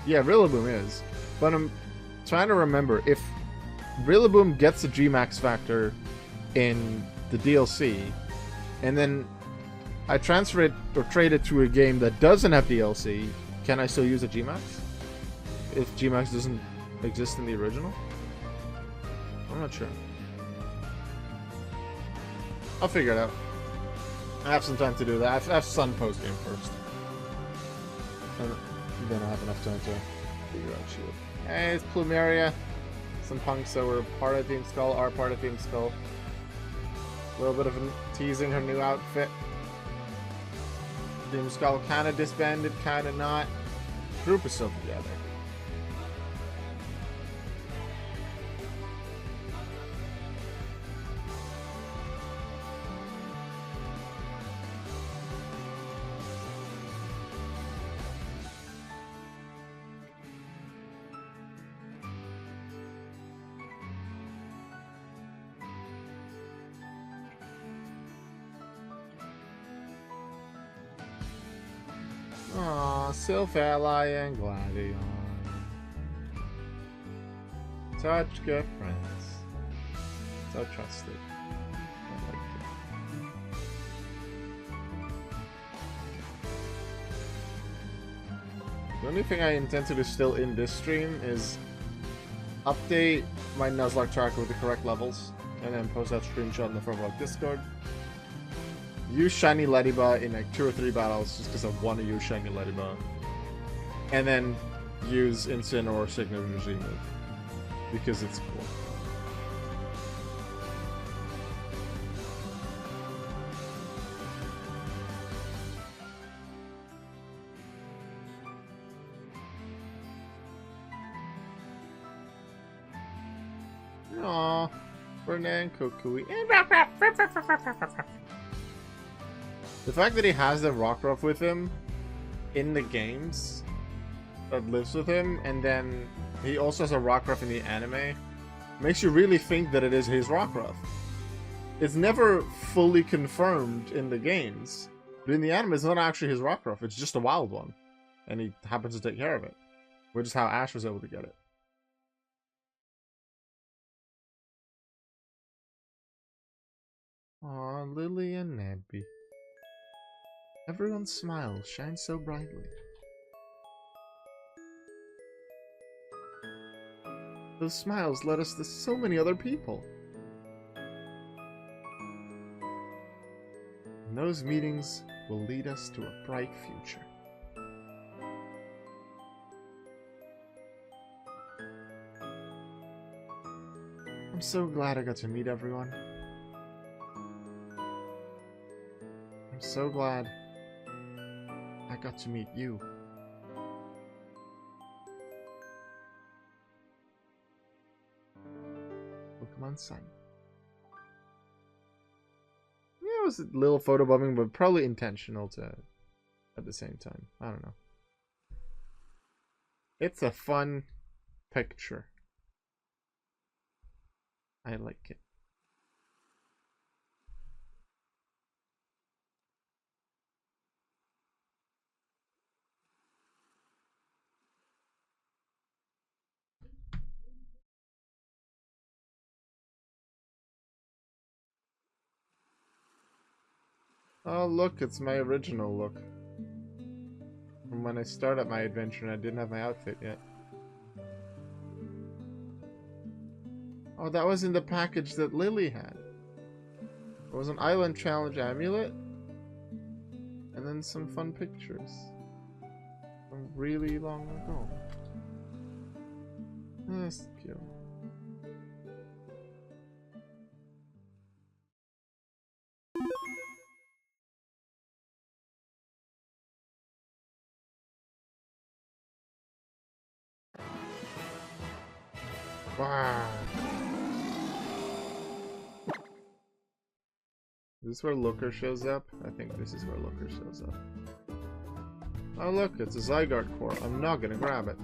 Yeah, Rillaboom is. But I'm trying to remember if Rillaboom gets a G-Max factor in the DLC, and then I transfer it or trade it to a game that doesn't have DLC, can I still use a G-Max? If G-Max doesn't exist in the original? I'm not sure. I'll figure it out. I have some time to do that. I have Sun post game first. And then I have enough time to figure out Shield. Hey, it's Plumeria. Some punks that were part of Team Skull are part of Team Skull. A little bit of teasing her new outfit. Team Skull kind of disbanded, kind of not. Group is still together. Aww, Silphalli and Gladion. Such good friends. So trusted. I like it. The only thing I intend to do still in this stream is update my Nuzlocke tracker with the correct levels, and then post that screenshot in the Foreverlocke Discord. Use Shiny Ledyba in like 2 or 3 battles just because I want to use Shiny Ledyba. And then use Instant or Signature Regime move because it's cool. Aww, Ferdinand Kukui. The fact that he has the Rockruff with him in the games that lives with him, and then he also has a Rockruff in the anime, makes you really think that it is his Rockruff. It's never fully confirmed in the games, but in the anime it's not actually his Rockruff, it's just a wild one. And he happens to take care of it, which is how Ash was able to get it. Aw, Lily and Nebby. Everyone's smile shines so brightly. Those smiles led us to so many other people. And those meetings will lead us to a bright future. I'm so glad I got to meet everyone. I'm so glad I got to meet you. Pokemon Sun. Yeah, it was a little photobombing, but probably intentional to at the same time. I don't know. It's a fun picture. I like it. Oh look, it's my original look. From from when I started my adventure and I didn't have my outfit yet. Oh, that was in the package that Lily had. It was an island challenge amulet. And then some fun pictures. From really long ago. That's cute. Wow. Is this where Looker shows up? I think this is where Looker shows up. Oh look, it's a Zygarde core. I'm not gonna grab it.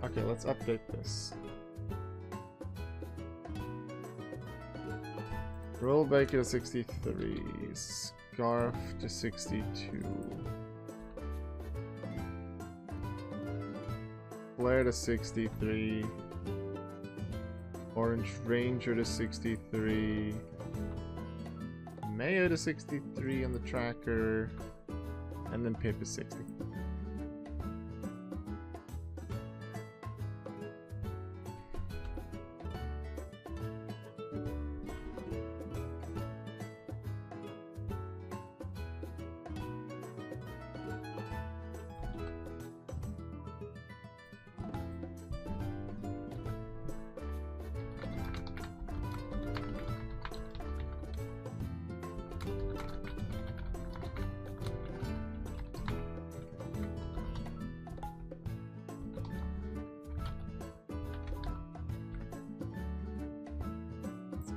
Okay, let's update this. Rollback to 63. Scarf to 62. Flare to 63. OrangeRanger to 63. Mayo to 63 on the tracker. And then Pip is 60.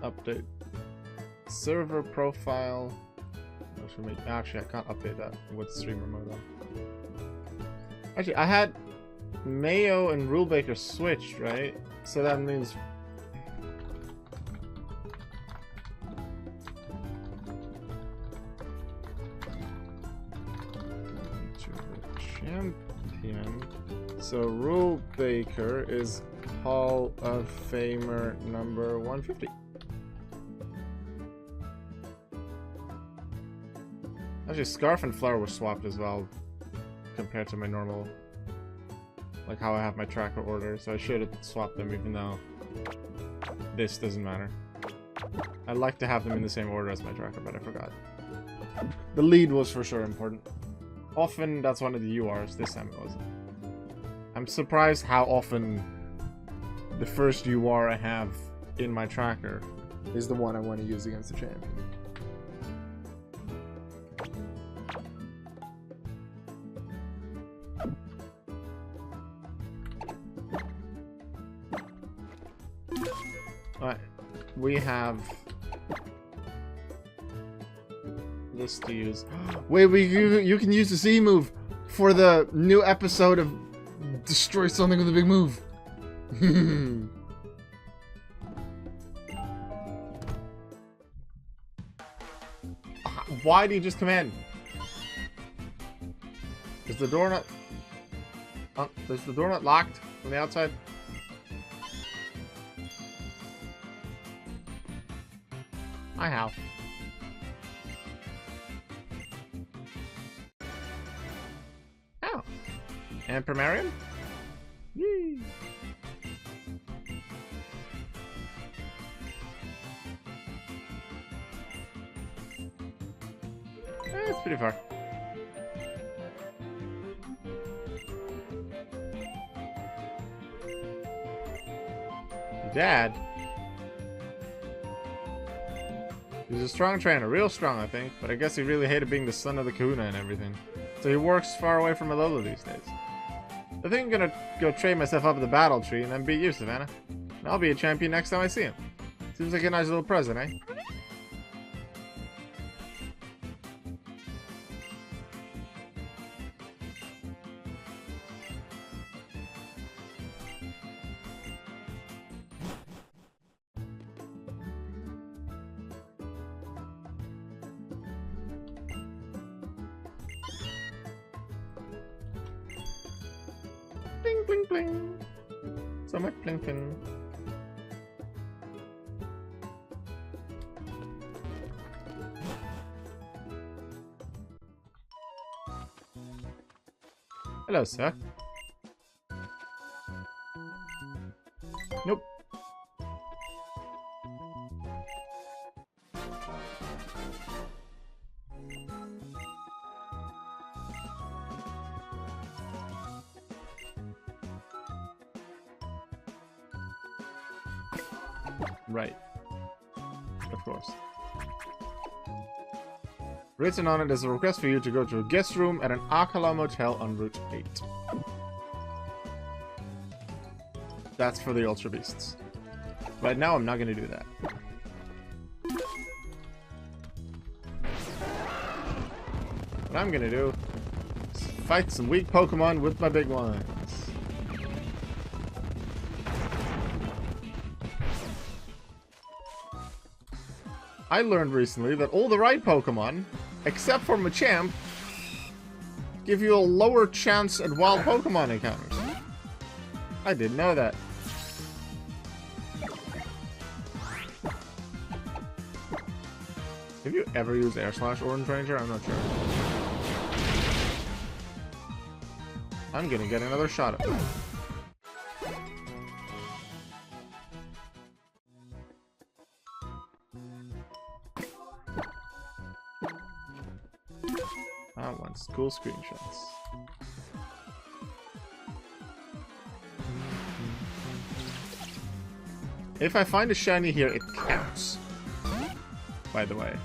Update server profile. Actually, I can't update that with streamer mode on. Actually, I had Mayo and Rulebaker switched, right? So that means champion. So Rulebaker is Hall of Famer number 150. Actually, Scarf and Flower were swapped as well, compared to my normal, like how I have my tracker order, so I should have swapped them even though this doesn't matter. I'd like to have them in the same order as my tracker, but I forgot. The lead was for sure important. Often, that's one of the URs, this time it wasn't. I'm surprised how often the first UR I have in my tracker is the one I want to use against the champion. Alright, we have this to use. Wait, you can use the Z move for the new episode of Destroy Something with a Big Move. Why do you just come in? Is the door not... is the door not locked from the outside? I have. Oh. And Primarium? Yee. It's pretty far. Dad? He's a strong trainer, real strong I think, but I guess he really hated being the son of the kahuna and everything. So he works far away from Alola these days. I think I'm gonna go trade myself up the battle tree and then beat you, Savannah. And I'll be a champion next time I see him. Seems like a nice little present, eh? Bling, bling, bling. So much bling, bling. Hello, sir. Nope. Right. Of course. Written on it is a request for you to go to a guest room at an Alola motel on Route 8. That's for the Ultra Beasts. Right now, I'm not going to do that. What I'm going to do is fight some weak Pokemon with my big ones. I learned recently that all the right Pokemon, except for Machamp, give you a lower chance at wild Pokemon encounters. I didn't know that. Have you ever used Air Slash OrangeRanger? I'm not sure. I'm gonna get another shot at it. I want cool screenshots. If I find a shiny here, it counts. By the way.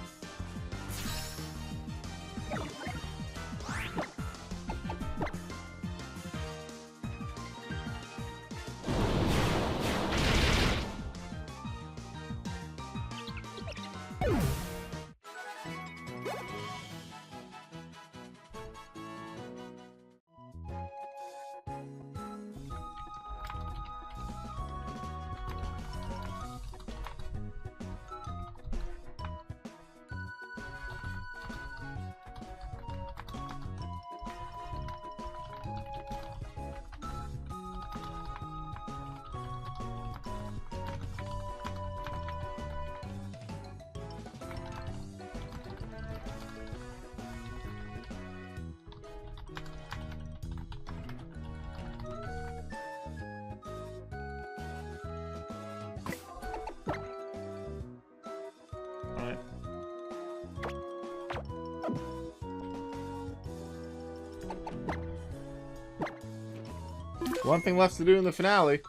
One thing left to do in the finale.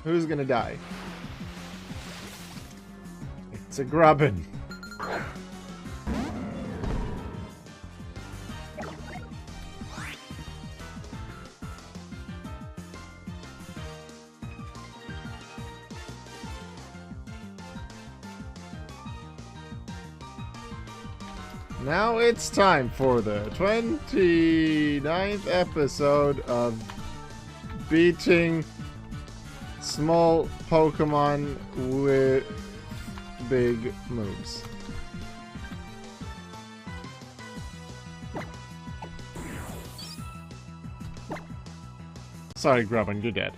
Who's gonna die? It's a Grubbin. Now it's time for the 29th episode of beating small Pokemon with big moves. Sorry, Grubbin, you're dead.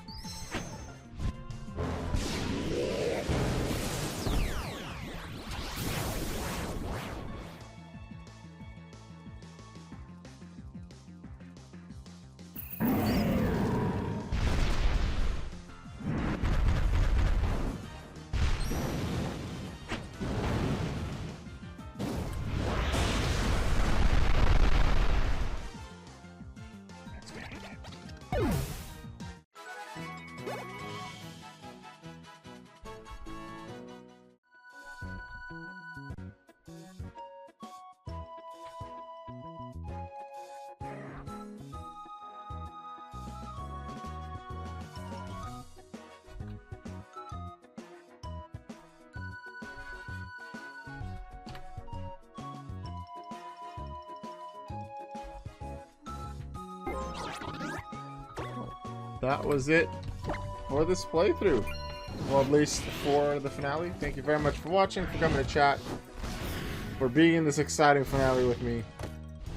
That was it for this playthrough. Well, at least for the finale. Thank you very much for watching, for coming to chat, for being in this exciting finale with me.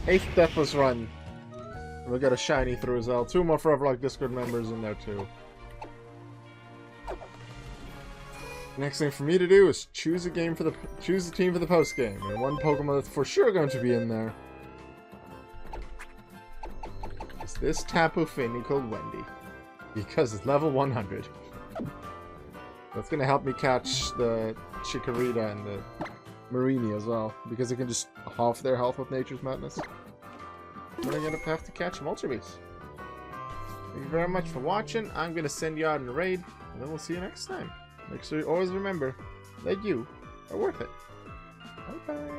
8th Deathless run. We got a shiny through as well. 2 more Foreverlocke Discord members in there too. Next thing for me to do is choose a team for the post game, and one Pokemon that's for sure going to be in there is this Tapu Fini called Wendy, because it's level 100. That's gonna help me catch the Chikorita and the Marini as well, because it can just half their health with Nature's Madness. Then I'm gonna have to catch them Ultra Beasts. Thank you very much for watching. I'm gonna send you out in a raid, and then we'll see you next time. Make sure you always remember that you are worth it. Bye bye.